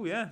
Oh, yeah.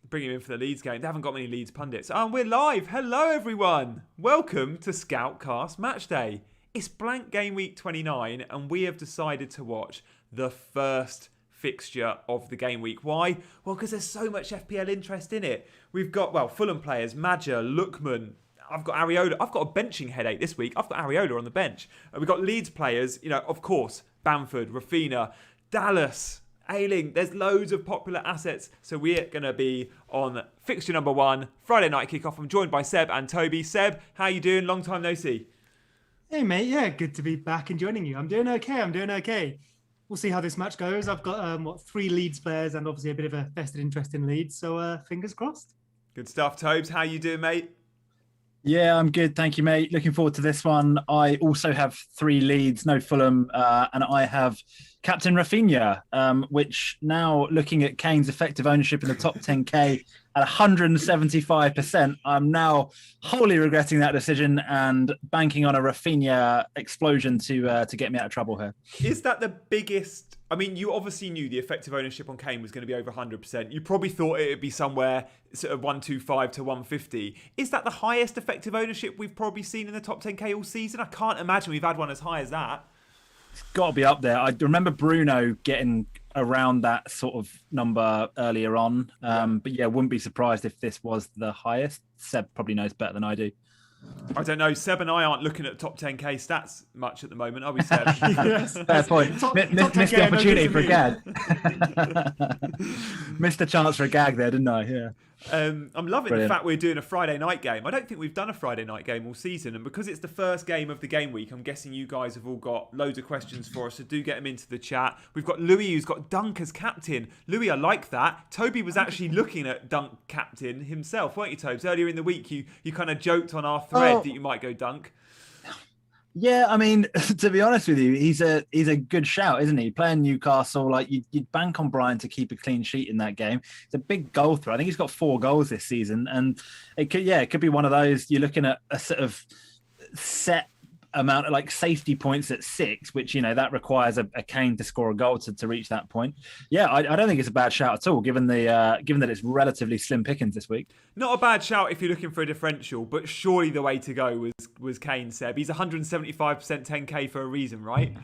Bring him in for the Leeds game. They haven't got many Leeds pundits. We're live. Hello, everyone. Welcome to Scoutcast Match Day. It's blank game week 29, and we have decided to watch the first fixture of the game week. Why? Well, because there's so much FPL interest in it. We've got, Fulham players, Madja, Lookman. I've got Areola. I've got a benching headache this week. I've got Areola on the bench. We've got Leeds players, of course, Bamford, Rafinha, Dallas, Ayling. There's loads of popular assets. So we're going to be on fixture number 1, Friday night kickoff. I'm joined by Seb and Toby. Seb, how you doing? Long time no see. Hey, mate. Yeah, good to be back and joining you. I'm doing okay. We'll see how this match goes. I've got, 3 Leeds players and obviously a bit of a vested interest in Leeds. So fingers crossed. Good stuff, Tobes. How you doing, mate? Yeah, I'm good. Thank you, mate. Looking forward to this one. I also have 3 Leeds, no Fulham, and I have Captain Rafinha, which now looking at Kane's effective ownership in the top 10K at 175%, I'm now wholly regretting that decision and banking on a Rafinha explosion to get me out of trouble here. Is that the biggest... I mean, you obviously knew the effective ownership on Kane was going to be over 100%. You probably thought it would be somewhere sort of 125 to 150. Is that the highest effective ownership we've probably seen in the top 10K all season? I can't imagine we've had one as high as that. It's got to be up there. I remember Bruno getting around that sort of number earlier on. But yeah, wouldn't be surprised if this was the highest. Seb probably knows better than I do. I don't know. Seb and I aren't looking at top 10K stats much at the moment, are we, Seb? Yes. Fair point. Missed the opportunity for a gag. Missed a chance for a gag there, didn't I? Yeah. I'm loving the fact we're doing a Friday night game. I don't think we've done a Friday night game all season, and because it's the first game of the game week, I'm guessing you guys have all got loads of questions for us, so do get them into the chat. We've got Louis, who's got Dunk as captain. Louis, I like that. Toby was actually looking at Dunk captain himself, weren't you, Tobes? Earlier in the week, you kind of joked on our thread that you might go Dunk. Yeah, I mean, to be honest with you, he's a good shout, isn't he? Playing Newcastle, like you'd bank on Brian to keep a clean sheet in that game. It's a big goal threat. I think he's got 4 goals this season, and it could be one of those. You're looking at a sort of set amount of like safety points at 6, which that requires a Kane to score a goal to reach that point. Yeah, I don't think it's a bad shout at all, given that it's relatively slim pickings this week. Not a bad shout if you're looking for a differential, but surely the way to go was Kane, Seb. He's 175% 10K for a reason, right?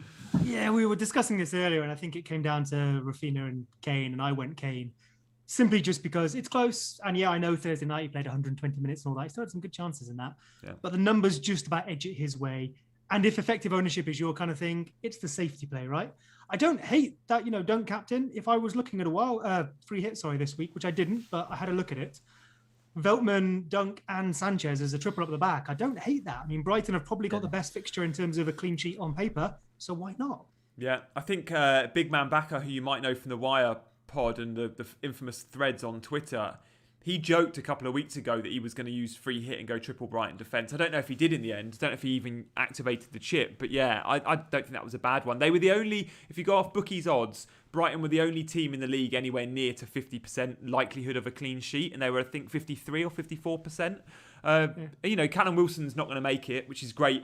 Yeah, we were discussing this earlier, and I think it came down to Rafinha and Kane, and I went Kane. Simply just because it's close. And yeah, I know Thursday night he played 120 minutes and all that. He still had some good chances in that. Yeah. But the numbers just about edge it his way. And if effective ownership is your kind of thing, it's the safety play, right? I don't hate that, don't captain. If I was looking at a free hit, this week, which I didn't, but I had a look at it. Veltman, Dunk and Sanchez as a triple up the back. I don't hate that. I mean, Brighton have probably got the best fixture in terms of a clean sheet on paper. So why not? Yeah, I think Big Man Backer, who you might know from the Wire pod and the infamous threads on Twitter, he joked a couple of weeks ago that he was going to use free hit and go triple Brighton defence. I don't know if he did in the end. I don't know if he even activated the chip. But yeah, I don't think that was a bad one. They were the only, if you go off bookies odds, Brighton were the only team in the league anywhere near to 50% likelihood of a clean sheet. And they were, I think, 53 or 54%. Callum Wilson's not going to make it, which is great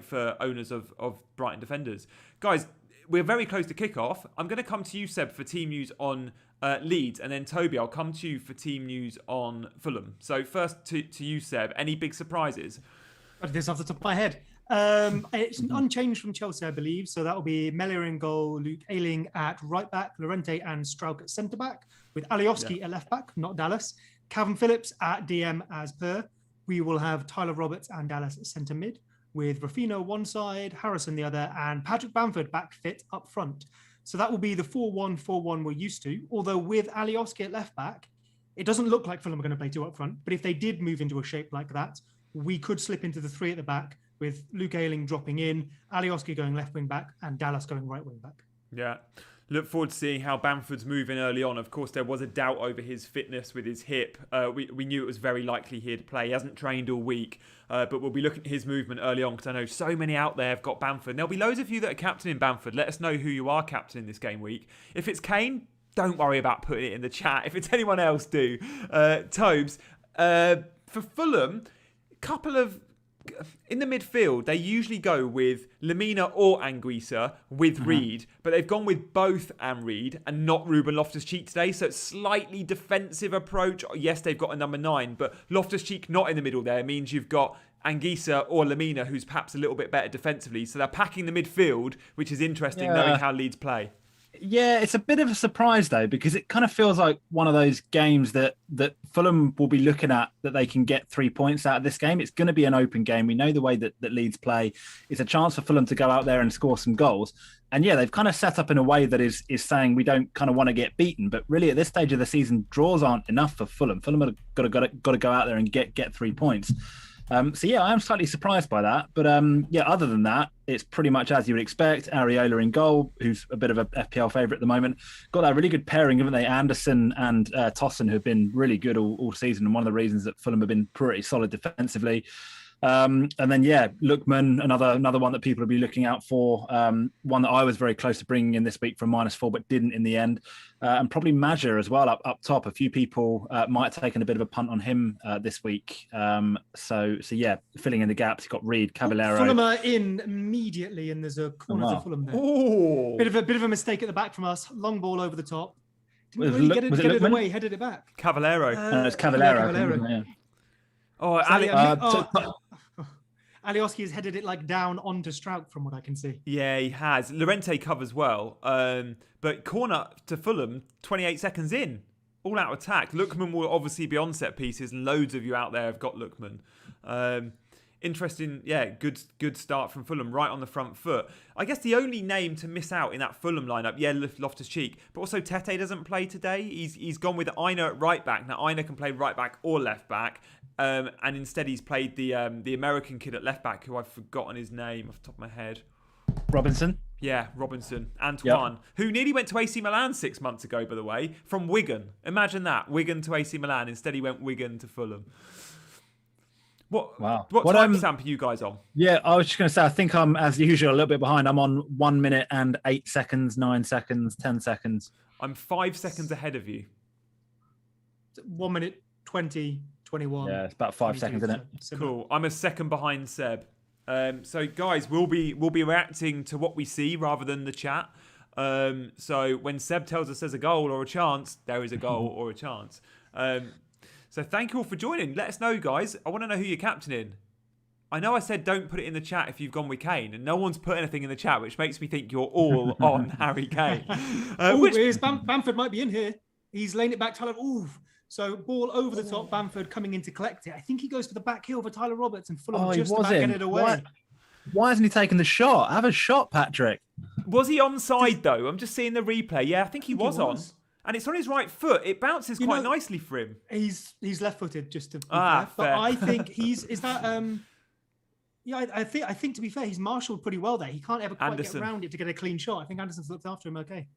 for owners of Brighton defenders. Guys, we're very close to kickoff. I'm going to come to you, Seb, for team news on Leeds, and then Toby, I'll come to you for team news on Fulham. So first to you, Seb. Any big surprises? I did this off the top of my head. It's unchanged from Chelsea, I believe. So that will be Meller in goal, Luke Ayling at right back, Llorente and Struijk at centre back, with Alioski at left back, not Dallas. Calvin Phillips at DM as per. We will have Tyler Roberts and Dallas at centre mid, with Rafinha one side, Harrison the other, and Patrick Bamford back fit up front. So that will be the 4-1-4-1 we're used to. Although with Alioski at left back, it doesn't look like Fulham are going to play 2 up front. But if they did move into a shape like that, we could slip into the 3 at the back with Luke Ayling dropping in, Alioski going left wing back, and Dallas going right wing back. Yeah. Look forward to seeing how Bamford's moving early on. Of course, there was a doubt over his fitness with his hip. We knew it was very likely he'd play. He hasn't trained all week, but we'll be looking at his movement early on because I know so many out there have got Bamford. And there'll be loads of you that are captaining Bamford. Let us know who you are captaining this game week. If it's Kane, don't worry about putting it in the chat. If it's anyone else, do. Tobes, for Fulham, couple of in the midfield, they usually go with Lamina or Anguissa with Reed, but they've gone with both and Reed and not Ruben Loftus-Cheek today. So it's slightly defensive approach. Yes, they've got a number 9, but Loftus-Cheek not in the middle there means you've got Anguissa or Lamina, who's perhaps a little bit better defensively. So they're packing the midfield, which is interesting knowing how Leeds play. Yeah, it's a bit of a surprise though, because it kind of feels like one of those games that Fulham will be looking at, that they can get 3 points out of this game. It's going to be an open game. We know the way that Leeds play. It's a chance for Fulham to go out there and score some goals. And yeah, they've kind of set up in a way that is saying we don't kind of want to get beaten. But really, at this stage of the season, draws aren't enough for Fulham. Fulham have got to go out there and get 3 points. So yeah, I am slightly surprised by that. But yeah, other than that, it's pretty much as you would expect. Areola in goal, who's a bit of a FPL favourite at the moment. Got that really good pairing, haven't they? Anderson and Tossen, who've been really good all season, and one of the reasons that Fulham have been pretty solid defensively. And then yeah, Lookman, another one that people will be looking out for. One that I was very close to bringing in this week from -4, but didn't in the end. And probably Maja as well up top. A few people might have taken a bit of a punt on him this week. So yeah, filling in the gaps. You've got Reed, Cavallero. Fulham are in immediately, and there's a corner to Fulham there. Oh, Bit of a mistake at the back from us. Long ball over the top. Didn't really get it away. Headed it back. Cavallero. It's Cavallero. Cavallero. Alioski has headed it like down onto Strouk from what I can see. Yeah, he has. Llorente covers well. But corner to Fulham, 28 seconds in. All out attack. Lookman will obviously be on set pieces, and loads of you out there have got Lookman. Interesting, yeah, good start from Fulham, right on the front foot. I guess the only name to miss out in that Fulham lineup, yeah, Loftus-Cheek, but also Tete doesn't play today. He's gone with Aina at right back. Now, Aina can play right back or left back, and instead he's played the American kid at left back, who I've forgotten his name off the top of my head. Robinson? Yeah, Robinson. Antoine, who nearly went to AC Milan 6 months ago, by the way, from Wigan. Imagine that, Wigan to AC Milan. Instead he went Wigan to Fulham. What timestamp are you guys on? Yeah, I was just going to say, I think I'm, as usual, a little bit behind. I'm on 1 minute and 8 seconds, 9 seconds, 10 seconds. I'm 5 seconds ahead of you. 1 minute, 20, 21. Yeah, it's about 5 seconds, isn't it? Cool. I'm a second behind Seb. So, guys, we'll be reacting to what we see rather than the chat. So when Seb tells us there's a goal or a chance, there is a goal or a chance. So thank you all for joining. Let us know, guys. I want to know who you're captaining. I know I said don't put it in the chat if you've gone with Kane, and no one's put anything in the chat, which makes me think you're all on Harry Kane. Bamford might be in here. He's laying it back, Tyler. Ooh. So ball over the top, Bamford coming in to collect it. I think he goes for the back heel for Tyler Roberts, and Fulham just about get it away. Why hasn't he taken the shot? Have a shot, Patrick. Was he onside, though? I'm just seeing the replay. Yeah, I think he was on. And it's on his right foot. It bounces quite nicely for him. He's left-footed, just to be fair. But I think I think to be fair, he's marshalled pretty well there. He can't ever quite get around it to get a clean shot. I think Anderson's looked after him okay.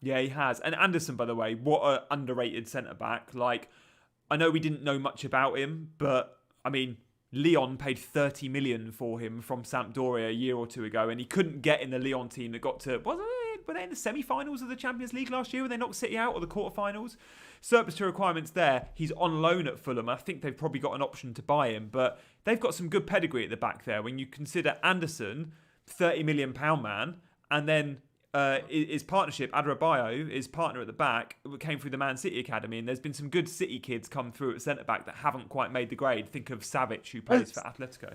Yeah, he has. And Anderson, by the way, what an underrated centre-back. Like, I know we didn't know much about him, but, I mean, Lyon paid 30 million for him from Sampdoria a year or two ago, and he couldn't get in the Lyon team that got to... Were they in the semi-finals of the Champions League last year? Were they knocked City out, or the quarter-finals? Surplus to requirements there. He's on loan at Fulham. I think they've probably got an option to buy him, but they've got some good pedigree at the back there. When you consider Anderson, £30 million man, and then his partnership, Adebayo, his partner at the back, came through the Man City Academy, and there's been some good City kids come through at centre-back that haven't quite made the grade. Think of Savic, who plays for Atletico.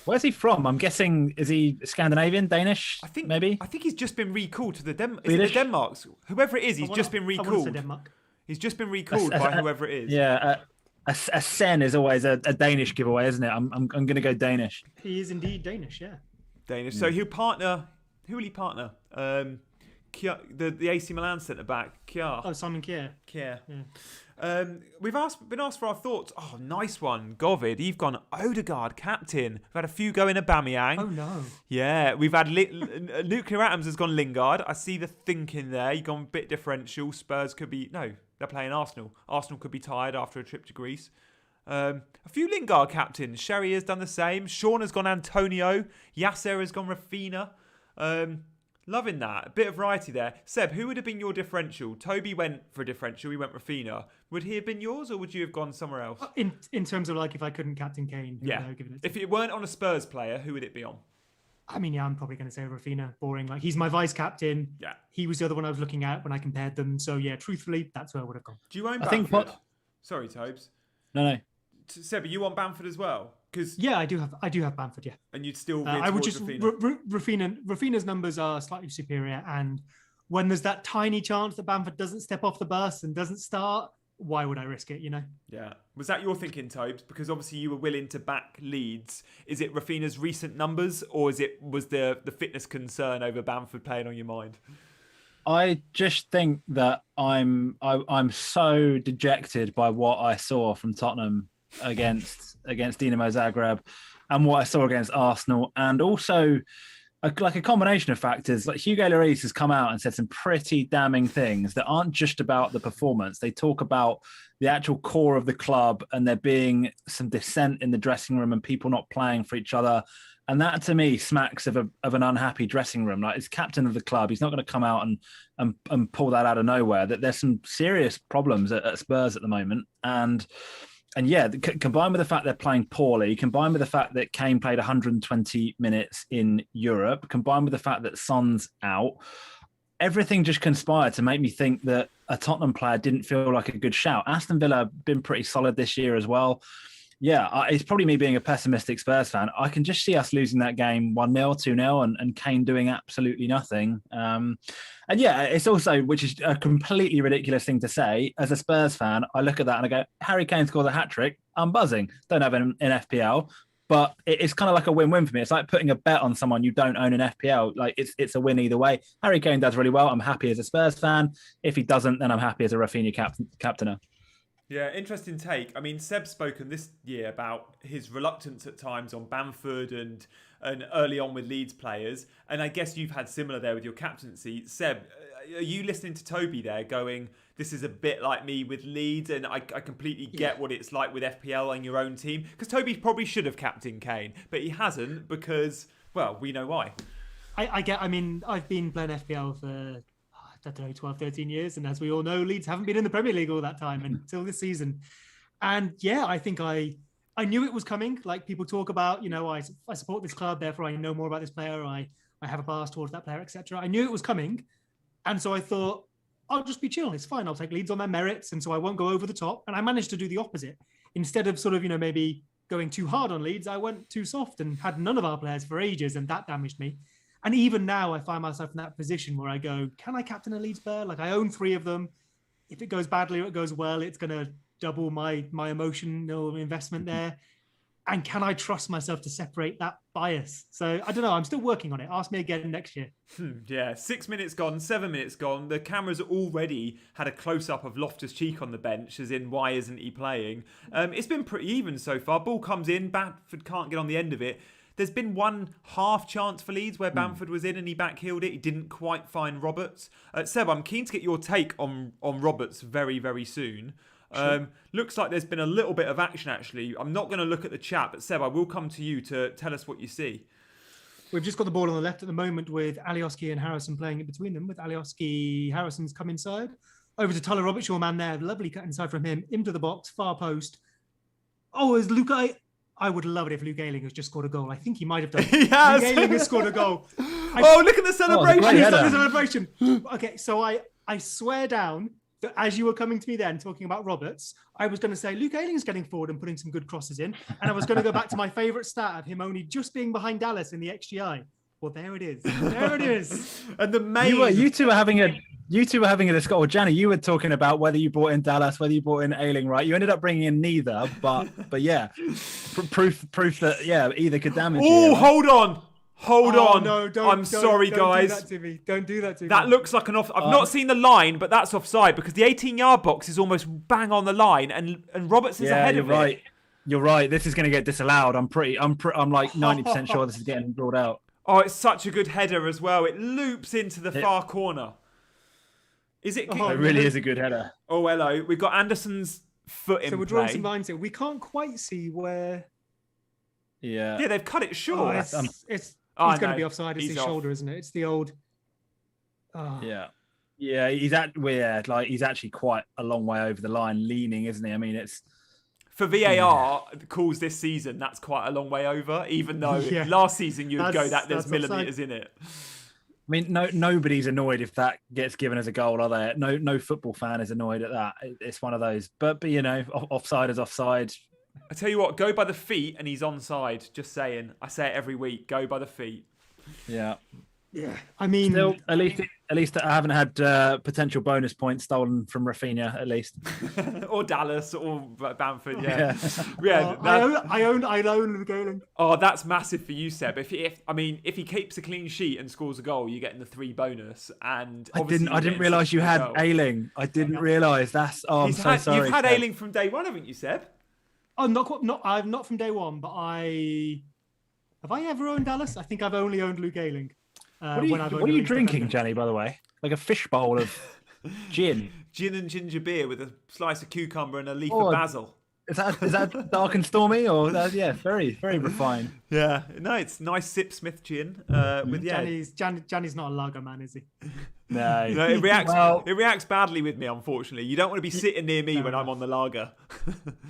Where's he from? I'm guessing, is he Scandinavian, Danish? I think he's just been recalled to the Denmarks. Whoever it is, he's just been recalled. He's just been recalled by whoever it is. Yeah, a Sen is always a Danish giveaway, isn't it? I'm going to go Danish. He is indeed Danish, yeah. Danish. So he'll partner. Who will he partner? The AC Milan centre back, Kjaer. Oh, Simon Kjaer. Kjaer. Yeah. We've been asked for our thoughts. Oh, nice one, Govid. You've gone Odegaard captain. We've had a few go in Aubameyang. Oh no. Yeah, we've had Nuclear Atoms has gone Lingard. I see the thinking there. You've gone a bit differential. Spurs could be they're playing Arsenal. Arsenal could be tired after a trip to Greece. A few Lingard captains. Sherry has done the same. Sean has gone Antonio. Yasser has gone Rafinha. Loving that. A bit of variety there. Seb, who would have been your differential? Toby went for a differential. He went Rafinha. Would he have been yours, or would you have gone somewhere else? In terms of like if I couldn't captain Kane, who would I have given it to? If it weren't on a Spurs player, who would it be on? I mean, yeah, I'm probably going to say Rafinha. Boring. Like, he's my vice captain. Yeah. He was the other one I was looking at when I compared them. So, yeah, truthfully, that's where I would have gone. Do you own I Bamford? think Sorry, Tobes. No. Seb, are you on Bamford as well? Yeah, I do have Bamford, yeah. And you'd still veer I would towards just Rafinha? Rafinha's numbers are slightly superior, and when there's that tiny chance that Bamford doesn't step off the bus and doesn't start, why would I risk it, you know? Yeah. Was that your thinking, Tobes? Because obviously you were willing to back Leeds. Is it Rafinha's recent numbers, or was the fitness concern over Bamford playing on your mind? I just think that I'm so dejected by what I saw from Tottenham against Dinamo Zagreb, and what I saw against Arsenal, and also a combination of factors. Like, Hugo Lloris has come out and said some pretty damning things that aren't just about the performance. They talk about the actual core of the club, and there being some dissent in the dressing room and people not playing for each other. And that, to me, smacks of an unhappy dressing room. Like, as captain of the club, he's not going to come out and pull that out of nowhere. That there's some serious problems at Spurs at the moment, and yeah, combined with the fact they're playing poorly, combined with the fact that Kane played 120 minutes in Europe, combined with the fact that Son's out, everything just conspired to make me think that a Tottenham player didn't feel like a good shout. Aston Villa have been pretty solid this year as well. Yeah, it's probably me being a pessimistic Spurs fan. I can just see us losing that game 1-0, 2-0, and Kane doing absolutely nothing. And yeah, it's also, which is a completely ridiculous thing to say, as a Spurs fan, I look at that and I go, Harry Kane scores a hat-trick, I'm buzzing. Don't have him in FPL, but it's kind of like a win-win for me. It's like putting a bet on someone you don't own in FPL. Like, it's a win either way. Harry Kane does really well. I'm happy as a Spurs fan. If he doesn't, then I'm happy as a Rafinha captainer. Yeah, interesting take. I mean, Seb's spoken this year about his reluctance at times on Bamford and early on with Leeds players. And I guess you've had similar there with your captaincy. Seb, are you listening to Toby there going, this is a bit like me with Leeds, and I completely get what it's like with FPL and your own team? Because Toby probably should have captained Kane, but he hasn't because, well, we know why. I mean, I've been playing FPL for, I don't know, 12, 13 years. And as we all know, Leeds haven't been in the Premier League all that time until this season. And yeah, I think I knew it was coming. Like, people talk about, you know, I support this club, therefore I know more about this player. I have a bias towards that player, etc. I knew it was coming. And so I thought, I'll just be chill. It's fine. I'll take Leeds on their merits. And so I won't go over the top. And I managed to do the opposite. Instead of sort of, you know, maybe going too hard on Leeds, I went too soft and had none of our players for ages. And that damaged me. And even now, I find myself in that position where I go, can I captain a Leeds player? Like, I own 3 of them. If it goes badly or it goes well, it's going to double my emotional investment there. And can I trust myself to separate that bias? So I don't know. I'm still working on it. Ask me again next year. Yeah, 6 minutes gone, 7 minutes gone. The camera's already had a close-up of Loftus-Cheek on the bench, as in, why isn't he playing? It's been pretty even so far. Ball comes in. Bamford can't get on the end of it. There's been one half chance for Leeds where Bamford was in and he backheeled it. He didn't quite find Roberts. Seb, I'm keen to get your take on Roberts very, very soon. Sure. Looks like there's been a little bit of action, actually. I'm not going to look at the chat, but Seb, I will come to you to tell us what you see. We've just got the ball on the left at the moment with Alioski and Harrison playing it between them. With Alioski, Harrison's come inside. Over to Tyler Roberts, your man there. Lovely cut inside from him. Into the box, far post. Oh, is Luke... I would love it if Luke Ayling has just scored a goal. I think he might have done. He has. Luke Ayling has scored a goal. Look at the celebration. The celebration. Okay, so I swear down that as you were coming to me then talking about Roberts, I was going to say Luke Ayling's getting forward and putting some good crosses in. And I was going to go back to my favourite stat of him only just being behind Dallas in the XGI. Well, there it is. There it is. And the main... You two were having a discussion. Or Gianni, you were talking about whether you brought in Dallas, whether you brought in Ayling, right? You ended up bringing in neither, but yeah, proof that either could damage you. Oh, hold on. No, I'm sorry, guys. Don't do that to me. Don't do that to me. That looks like an off. I've not seen the line, but that's offside because the 18-yard box is almost bang on the line, and Roberts is ahead of it. You're right. This is going to get disallowed. I'm like 90% sure this is getting ruled out. Oh, it's such a good header as well. It loops into the far corner. Is it? It really is a good header. Oh, hello. We've got Anderson's foot in play. So we're drawing some lines here. We can't quite see where... Yeah. Yeah, they've cut it short. He's going to be offside. It's his shoulder, isn't it? It's the old... Oh. Yeah, he's actually quite a long way over the line, leaning, isn't he? I mean, it's for VAR calls this season. That's quite a long way over. Even though last season you would go that there's millimeters in it. I mean, nobody's annoyed if that gets given as a goal, are they? No football fan is annoyed at that. It's one of those. But you know, offside is offside. I tell you what, go by the feet and he's onside. Just saying. I say it every week. Go by the feet. Yeah. Yeah. I mean, still, at least I haven't had potential bonus points stolen from Rafinha, at least. Or Dallas or Bamford. Yeah. I own Lugaling. Oh, that's massive for you, Seb. If he keeps a clean sheet and scores a goal, you're getting the 3 bonus. And I didn't realise you had Ayling. I didn't realise. I'm so sorry. You've had Seb. Ayling from day one, haven't you, Seb? Oh, I'm not from day one, but have I ever owned Dallas? I think I've only owned Luke Ayling. What are you drinking, Gianni, by the way? Like a fish bowl of gin. Gin and ginger beer with a slice of cucumber and a leaf of basil. Is that dark and stormy? Or very, very refined. Yeah. No, it's nice Sipsmith gin. Gianni's not a lager man, is he? No. It reacts badly with me, unfortunately. You don't want to be sitting near me when I'm on the lager.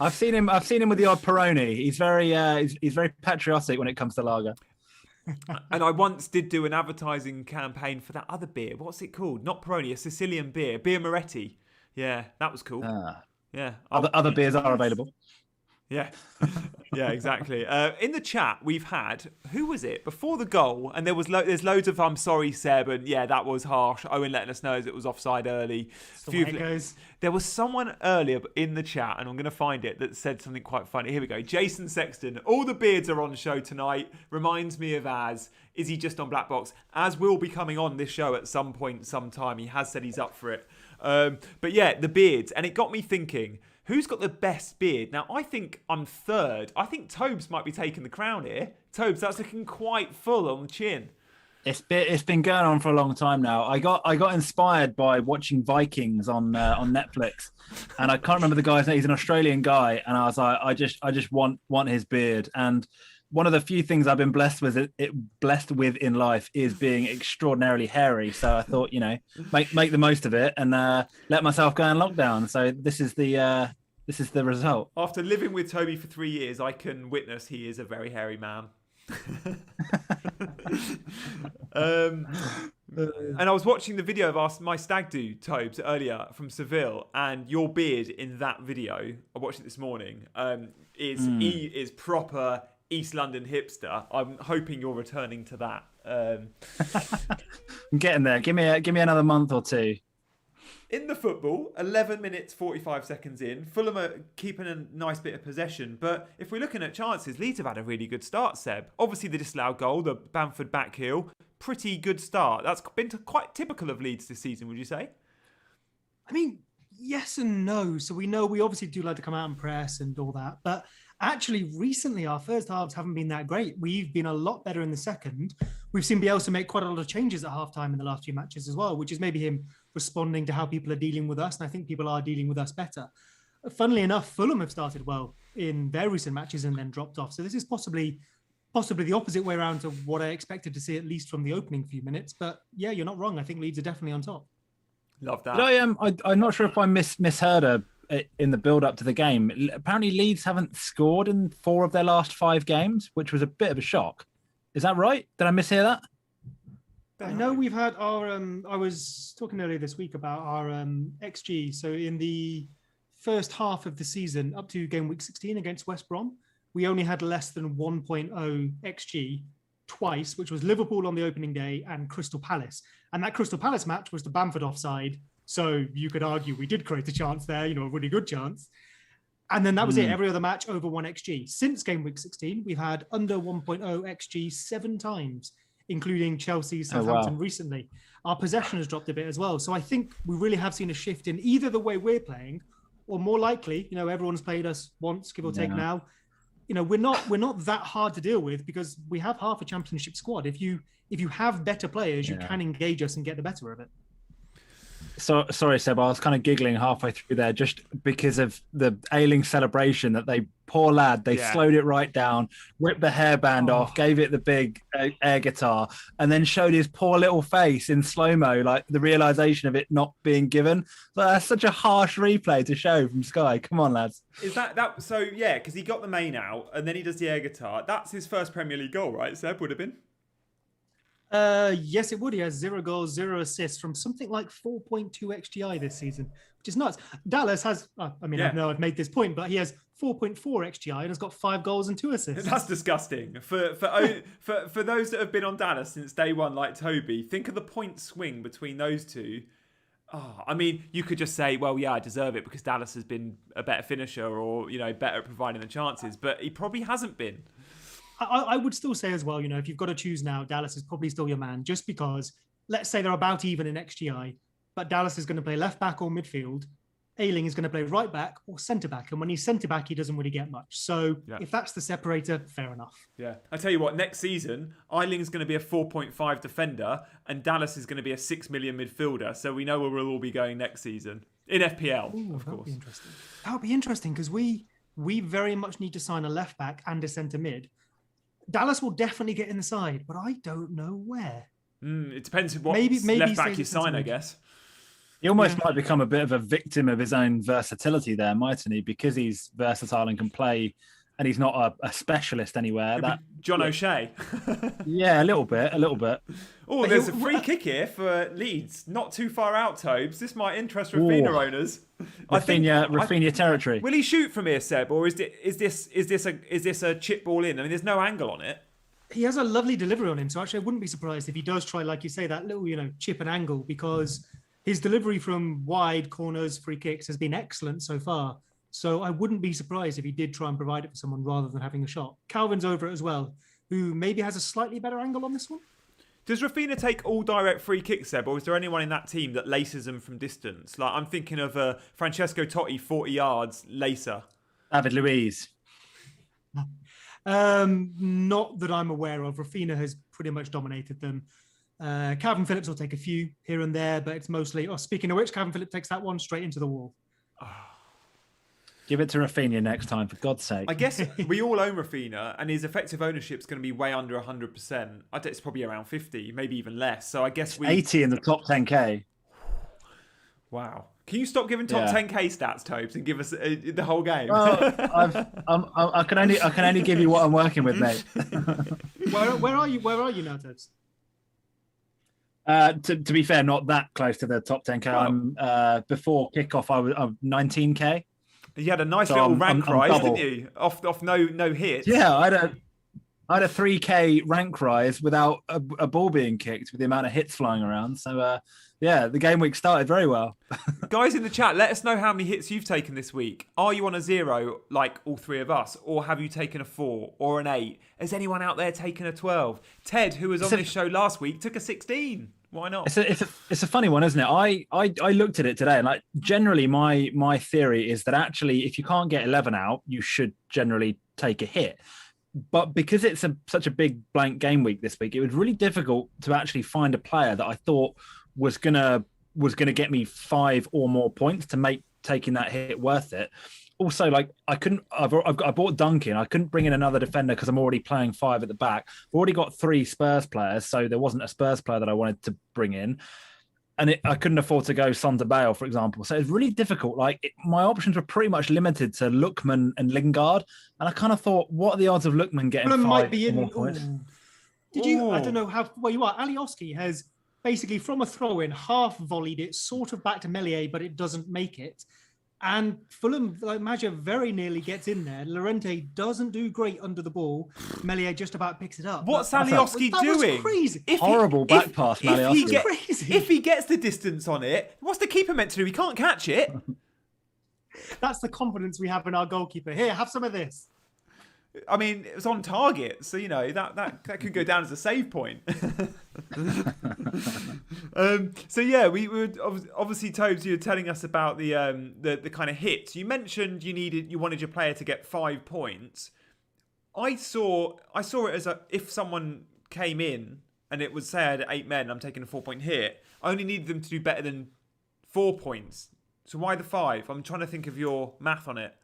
I've seen him with the odd Peroni. He's very patriotic when it comes to lager. And I once did do an advertising campaign for that other beer. What's it called? Not Peroni, a Sicilian beer. Beer Moretti. Yeah, that was cool. Yeah. Other beers are available. Yeah. Yeah, exactly. In the chat, we've had, who was it? Before the goal, and there's loads of I'm sorry, Seb, and yeah, that was harsh. Owen letting us know it was offside early. There was someone earlier in the chat, and I'm going to find it, that said something quite funny. Here we go. Jason Sexton. All the beards are on the show tonight. Reminds me of Az. Is he just on Black Box? Az will be coming on this show at some point, sometime. He has said he's up for it. But yeah, the beards. And it got me thinking, who's got the best beard? Now, I think I'm third. I think Tobes might be taking the crown here. Tobes, that's looking quite full on the chin. It's been going on for a long time now. I got inspired by watching Vikings on Netflix, and I can't remember the guy's name. He's an Australian guy, and I was like, I just want his beard. And one of the few things I've been blessed with in life is being extraordinarily hairy. So I thought, make the most of it and let myself go in lockdown. So this is the result. After living with Toby for 3 years, I can witness he is a very hairy man. And I was watching the video of my stag do, Tobes, earlier from Seville, and your beard in that video, I watched it this morning, is proper East London hipster. I'm hoping you're returning to that. I'm getting there. Give me another month or two. In the football, 11 minutes, 45 seconds in, Fulham are keeping a nice bit of possession. But if we're looking at chances, Leeds have had a really good start, Seb. Obviously, the disallowed goal, the Bamford back heel, pretty good start. That's been quite typical of Leeds this season, would you say? I mean, yes and no. So we know we obviously do like to come out and press and all that. But actually, recently, our first halves haven't been that great. We've been a lot better in the second. We've seen Bielsa make quite a lot of changes at halftime in the last few matches as well, which is maybe him responding to how people are dealing with us. And I think people are dealing with us better. Funnily enough, Fulham have started well in their recent matches and then dropped off. So this is possibly the opposite way around to what I expected to see, at least from the opening few minutes. But yeah, you're not wrong. I think Leeds are definitely on top. Love that. I'm not sure if I misheard her in the build-up to the game. Apparently, Leeds haven't scored in 4 of their last 5 games, which was a bit of a shock. Is that right? Did I mishear that? I know we've had our. I was talking earlier this week about our XG. So in the first half of the season, up to game week 16 against West Brom, we only had less than 1.0 XG twice, which was Liverpool on the opening day and Crystal Palace. And that Crystal Palace match was the Bamford offside. So you could argue we did create a chance there, a really good chance. And then that was it. Every other match over 1 XG. Since game week 16, we've had under 1.0 XG 7 times, including Chelsea, Southampton recently. Our possession has dropped a bit as well. So I think we really have seen a shift in either the way we're playing, or more likely, everyone's played us once, give or take now. We're not that hard to deal with because we have half a championship squad. If you have better players, you can engage us and get the better of it. Sorry, Seb. I was kind of giggling halfway through there just because of the Ailing celebration that poor lad, they slowed it right down, ripped the hairband off, gave it the big air guitar, and then showed his poor little face in slow-mo, like the realization of it not being given. So that's such a harsh replay to show from Sky. Come on, lads. Is that so? Yeah, because he got the main out and then he does the air guitar. That's his first Premier League goal, right? Seb would have been. Yes, it would. He has 0 goals, 0 assists from something like 4.2 XGI this season, which is nuts. Dallas has, I know I've made this point, but he has 4.4 XGI and has got 5 goals and 2 assists. That's disgusting. For those that have been on Dallas since day one, like Toby, think of the point swing between those two. Oh, I mean, you could just say, well, yeah, I deserve it because Dallas has been a better finisher or, better at providing the chances, but he probably hasn't been. I would still say as well, if you've got to choose now, Dallas is probably still your man, just because, let's say they're about even in XGI, but Dallas is going to play left back or midfield. Ailing is going to play right back or centre back. And when he's centre back, he doesn't really get much. So if that's the separator, fair enough. Yeah. I tell you what, next season, Ailing's going to be a 4.5 defender and Dallas is going to be a 6 million midfielder. So we know where we'll all be going next season. In FPL, of course. That would be interesting because we very much need to sign a left back and a centre mid. Dallas will definitely get in the side, but I don't know where. It depends what maybe left back you sign, I guess. He almost might become a bit of a victim of his own versatility there, mightn't he? Because he's versatile and can play, and he's not a specialist anywhere. John O'Shea. Yeah, a little bit. Oh, there's a free kick here for Leeds. Not too far out, Tobes. This might interest Rafinha owners. Rafinha territory. Will he shoot from here, Seb, or is this a chip ball in? I mean, there's no angle on it. He has a lovely delivery on him, so actually I wouldn't be surprised if he does try, like you say, that little chip and angle, because his delivery from wide corners, free kicks has been excellent so far. So I wouldn't be surprised if he did try and provide it for someone rather than having a shot. Calvin's over it as well, who maybe has a slightly better angle on this one. Does Rafinha take all direct free kicks, Seb, or is there anyone in that team that laces them from distance? Like I'm thinking of Francesco Totti, 40 yards, lacer. David Luiz. Not that I'm aware of. Rafinha has pretty much dominated them. Calvin Phillips will take a few here and there, but it's mostly... Oh, speaking of which, Calvin Phillips takes that one straight into the wall. Give it to Rafinha next time, for God's sake. I guess we all own Rafinha, and his effective ownership is going to be way under 100%. I think it's probably around 50, maybe even less. So I guess 80 in the top 10k. Wow. Can you stop giving top 10k stats, Tobes, and give us the whole game? Well, I can only give you what I'm working with, mate. Where are you now, Tobes? To be fair, not that close to the top 10k. I'm before kickoff. I'm 19k. You had a nice little rank rise, didn't you? Off no hits. Yeah, I had a 3k rank rise without a ball being kicked, with the amount of hits flying around. So the game week started very well. Guys in the chat, let us know how many hits you've taken this week. Are you on a 0 like all three of us, or have you taken a 4 or an 8? Has anyone out there taken a 12? Ted, who was on this show last week, took a 16. Why not? It's a funny one, isn't it? I looked at it today, and like generally my theory is that actually if you can't get 11 out, you should generally take a hit. But because it's such a big blank game week this week, it was really difficult to actually find a player that I thought was gonna get me 5 or more points to make taking that hit worth it. Also, like I bought Duncan. I couldn't bring in another defender because I'm already playing 5 at the back. I've already got 3 Spurs players, so there wasn't a Spurs player that I wanted to bring in, and I couldn't afford to go Son to Bale, for example. So it's really difficult. My options were pretty much limited to Lookman and Lingard, and I kind of thought, what are the odds of Lookman getting 5 might be more points? Did you? I don't know where you are. Alioski has basically from a throw-in half volleyed it, sort of back to Meslier, but it doesn't make it. And Fulham, like Maja, very nearly gets in there. Llorente doesn't do great under the ball. Meslier just about picks it up. What's Alioski doing? That was crazy. Horrible back pass, Alioski. If he gets the distance on it, what's the keeper meant to do? He can't catch it. That's the confidence we have in our goalkeeper. Here, have some of this. I mean, it was on target, so that could go down as a save point. So yeah, we would obviously, Tobes, you were telling us about the kind of hits. You mentioned you wanted your player to get 5 points. I saw it as if someone came in and it was, say I had 8 men, I'm taking a 4-point hit. I only needed them to do better than 4 points. So why the 5? I'm trying to think of your math on it.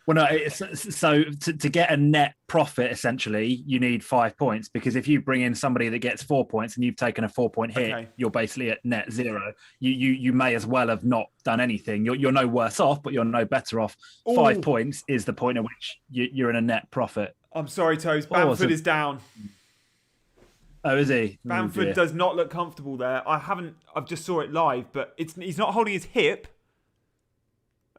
Well, no, so to get a net profit, essentially, you need 5 points, because if you bring in somebody that gets 4 points and you've taken a 4-point hit, you're basically at net 0. You may as well have not done anything. You're no worse off, but you're no better off. Ooh. 5 points is the point at which you're in a net profit. I'm sorry, Toes. Bamford is down. Oh, is he? Bamford does not look comfortable there. I've just saw it live, but he's not holding his hip.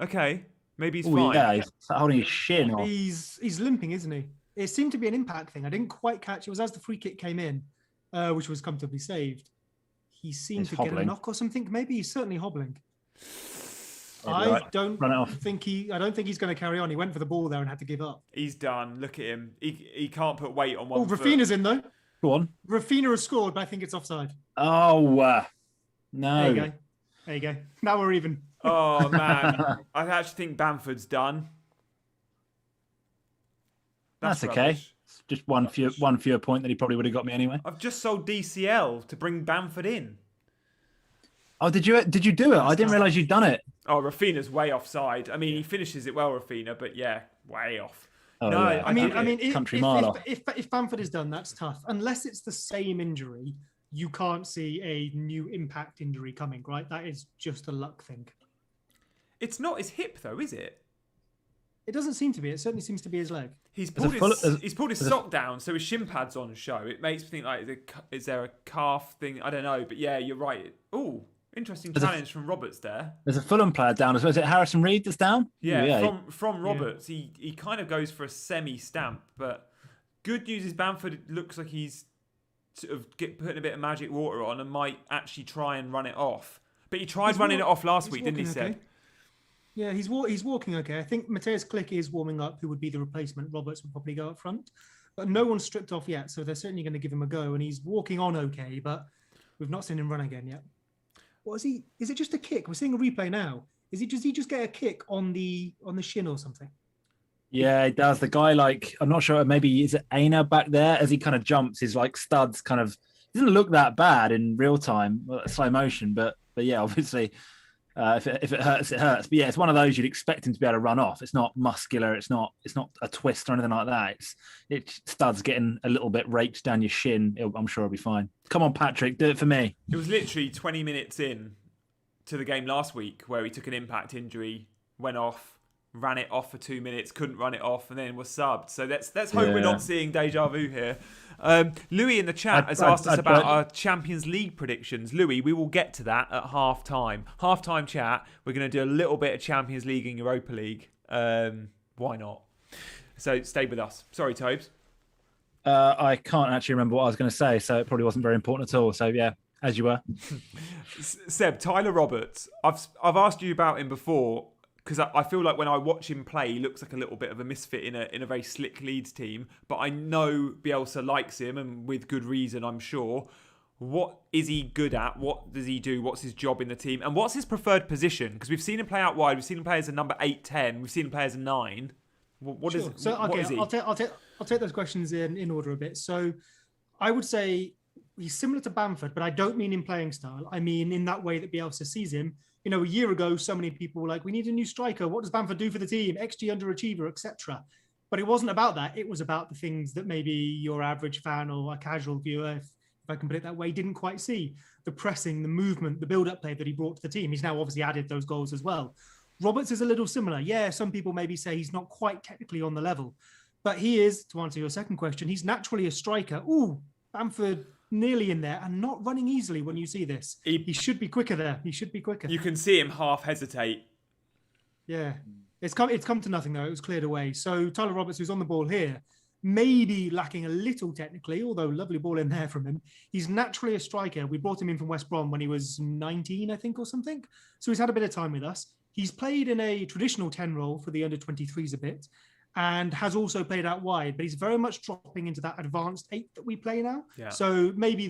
Okay. Maybe he's fine. Yeah, he's holding his shin off. He's limping, isn't he? It seemed to be an impact thing. I didn't quite catch. It was as the free kick came in, which was comfortably saved. He seemed to get a knock or something. Maybe he's certainly hobbling. I don't think he's going to carry on. He went for the ball there and had to give up. He's done. Look at him. He can't put weight on one foot. Rafinha's in though. Go on. Rafinha has scored, but I think it's offside. Oh, no. There you go. Now we're even. Oh, man. I actually think Bamford's done. That's okay. It's just one fewer point that he probably would have got me anyway. I've just sold DCL to bring Bamford in. Oh, did you do it? I didn't realise you'd done it. Oh, Rafinha's way offside. I mean, he finishes it well, Rafinha, but yeah, way off. Oh, no, yeah. I mean, if Bamford is done, that's tough. Unless it's the same injury, you can't see a new impact injury coming, right? That is just a luck thing. It's not his hip, though, is it? It doesn't seem to be. It certainly seems to be his leg. He's pulled his sock down, so his shin pad's on show. It makes me think, like, is there a calf thing? I don't know. But yeah, you're right. Oh, interesting challenge from Roberts there. There's a Fulham player down as well. Is it Harrison Reed that's down? Yeah, from Roberts. He kind of goes for a semi-stamp. But good news is Bamford looks like he's sort of putting a bit of magic water on and might actually try and run it off. But he tried running it off last week, didn't he, Seb? Okay. Yeah, he's walking okay. I think Mateus Klick is warming up, who would be the replacement. Roberts would probably go up front. But no one's stripped off yet, so they're certainly going to give him a go. And he's walking on okay, but we've not seen him run again yet. What is he? Is it just a kick? We're seeing a replay now. Does he just get a kick on the shin or something? Yeah, he does. The guy, like, I'm not sure, maybe is it Aina back there? As he kind of jumps, his like studs kind of doesn't look that bad in real time, slow motion, but yeah, obviously. If it hurts, it hurts. But yeah, it's one of those you'd expect him to be able to run off. It's not muscular. It's not a twist or anything like that. It's studs getting a little bit raked down your shin. I'm sure it'll be fine. Come on, Patrick, do it for me. It was literally 20 minutes in to the game last week where he took an impact injury, went off, ran it off for 2 minutes, couldn't run it off, and then was subbed. So let's hope we're not seeing deja vu here. Louis in the chat has asked us about our Champions League predictions. Louis, we will get to that at half-time. Half-time chat, we're going to do a little bit of Champions League and Europa League. Why not? So stay with us. Sorry, Tobes. I can't actually remember what I was going to say, so it probably wasn't very important at all. So yeah, as you were. Seb, Tyler Roberts. I've asked you about him before, because I feel like when I watch him play, he looks like a little bit of a misfit in a very slick Leeds team. But I know Bielsa likes him, and with good reason, I'm sure. What is he good at? What does he do? What's his job in the team? And what's his preferred position? Because we've seen him play out wide. We've seen him play as a number 8, 10. We've seen him play as a 9. What is he? I'll take those questions in order a bit. So I would say he's similar to Bamford, but I don't mean in playing style. I mean in that way that Bielsa sees him. You know, a year ago, so many people were like, we need a new striker. What does Bamford do for the team? XG underachiever, etc. But it wasn't about that. It was about the things that maybe your average fan or a casual viewer, if I can put it that way, didn't quite see. The pressing, the movement, the build-up play that he brought to the team. He's now obviously added those goals as well. Roberts is a little similar. Yeah, some people maybe say he's not quite technically on the level. But he is, to answer your second question, he's naturally a striker. Ooh, Bamford nearly in there and not running easily when you see this. He should be quicker there. He should be quicker. You can see him half hesitate. Yeah. It's come to nothing, though. It was cleared away. So Tyler Roberts, who's on the ball here, maybe lacking a little technically, although lovely ball in there from him. He's naturally a striker. We brought him in from West Brom when he was 19, I think, or something. So he's had a bit of time with us. He's played in a traditional 10 role for the under-23s a bit, and has also played out wide, but he's very much dropping into that advanced 8 that we play now. Yeah. So maybe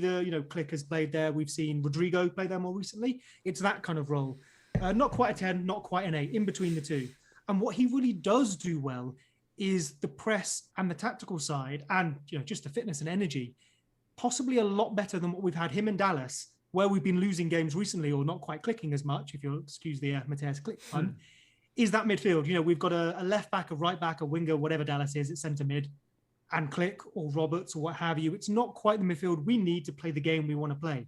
Klick has played there. We've seen Rodrigo play there more recently. It's that kind of role. Not quite a 10, not quite an 8, in between the two. And what he really does do well is the press and the tactical side, and just the fitness and energy, possibly a lot better than what we've had him and Dallas where we've been losing games recently or not quite clicking as much, if you'll excuse the Mateus click pun, is that midfield. We've got a left back, a right back, a winger, whatever Dallas is at centre mid, and Click or Roberts or what have you. It's not quite the midfield we need to play the game we want to play.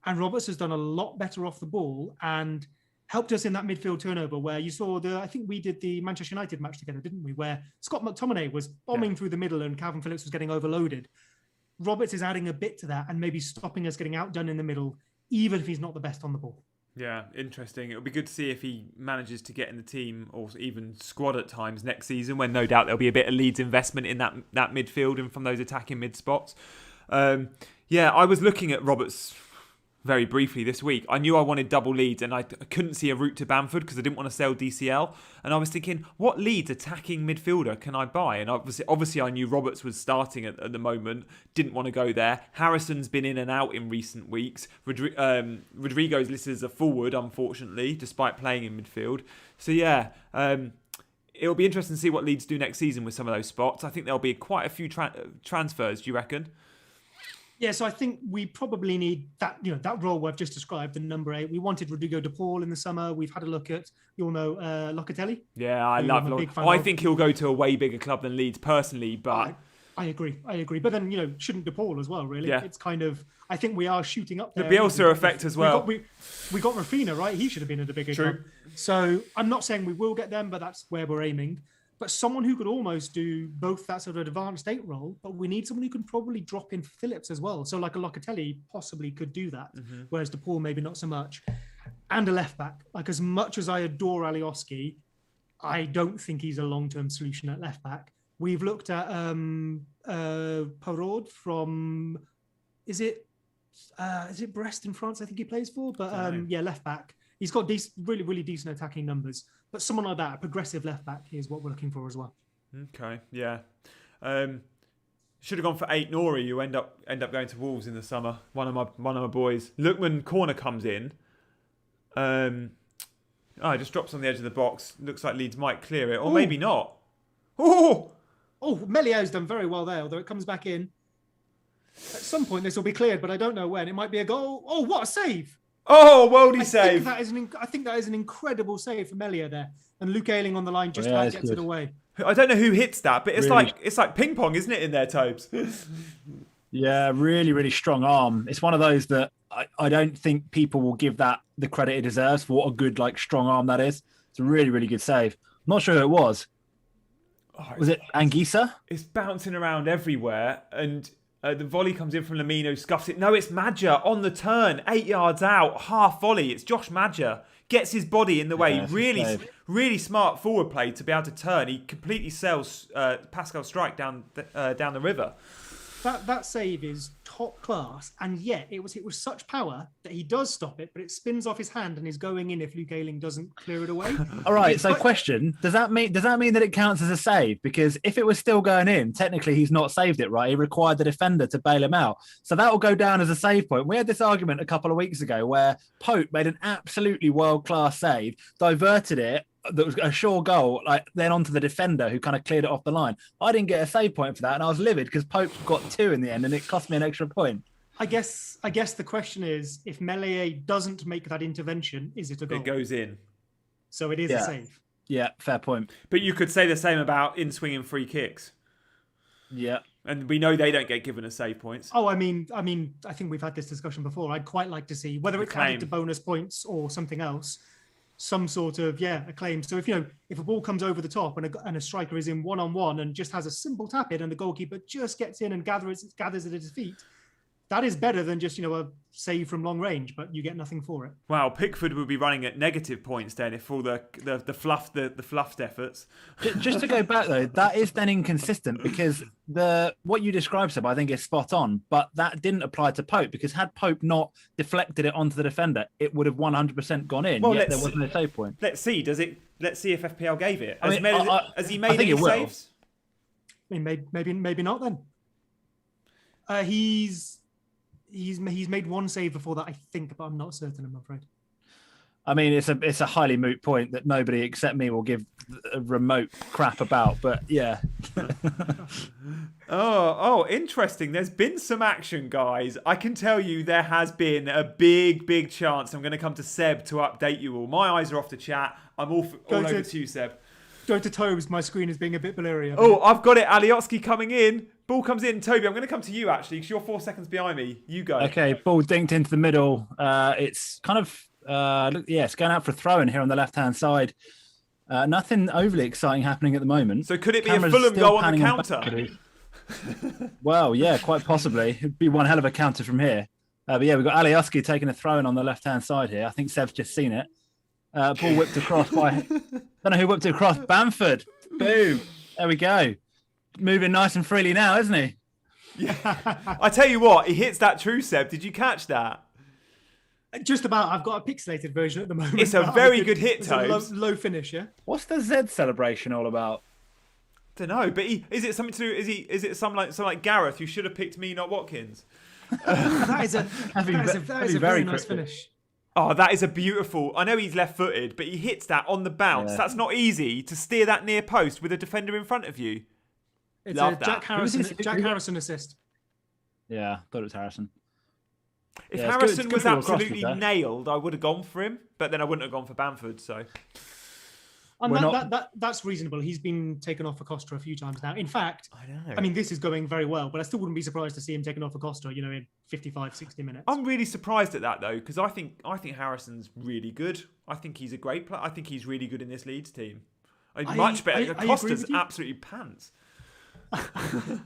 And Roberts has done a lot better off the ball and helped us in that midfield turnover where you saw I think we did the Manchester United match together, didn't we? Where Scott McTominay was bombing through the middle and Calvin Phillips was getting overloaded. Roberts is adding a bit to that and maybe stopping us getting outdone in the middle, even if he's not the best on the ball. Yeah, interesting. It'll be good to see if he manages to get in the team or even squad at times next season, when no doubt there'll be a bit of Leeds investment in that midfield and from those attacking mid spots. I was looking at Roberts very briefly this week. I knew I wanted double Leeds and I couldn't see a route to Bamford because I didn't want to sell DCL. And I was thinking, what Leeds attacking midfielder can I buy? And obviously I knew Roberts was starting at the moment. Didn't want to go there. Harrison's been in and out in recent weeks. Rodrigo's listed as a forward, unfortunately, despite playing in midfield. So it'll be interesting to see what Leeds do next season with some of those spots. I think there'll be quite a few transfers, do you reckon? Yeah, so I think we probably need that, that role I've just described, the number 8. We wanted Rodrigo de Paul in the summer. We've had a look at, Locatelli. Yeah, I love Locatelli. I think he'll go to a way bigger club than Leeds personally, but... I agree. But then, shouldn't de Paul as well, really? Yeah. It's kind of, I think we are shooting up there. The Bielsa effect as well. We got Rafinha, right? He should have been at a bigger club. So I'm not saying we will get them, but that's where we're aiming. But someone who could almost do both that sort of advanced 8 role, but we need someone who can probably drop in Phillips as well. So like a Locatelli possibly could do that, whereas De Paul maybe not so much. And a left back. Like as much as I adore Alioski, I don't think he's a long-term solution at left back. We've looked at Parod from, is it Brest in France? I think he plays for, but left back. He's got really, really decent attacking numbers. But someone like that, a progressive left back, is what we're looking for as well. Okay, yeah. Should have gone for 8 Nori, who end up going to Wolves in the summer. One of my boys. Lookman corner comes in. It just drops on the edge of the box. Looks like Leeds might clear it, or maybe not. Oh, Melio's done very well there, although it comes back in. At some point, this will be cleared, but I don't know when. It might be a goal. Oh, what a save! Oh, worldy save! I think that is an incredible save for Melio there, and Luke Ayling on the line just about gets it away. I don't know who hits that, but it's like ping pong, isn't it, in there, Tobes? Yeah, really, really strong arm. It's one of those that I don't think people will give that the credit it deserves for what a good strong arm that is. It's a really, really good save. I'm not sure who it was. Was it Anguissa? It's bouncing around everywhere, and the volley comes in from Lamino, scuffs it. No, it's Madja on the turn, 8 yards out, half volley. It's Josh Madja. Gets his body in the way. Really smart forward play to be able to turn. He completely sells Pascal Strike down the river. That save is top class, and yet it was such power that he does stop it, but it spins off his hand and is going in if Luke Ayling doesn't clear it away. All right, so question: does that mean that it counts as a save? Because if it was still going in, technically he's not saved it, right? He required the defender to bail him out, so that will go down as a save point. We had this argument a couple of weeks ago where Pope made an absolutely world-class save, diverted it. That was a sure goal, then onto the defender who kind of cleared it off the line. I didn't get a save point for that, and I was livid because Pope got 2 in the end, and it cost me an extra point. I guess the question is, if Melier doesn't make that intervention, is it a goal? It goes in. So it is a save. Yeah, fair point. But you could say the same about in-swinging free kicks. Yeah. And we know they don't get given a save points. Oh, I mean, I think we've had this discussion before. I'd quite like to see, whether it's added to bonus points or something else, some sort of a claim. So if a ball comes over the top and a striker is in 1-on-1 and just has a simple tap in and the goalkeeper just gets in and gathers it at his feet, that is better than just a save from long range, but you get nothing for it. Wow, Pickford would be running at negative points then if all the fluffed efforts. Just to go back though, that is then inconsistent because what you described, Seb, I think is spot on, but that didn't apply to Pope because had Pope not deflected it onto the defender, it would have 100% gone in. Well, yet there wasn't a save point. Let's see. Let's see if FPL gave it. Has he made any saves? I mean, maybe not then. He's made one save before that, I think, but I'm not certain, I'm afraid. I mean, it's a highly moot point that nobody except me will give a remote crap about. But yeah, Oh, interesting. There's been some action, guys. I can tell you there has been a big chance. I'm going to come to Seb to update you all. My eyes are off the chat. I'm all over to you, Seb. Go to Tobes. My screen is being a bit blurry. Oh, I've got it. Alioski coming in. Ball comes in. Toby, I'm going to come to you, actually, because you're 4 seconds behind me. You go. Okay, ball dinked into the middle. It's kind of, it's going out for a throw-in here on the left-hand side. Nothing overly exciting happening at the moment. So could it be Camera's a Fulham still goal on the panning counter? Well, yeah, quite possibly. It'd be one hell of a counter from here. But yeah, we've got Alioski taking a throw-in on the left-hand side here. I think Seb's just seen it. Ball whipped across by... don't know who whipped it across. Bamford. Boom. There we go. Moving nice and freely now, isn't he? Yeah. I tell you what, he hits that true, Seb. Did you catch that? Just about. I've got a pixelated version at the moment. It's a very good hit, Tobes. Low finish, yeah? What's the Z celebration all about? Don't know, but is it something to do? Is it some like Gareth? You should have picked me, not Watkins. That is a very nice finish. Oh, that is a beautiful. I know he's left-footed, but he hits that on the bounce. Yeah. That's not easy to steer that near post with a defender in front of you. It's a Jack Harrison assist. Yeah, thought it was Harrison. If Harrison was absolutely nailed, I would have gone for him, but then I wouldn't have gone for Bamford. So. And that's reasonable. He's been taken off for Costa a few times now. In fact, I mean, this is going very well, but I still wouldn't be surprised to see him taken off for Costa, in 55, 60 minutes. I'm really surprised at that, though, because I think Harrison's really good. I think he's a great player. I think he's really good in this Leeds team. Much better. Costa's absolutely pants.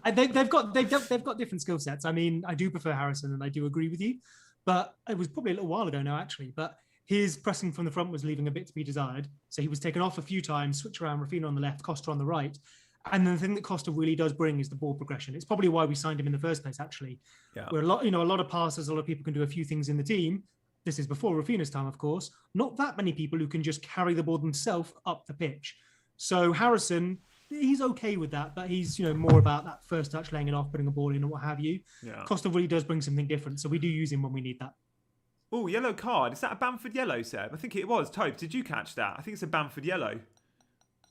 They've got different skill sets. I mean, I do prefer Harrison, and I do agree with you, but it was probably a little while ago now, actually, but his pressing from the front was leaving a bit to be desired. So he was taken off a few times, switch around, Raphinha on the left, Costa on the right. And the thing that Costa really does bring is the ball progression. It's probably why we signed him in the first place, actually. Yeah. Where a lot of passers, a lot of people can do a few things in the team. This is before Raphinha's time, of course. Not that many people who can just carry the ball themselves up the pitch. So Harrison, he's okay with that, but he's more about that first touch, laying it off, putting a ball in and what have you. Yeah. Costa really does bring something different. So we do use him when we need that. Oh, yellow card. Is that a Bamford yellow, Seb? I think it was. Tobe, did you catch that? I think it's a Bamford yellow.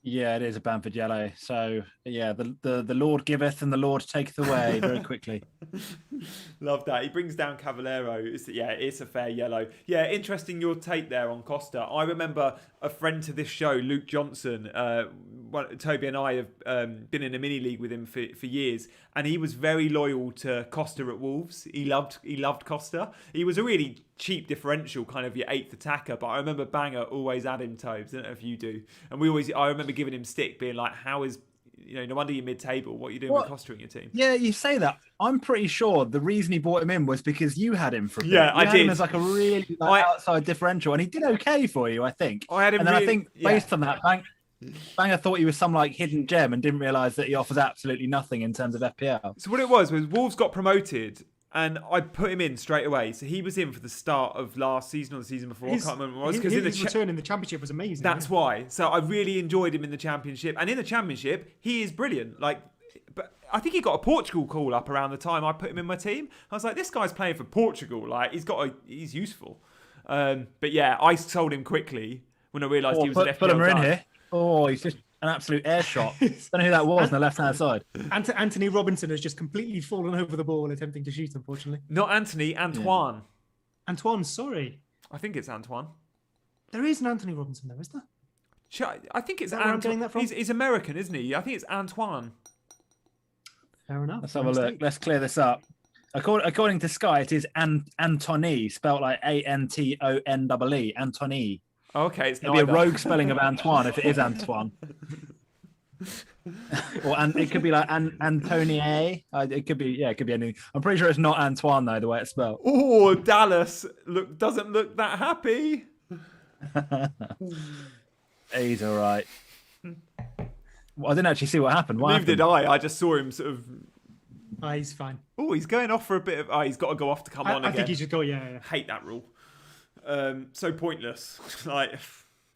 Yeah, it is a Bamford yellow. So, yeah, the Lord giveth and the Lord taketh away very quickly. Love that. He brings down Cavallero. It's a fair yellow. Yeah, interesting your take there on Costa. I remember a friend to this show, Luke Johnson. Toby and I have been in a mini league with him for years, and he was very loyal to Costa at Wolves. He loved Costa. He was a really cheap differential, kind of your eighth attacker, but I remember Banger always had him, Tobes. I don't know if you do. And I remember giving him stick, being like, how is, no wonder you're mid-table. What are you doing with Costa in your team? Yeah, you say that. I'm pretty sure the reason he brought him in was because you had him for a bit. Yeah, I did. Him as like a really outside differential, and he did okay for you, I think. I had him, and then I think based on that, Banger thought he was some like hidden gem and didn't realise that he offers absolutely nothing in terms of FPL. So what it was Wolves got promoted, and I put him in straight away. So he was in for the start of last season or the season before. I can't remember what it was. His return in the Championship was amazing. That's why. So I really enjoyed him in the Championship. And in the Championship, he is brilliant. But I think he got a Portugal call up around the time I put him in my team. I was like, this guy's playing for Portugal. He's useful. But yeah, I sold him quickly when I realised he was an FPL Fulham in here. Oh, he's just an absolute air shot. Don't know who that was on the left-hand side. Anthony Robinson has just completely fallen over the ball attempting to shoot, unfortunately. Not Anthony, Antoine. Yeah. Antoine, sorry. I think it's Antoine. There is an Anthony Robinson there, is there? I think it's Antoine. He's American, isn't he? I think it's Antoine. Fair enough. Let's have a look. Let's clear this up. According to Sky, it is Antony, spelled like Antonee, Antony. Okay, it's It'd be a rogue spelling of Antoine if it is Antoine. Or it could be like Antonie. It could be anything. I'm pretty sure it's not Antoine though, the way it's spelled. Oh, Dallas doesn't look that happy. He's all right. Well, I didn't actually see what happened. Neither did I. I just saw him sort of. He's fine. Oh, he's going off for a bit of. He's got to go off to come on again. I think he should go. Yeah. Hate that rule. So pointless.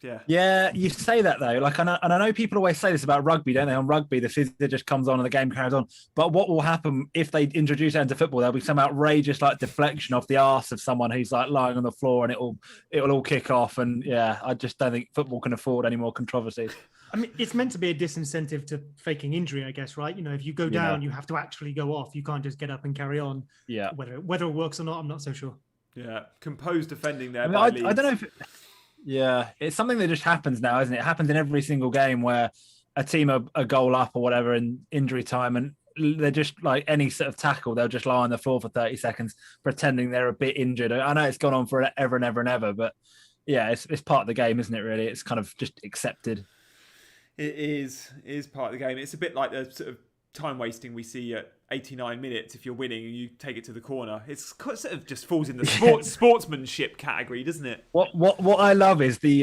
Yeah. Yeah, you say that though. And I know people always say this about rugby, don't they? On rugby, the fizzer just comes on and the game carries on. But what will happen if they introduce it into football? There'll be some outrageous deflection off the arse of someone who's lying on the floor, and it'll all kick off. And yeah, I just don't think football can afford any more controversies. I mean, it's meant to be a disincentive to faking injury, I guess, right? If you go down, you have to actually go off. You can't just get up and carry on. Yeah. Whether it works or not, I'm not so sure. Yeah, composed defending there. I don't know if. It's something that just happens now, isn't it? It happens in every single game where a team are a goal up or whatever in injury time, and they're just like any sort of tackle, they'll just lie on the floor for 30 seconds pretending they're a bit injured. I know it's gone on for ever and ever and ever, but yeah, it's part of the game, isn't it? Really, it's kind of just accepted. It is part of the game. It's a bit like the sort of time wasting we see at 89 minutes if you're winning and you take it to the corner. It's sort of just falls in the sportsmanship category, doesn't it? What I love is the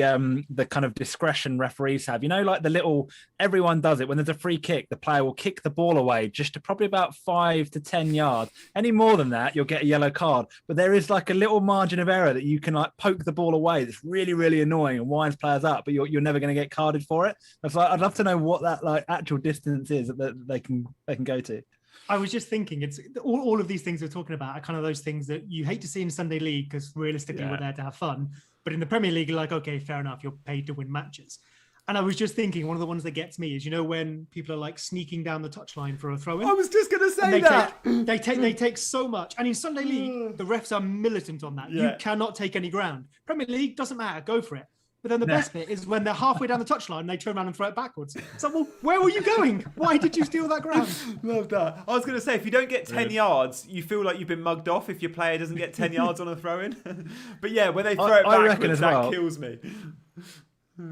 kind of discretion referees have. Like the little, everyone does it when there's a free kick, the player will kick the ball away just to probably about 5 to 10 yards. Any more than that, you'll get a yellow card. But there is like a little margin of error that you can like poke the ball away. That's really, really annoying and winds players up, but you're never going to get carded for it. It's like, I'd love to know what that like actual distance is that they can go to. I was just thinking, it's all of these things we're talking about are kind of those things that you hate to see in Sunday League because realistically we're there to have fun. But in the Premier League, you're like, okay, fair enough, you're paid to win matches. And I was just thinking, one of the ones that gets me is, when people are like sneaking down the touchline for a throw-in. I was just going to say that. They take so much. And in Sunday League, the refs are militant on that. Yeah. You cannot take any ground. Premier League, doesn't matter, go for it. But then the best bit is when they're halfway down the touchline and they turn around and throw it backwards. It's like, well, where were you going? Why did you steal that ground? Love that. I was going to say, if you don't get 10 yards, you feel like you've been mugged off if your player doesn't get 10 yards on a throw-in. But yeah, when they throw it backwards, that kills me.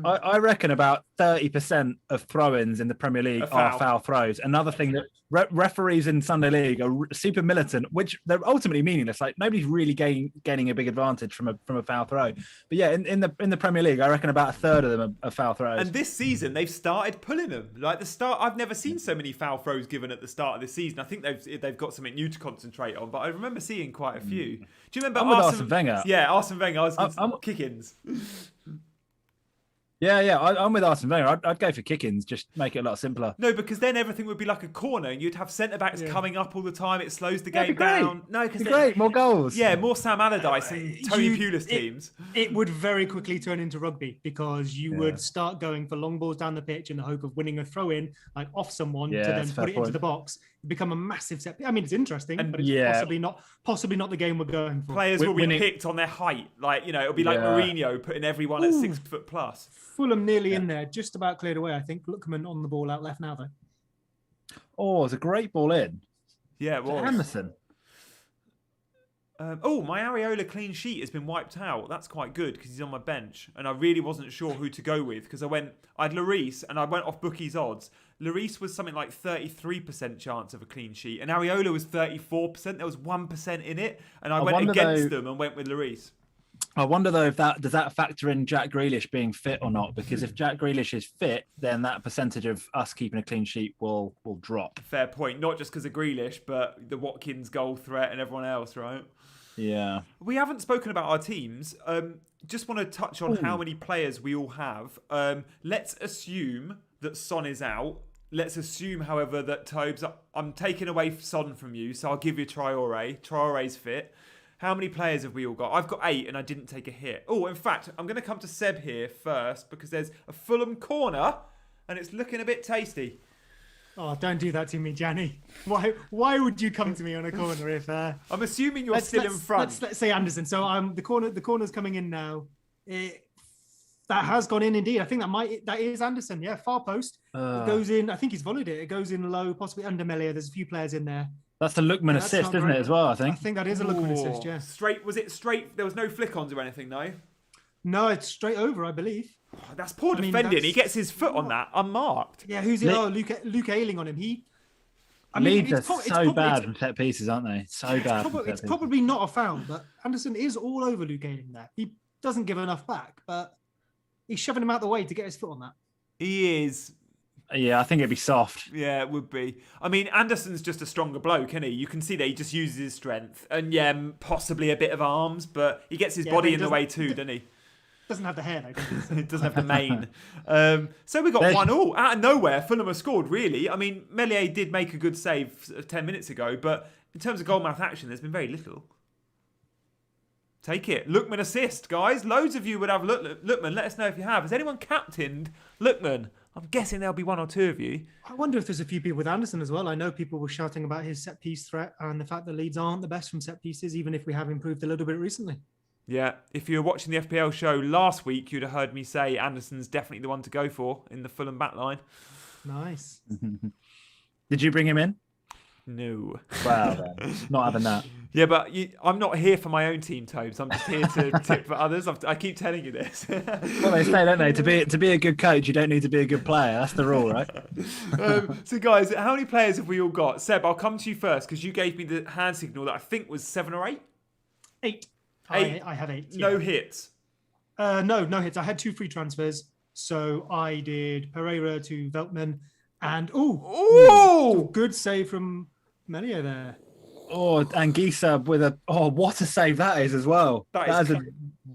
I reckon about 30% of throw-ins in the Premier League are foul throws. Another thing that referees in Sunday League are super militant, which they're ultimately meaningless. Like nobody's really gaining a big advantage from a foul throw. But yeah, in the Premier League, I reckon about a third of them are foul throws. And this season, they've started pulling them. Like the start, I've never seen so many foul throws given at the start of the season. I think they've got something new to concentrate on. But I remember seeing quite a few. Do you remember Arsene Wenger? Yeah, Arsene Wenger. Kick-ins. Yeah, I'm with Arsene Wenger. I'd go for kick-ins, just make it a lot simpler. No, because then everything would be like a corner, and you'd have centre-backs coming up all the time. It slows the game down. No, because great, more goals. Yeah, more Sam Allardyce and Tony Pulis teams. It would very quickly turn into rugby because you would start going for long balls down the pitch in the hope of winning a throw-in, like off someone to then put it into the box. Become a massive set. I mean, it's interesting, but it's possibly not the game we're going for. Players will be picked on their height. Like, it'll be like Mourinho putting everyone at 6 foot plus. Fulham nearly in there, just about cleared away, I think. Lookman on the ball out left now, though. Oh, it's a great ball in. Yeah, it was. Anderson. My Areola clean sheet has been wiped out. That's quite good because he's on my bench. And I really wasn't sure who to go with because I had Lloris and I went off bookies odds. Lloris was something like 33% chance of a clean sheet. And Areola was 34%. There was 1% in it. And I went against them and went with Lloris. I wonder though if does that factor in Jack Grealish being fit or not? Because if Jack Grealish is fit, then that percentage of us keeping a clean sheet will drop. Fair point. Not just because of Grealish, but the Watkins goal threat and everyone else, right? Yeah. We haven't spoken about our teams. Just want to touch on how many players we all have. Let's assume that Son is out. Let's assume, however, that Tobes, I'm taking away Son from you, so I'll give you Traore. Traore's fit. How many players have we all got? I've got 8 and I didn't take a hit. Oh, in fact, I'm going to come to Seb here first because there's a Fulham corner and it's looking a bit tasty. Oh, don't do that to me, Gianni. Why would you come to me on a corner if... I'm assuming you're still in front. Let's say Anderson. So the corner's coming in now. That has gone in indeed. I think that is Anderson. Yeah, far post. It goes in. I think he's volleyed it. It goes in low, possibly under Melia. There's a few players in there. That's the Lookman assist, isn't it, as well, I think? I think that is a Lookman assist, yeah. Was it straight? There was no flick-ons or anything, no? No, it's straight over, I believe. Oh, that's poor defending. He gets his foot on that, unmarked. Yeah, who's it? Luke Ayling on him. Leeds are so bad from set pieces, aren't they? So bad. It's probably not a foul, but Anderson is all over Luke Ayling there. He doesn't give enough back, but he's shoving him out the way to get his foot on that. He is. Yeah, I think it'd be soft. Yeah, it would be. I mean, Anderson's just a stronger bloke, isn't he? You can see that he just uses his strength. And yeah, possibly a bit of arms, but he gets his body in the way too, doesn't he? Doesn't have the hair, though, does he? It doesn't have the mane. So we got 1-1. Out of nowhere, Fulham have scored, really. I mean, Meslier did make a good save 10 minutes ago, but in terms of goalmouth action, there's been very little. Take it. Lookman assist, guys. Loads of you would have Lookman. Let us know if you have. Has anyone captained Lookman? I'm guessing there'll be one or two of you. I wonder if there's a few people with Anderson as well. I know people were shouting about his set piece threat and the fact that Leeds aren't the best from set pieces, even if we have improved a little bit recently. Yeah, if you were watching the FPL show last week, you'd have heard me say Anderson's definitely the one to go for in the Fulham backline. Nice. Did you bring him in? No. Wow, not having that. Yeah, but I'm not here for my own team, Tobes. I'm just here to tip for others. I keep telling you this. Well, they say, don't they? To be a good coach, you don't need to be a good player. That's the rule, right? So, guys, how many players have we all got? Seb, I'll come to you first because you gave me the hand signal that I think was 7 or 8. 8. Eight. I have 8. Yeah. No hits. No hits. I had 2 free transfers. So I did Pereira to Veltman. And, good save from Melia there. Oh, and Gisa with what a save that is as well. That is a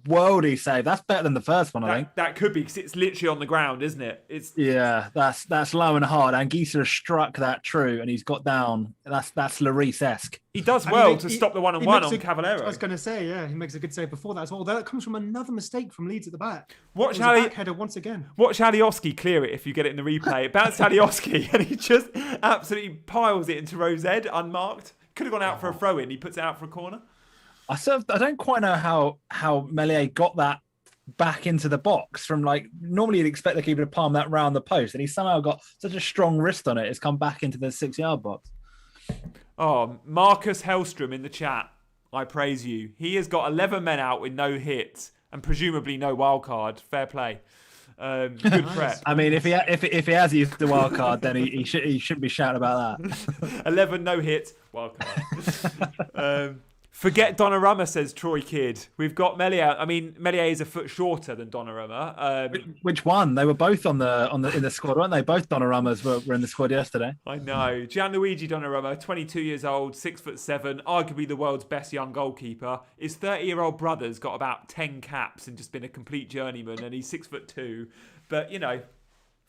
worldy save. That's better than the first one, I think. That could be because it's literally on the ground, isn't it? Yeah, that's low and hard. And Gisa has struck that true, and he's got down. That's Lloris-esque. He does well to stop the 1-on-1 on Cavallero. I was going to say, yeah, he makes a good save before that as well. That comes from another mistake from Leeds at the back. Watch header once again. Watch Alioski clear it if you get it in the replay. It bounced Alioski and he just absolutely piles it into Rose Ed unmarked. Could have gone out for a throw in. He puts it out for a corner. I don't quite know how Meslier got that back into the box from normally you'd expect the keeper to palm that round the post, and he somehow got such a strong wrist on it. It's come back into the 6-yard box. Oh, Marcus Hellstrom in the chat. I praise you. He has got 11 men out with no hits and presumably no wild card. Fair play. Good prep. I mean, if he has used the wild card, then he shouldn't be shouting about that. 11 no hits, wild card. Forget Donnarumma, says Troy Kidd. We've got Meslier. I mean, Meslier is a foot shorter than Donnarumma. Which one? They were both in the squad, weren't they? Both Donnarummas were in the squad yesterday. I know. Gianluigi Donnarumma, 22 years old, 6'7", arguably the world's best young goalkeeper. His 30-year-old brother's got about 10 caps and just been a complete journeyman, and he's 6'2". But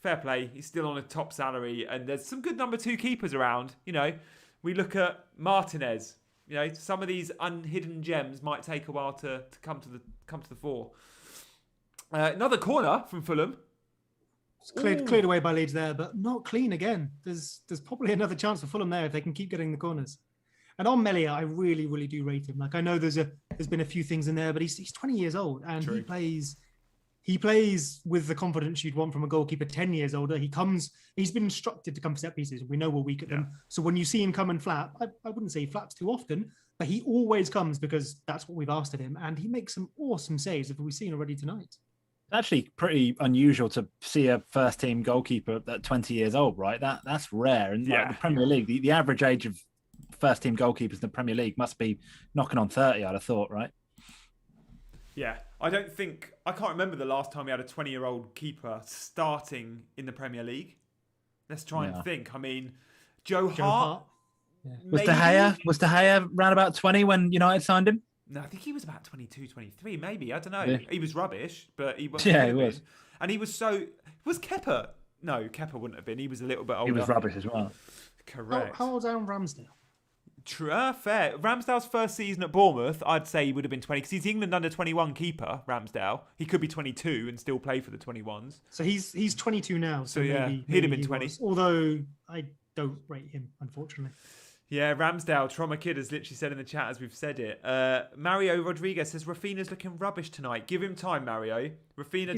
fair play. He's still on a top salary, and there's some good number 2 keepers around. We look at Martinez. Some of these unhidden gems might take a while to come to the fore. Another corner from Fulham. It's cleared away by Leeds there, but not clean again. There's probably another chance for Fulham there if they can keep getting the corners. And on Meslier, I really, really do rate him. I know there's been a few things in there, but he's 20 years old and True. he plays with the confidence you'd want from a goalkeeper 10 years older. He's been instructed to come for set pieces. We know we're weak at them. So when you see him come and flap, I wouldn't say he flaps too often, but he always comes because that's what we've asked of him. And he makes some awesome saves that we've seen already tonight. It's actually pretty unusual to see a first team goalkeeper at 20 years old, right? That's rare. And the Premier League, the average age of first team goalkeepers in the Premier League must be knocking on 30, I'd have thought, right? Yeah. I can't remember the last time we had a 20-year-old keeper starting in the Premier League. Let's try and think. I mean, Joe Hart. Yeah. Was De Gea round about 20 when United signed him? No, I think he was about 22, 23, maybe. I don't know. Yeah. He was rubbish, but he was. Yeah, he was. And he was Was Kepa? No, Kepa wouldn't have been. He was a little bit older. He was rubbish as well. Correct. How old's Aaron Ramsdale? Fair. Ramsdale's first season at Bournemouth, I'd say he would have been 20 because he's the England under 21 keeper. Ramsdale, he could be 22 and still play for the 21s. So he's 22 now. So yeah, he'd have been 20. Although I don't rate him, unfortunately. Yeah, Ramsdale, Trauma Kid has literally said in the chat as we've said it. Mario Rodriguez says Rafinha's looking rubbish tonight. Give him time, Mario. Rafinha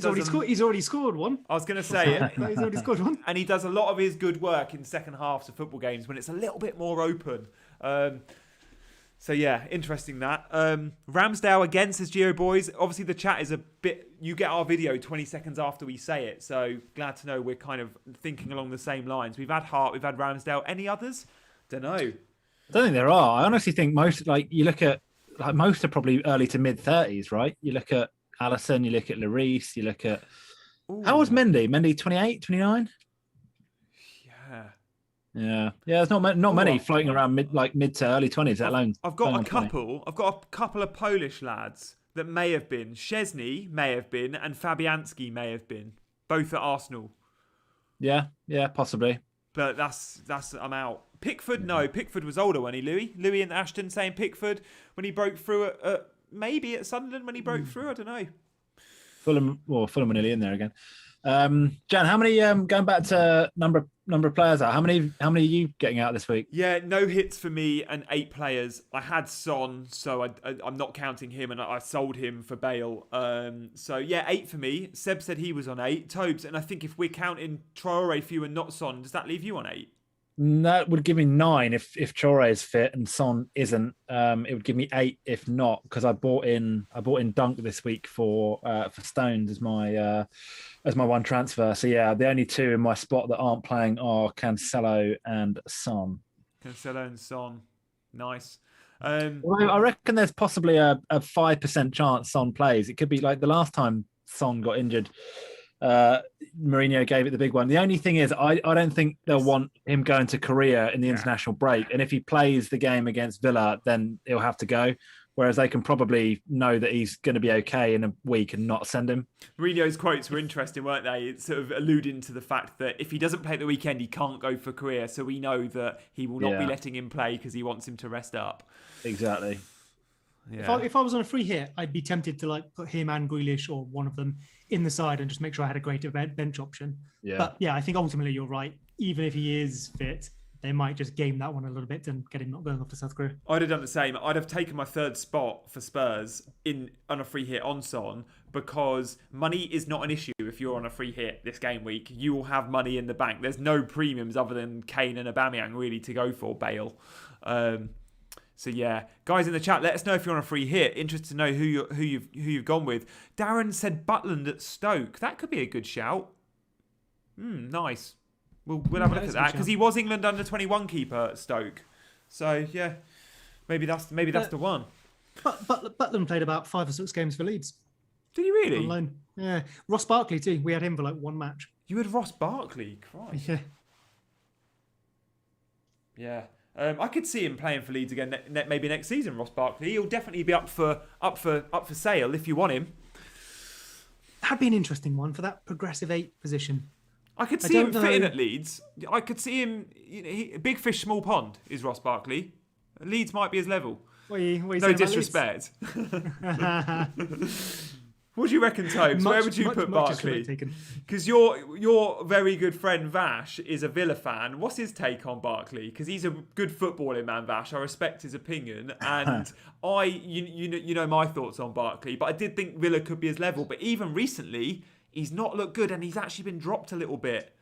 He's already scored one. I was going to say it. He's already scored one. And he does a lot of his good work in second halves of football games when it's a little bit more open. So yeah, interesting that. Ramsdale again, says Geo Boys. Obviously the chat is a bit, you get our video 20 seconds after we say it. So glad to know we're kind of thinking along the same lines. We've had Hart, we've had Ramsdale. Any others? Don't know. I don't think there are. I honestly think most, you look at, most are probably early to mid 30s, right? You look at Alisson, you look at Lloris, you look at, how old's Mendy? Mendy 28, 29? Yeah. There's not many floating around mid to early 20s. I've got a couple of Polish lads that may have been. Szczesny may have been, and Fabianski may have been. Both at Arsenal. Yeah, possibly. But that's I'm out. Pickford, no. Pickford was older when he Louis and Ashton saying Pickford when he broke through maybe at Sunderland when he broke through. I don't know. Fulham were nearly in there again. Jan, how many? Going back to number of players out. How many are you getting out this week? Yeah, no hits for me and 8 players. I had Son, so I'm not counting him, and I sold him for Bale. So yeah, 8 for me. Seb said he was on 8. Tobes, and I think if we're counting Traore for you and not Son, does that leave you on 8? That would give me 9 if Traore is fit and Son isn't. It would give me 8 if not, because I bought in Dunk this week for Stones as my one transfer. So yeah, the only 2 in my spot that aren't playing are Cancelo and Son. Cancelo and Son, nice. Well, I reckon there's possibly a 5% chance Son plays. It could be like the last time Son got injured. Mourinho gave it the big one. The only thing is, I don't think they'll want him going to Korea in the international break. And if he plays the game against Villa, then he'll have to go. Whereas they can probably know that he's going to be okay in a week and not send him. Mourinho's quotes were interesting, weren't they? It's sort of alluding to the fact that if he doesn't play at the weekend, he can't go for Korea. So we know that he will not be letting him play because he wants him to rest up. Exactly. Yeah. If I was on a free hit, I'd be tempted to like put him and Grealish or one of them in the side and just make sure I had a greater bench option. Yeah. But yeah, I think ultimately you're right. Even if he is fit, they might just game that one a little bit and get him not going off to South Korea. I'd have done the same. I'd have taken my 3rd spot for Spurs on a free hit on Son, because money is not an issue if you're on a free hit this game week. You will have money in the bank. There's no premiums other than Kane and Aubameyang really to go for Bale. So yeah, guys in the chat, let us know if you're on a free hit. Interested to know who you've gone with. Darren said Butland at Stoke. That could be a good shout. Nice. We'll have a look at that, because he was England under 21 keeper at Stoke. So yeah, maybe that's the one. But Butland played about 5 or 6 games for Leeds. Did he really? On loan. Yeah. Ross Barkley too. We had him for like 1 match. You had Ross Barkley, Christ. Yeah. Yeah. I could see him playing for Leeds again maybe next season. Ross Barkley, he'll definitely be up for sale if you want him. That'd be an interesting one for that progressive 8 position. I could see him fitting at Leeds. I could see him. Big fish, small pond is Ross Barkley. Leeds might be his level. What are you no disrespect. What do you reckon, Tobes? Where would you put Barkley? Because your very good friend Vash is a Villa fan. What's his take on Barkley? Because he's a good footballing man, Vash. I respect his opinion, and you know my thoughts on Barkley. But I did think Villa could be his level. But even recently, he's not looked good, and he's actually been dropped a little bit.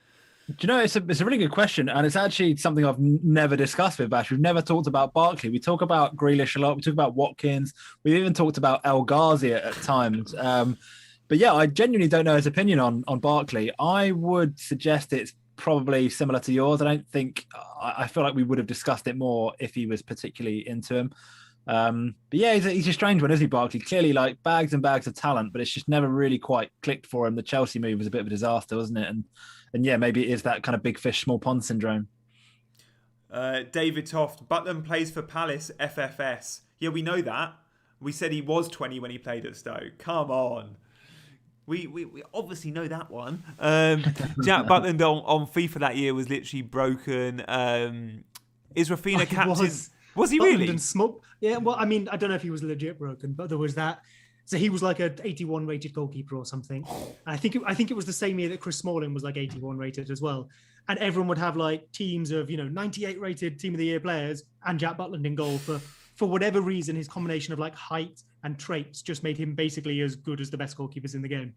Do you know, it's a really good question, and it's actually something I've never discussed with Bash. We've never talked about Barkley. We talk about Grealish a lot. We talk about Watkins. We've even talked about El Ghazi at times. But yeah, I genuinely don't know his opinion on Barkley. I would suggest it's probably similar to yours. I feel like we would have discussed it more if he was particularly into him. But yeah, he's a strange one, isn't he, Barkley? Clearly, like, bags and bags of talent, but it's just never really quite clicked for him. The Chelsea move was a bit of a disaster, wasn't it? And yeah, maybe it is that kind of big fish, small pond syndrome. David Toft, Butland plays for Palace FFS. Yeah, we know that. We said he was 20 when he played at Stoke. Come on. We obviously know that one. Jack Butland on FIFA that year was literally broken. Is Rafinha captain? Was he really? Yeah, well, I mean, I don't know if he was legit broken, but there was that. So he was like an 81 rated goalkeeper or something. I think it was the same year that Chris Smalling was like 81 rated as well. And everyone would have like teams of 98 rated team of the year players and Jack Butland in goal for whatever reason. His combination of like height and traits just made him basically as good as the best goalkeepers in the game.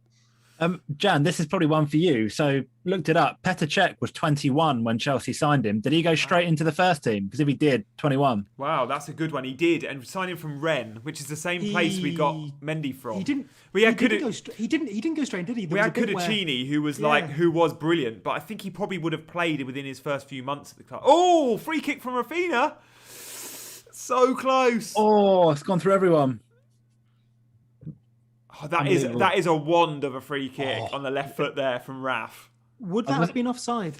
Jan, this is probably one for you. So looked it up. Petr Cech was 21 when Chelsea signed him. Did he go straight into the first team? Because if he did, 21. Wow, that's a good one. He did, and signed him from Rennes, which is the same place we got Mendy from. He didn't go straight, did he? We had Kudachini, who was who was brilliant, but I think he probably would have played within his first few months at the club. Oh, free kick from Rafinha. So close. Oh, it's gone through everyone. Oh, that is a wand of a free kick on the left foot there from Raf. Would that have been offside?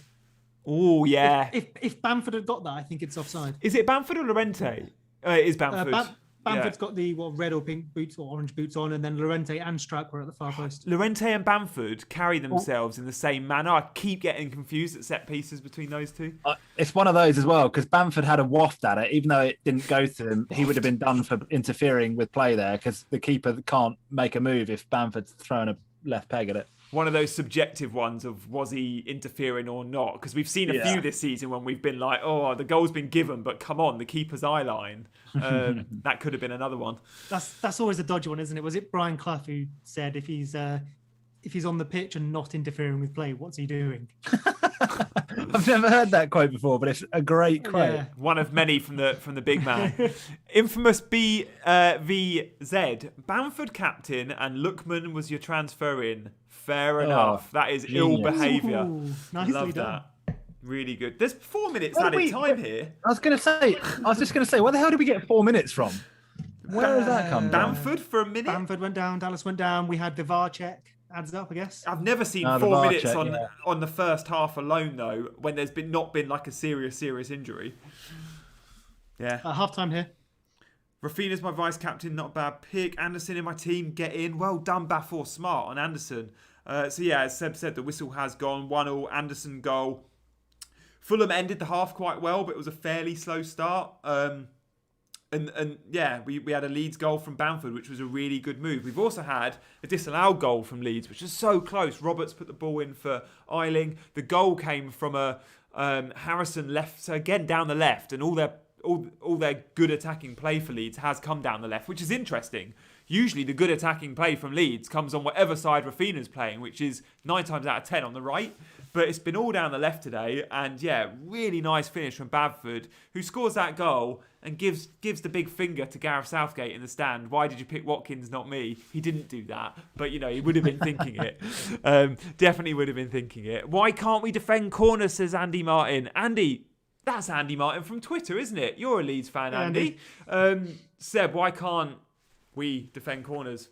Oh, yeah. If Bamford had got that, I think it's offside. Is it Bamford or Llorente? It is Bamford. Bamford's got the red or pink boots or orange boots on, and then Llorente and Struck were at the far post. Llorente and Bamford carry themselves in the same manner. I keep getting confused at set pieces between those two. It's one of those as well, because Bamford had a waft at it. Even though it didn't go to him, he would have been done for interfering with play there, because the keeper can't make a move if Bamford's throwing a left peg at it. one of those subjective ones of was he interfering or not? Because we've seen a few this season when we've been like, oh, the goal's been given, but come on, the keeper's eye line. That could have been another one. That's always a dodgy one, isn't it? Was it Brian Clough who said if he's on the pitch and not interfering with play, what's he doing? I've never heard that quote before, but it's a great quote. Yeah. One of many from the big man. Infamous BVZ. Bamford captain and Lookman was your transfer in. Fair enough. That is genius. Ill behaviour. Nicely Love done. that. Really good. There's 4 minutes added time here. I was just going to say, where the hell did we get 4 minutes from? Where has that come from? Bamford for a minute? Bamford went down, Dallas went down. We had the VAR check. Adds up, I guess. I've never seen the 4 VAR minutes check, on the first half alone, though, when there's not been like a serious injury. Yeah. Half time here. Rafinha's my vice captain, not a bad pick. Anderson in my team, get in. Well done, Bafor. Smart on Anderson. So yeah, as Seb said, the whistle has gone. 1-1, Anderson goal. Fulham ended the half quite well, but it was a fairly slow start. And yeah, we had a Leeds goal from Bamford, which was a really good move. We've also had a disallowed goal from Leeds, which is so close. Roberts put the ball in for Eiling. The goal came from a Harrison left, so again down the left, and all their good attacking play for Leeds has come down the left, which is interesting. Usually the good attacking play from Leeds comes on whatever side Rafinha's playing, which is 9 times out of 10 on the right. But it's been all down the left today. And yeah, really nice finish from Bamford, who scores that goal and gives the big finger to Gareth Southgate in the stand. Why did you pick Watkins, not me? He didn't do that. But, he would have been thinking it. Definitely would have been thinking it. Why can't we defend corners, says Andy Martin. Andy, that's Andy Martin from Twitter, isn't it? You're a Leeds fan, Andy. Seb, why can't we defend corners?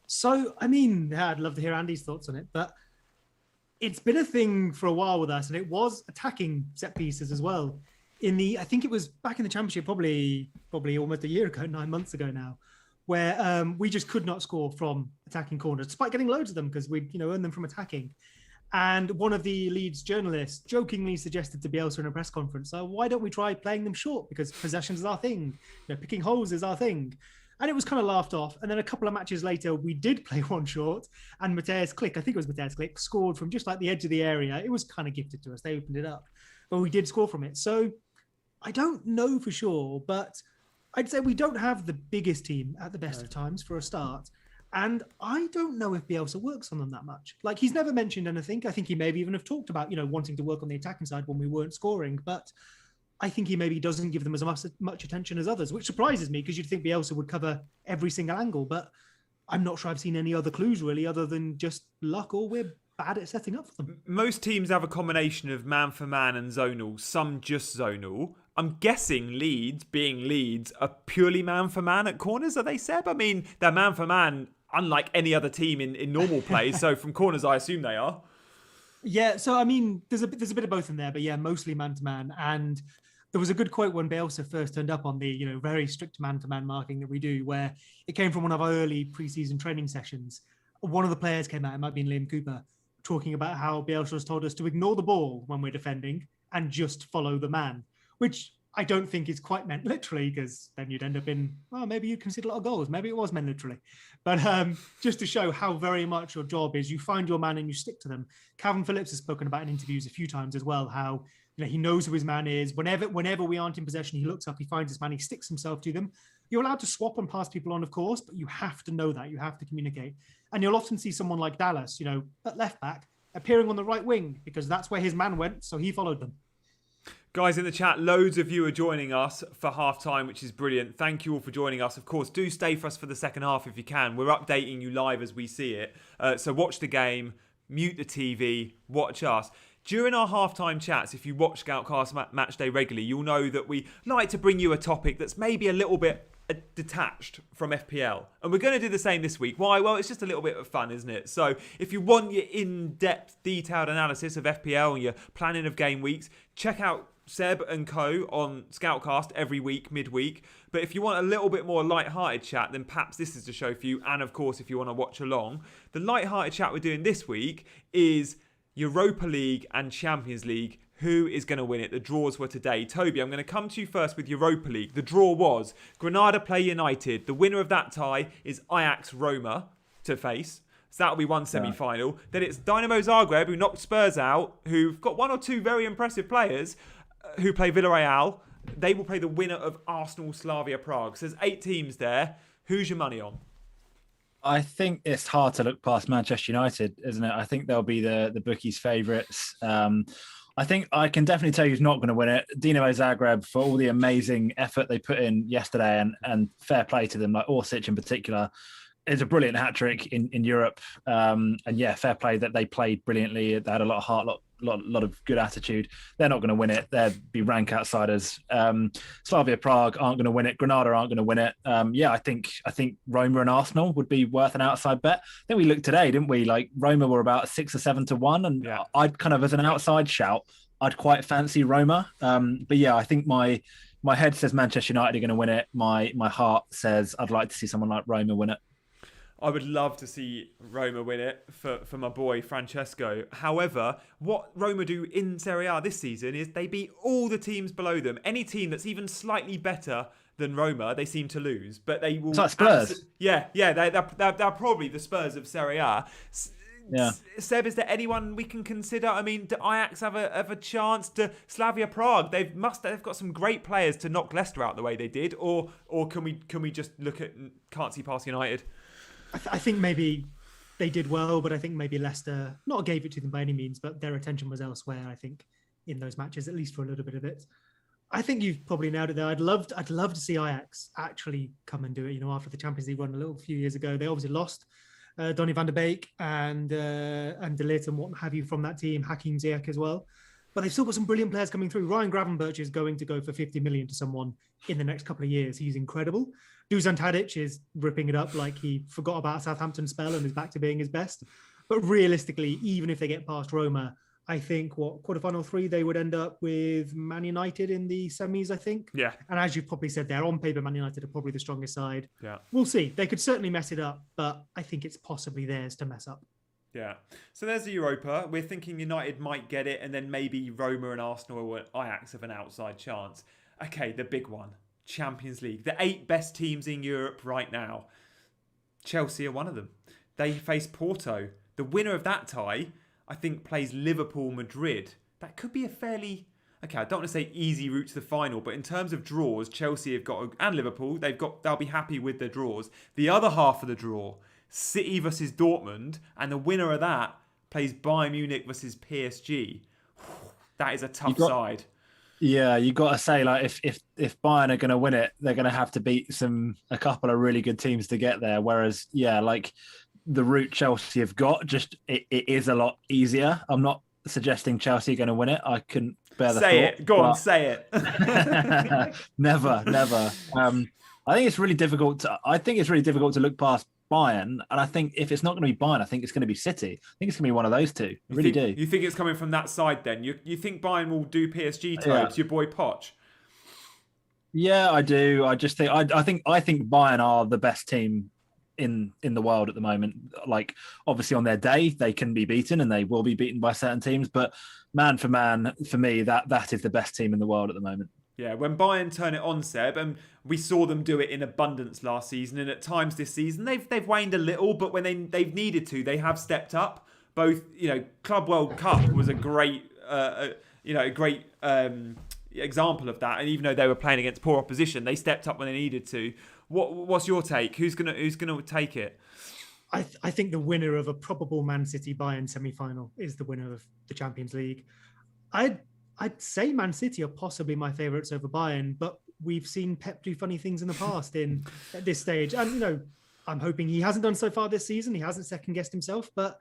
So, I'd love to hear Andy's thoughts on it, but it's been a thing for a while with us, and it was attacking set pieces as well. I think it was back in the Championship, probably almost a year ago, 9 months ago now, where we just could not score from attacking corners, despite getting loads of them because we'd earned them from attacking. And one of the Leeds journalists jokingly suggested to Bielsa in a press conference, why don't we try playing them short? Because possessions is our thing. Picking holes is our thing. And it was kind of laughed off. And then a couple of matches later, we did play one short. And Mateusz Klich, scored from just like the edge of the area. It was kind of gifted to us. They opened it up. But we did score from it. So I don't know for sure. But I'd say we don't have the biggest team at the best of times for a start. And I don't know if Bielsa works on them that much. Like, he's never mentioned anything. I think he maybe even have talked about, wanting to work on the attacking side when we weren't scoring. But I think he maybe doesn't give them as much attention as others, which surprises me because you'd think Bielsa would cover every single angle. But I'm not sure I've seen any other clues really other than just luck or we're bad at setting up for them. Most teams have a combination of man-for-man and zonal, some just zonal. I'm guessing Leeds, being Leeds, are purely man-for-man at corners, are they, Seb? They're man-for-man unlike any other team in normal play. So from corners, I assume they are. Yeah, so there's a bit of both in there, but yeah, mostly man-to-man. And there was a good quote when Bielsa first turned up on the very strict man-to-man marking that we do, where it came from one of our early pre-season training sessions. One of the players came out, it might have been Liam Cooper, talking about how Bielsa has told us to ignore the ball when we're defending and just follow the man, which I don't think is quite meant literally, because then you'd end up in, maybe you'd concede a lot of goals. Maybe it was meant literally. But just to show how very much your job is, you find your man and you stick to them. Calvin Phillips has spoken about in interviews a few times as well, how he knows who his man is. Whenever we aren't in possession, he looks up, he finds his man, he sticks himself to them. You're allowed to swap and pass people on, of course, but you have to know that. You have to communicate. And you'll often see someone like Dallas, at left back, appearing on the right wing, because that's where his man went, so he followed them. Guys in the chat, loads of you are joining us for half-time, which is brilliant. Thank you all for joining us. Of course, do stay for us for the second half if you can. We're updating you live as we see it. So watch the game, mute the TV, watch us. During our half-time chats, if you watch Scoutcast Matchday regularly, you'll know that we like to bring you a topic that's maybe a little bit detached from FPL. And we're going to do the same this week. Why? Well, it's just a little bit of fun, isn't it? So if you want your in-depth, detailed analysis of FPL and your planning of game weeks, check out Seb and Co on Scoutcast every week, midweek. But if you want a little bit more light-hearted chat, then perhaps this is the show for you. And of course, if you want to watch along, the light-hearted chat we're doing this week is Europa League and Champions League. Who is going to win it? The draws were today. Toby, I'm going to come to you first with Europa League. The draw was Granada play United. The winner of that tie is Ajax Roma to face. So that'll be one semi-final. Then it's Dynamo Zagreb, who knocked Spurs out, who've got one or two very impressive players who play Villarreal. They will play the winner of Arsenal Slavia Prague. So there's 8 teams there. Who's your money on? I think it's hard to look past Manchester United, isn't it? I think they'll be the bookies' favourites. I think I can definitely tell you who's not going to win it. Dinamo Zagreb, for all the amazing effort they put in yesterday, and fair play to them, like Orsic in particular. It's a brilliant hat-trick in Europe. And yeah, fair play that they played brilliantly. They had a lot of heart, lot of good attitude. They're not going to win it. They'd be rank outsiders. Slavia Prague aren't going to win it. Granada aren't going to win it. I think Roma and Arsenal would be worth an outside bet. I think we looked today, didn't we? Like Roma were about 6 or 7 to 1. And I'd kind of, as an outside shout, I'd quite fancy Roma. But yeah, I think my head says Manchester United are going to win it. My heart says I'd like to see someone like Roma win it. I would love to see Roma win it for my boy Francesco. However, what Roma do in Serie A this season is they beat all the teams below them. Any team that's even slightly better than Roma, they seem to lose. But they will. It's like Spurs. They're probably the Spurs of Serie A. Yeah. Seb, is there anyone we can consider? I mean, do Ajax have a chance? To Slavia Prague, they've got some great players to knock Leicester out the way they did, or can we just look at can't see past United? I think maybe they did well, but I think maybe Leicester not gave it to them by any means, but their attention was elsewhere. I think in those matches, at least for a little bit of it. I think you've probably nailed it there. I'd love to see Ajax actually come and do it. You know, after the Champions League run a few years ago, they obviously lost Donny van der Beek and De Ligt and what have you from that team, Hakim Ziyech as well. But they've still got some brilliant players coming through. Ryan Gravenberch is going to go for 50 million to someone in the next couple of years. He's incredible. Dusan Tadic is ripping it up like he forgot about a Southampton spell and is back to being his best. But realistically, even if they get past Roma, I think quarterfinal 3, they would end up with Man United in the semis, I think. Yeah. And as you've probably said there, on paper, Man United are probably the strongest side. Yeah. We'll see. They could certainly mess it up, but I think it's possibly theirs to mess up. Yeah. So there's the Europa. We're thinking United might get it, and then maybe Roma and Arsenal or Ajax have an outside chance. Okay, the big one. Champions League. The 8 best teams in Europe right now. Chelsea are one of them. They face Porto. The winner of that tie, I think, plays Liverpool-Madrid. That could be a fairly... Okay, I don't want to say easy route to the final, but in terms of draws, Chelsea have got... And Liverpool, they'll be happy with their draws. The other half of the draw... City versus Dortmund, and the winner of that plays Bayern Munich versus PSG. That is a tough side. Yeah, you got to say, like, if Bayern are going to win it, they're going to have to beat a couple of really good teams to get there. Whereas, yeah, like the route Chelsea have got, just it is a lot easier. I'm not suggesting Chelsea are going to win it. I couldn't bear the thought. Say it. Go on, say it. Never. I think it's really difficult to look past Bayern, and I think if it's not going to be Bayern, I think it's going to be City. I think it's going to be one of those two. I really do. You think it's coming from that side then? You think Bayern will do PSG types, your boy Poch? Yeah, I do. I just think I think Bayern are the best team in the world at the moment. Like, obviously on their day they can be beaten and they will be beaten by certain teams, but man for man, for me, that is the best team in the world at the moment. Yeah, when Bayern turn it on, Seb, and we saw them do it in abundance last season, and at times this season they've waned a little, but when they've needed to, they have stepped up. Both, Club World Cup was a great, example of that. And even though they were playing against poor opposition, they stepped up when they needed to. What's your take? Who's gonna take it? I think the winner of a probable Man City Bayern semi-final is the winner of the Champions League. I'd say Man City are possibly my favourites over Bayern, but we've seen Pep do funny things in the past at this stage. And, I'm hoping he hasn't done so far this season. He hasn't second-guessed himself, but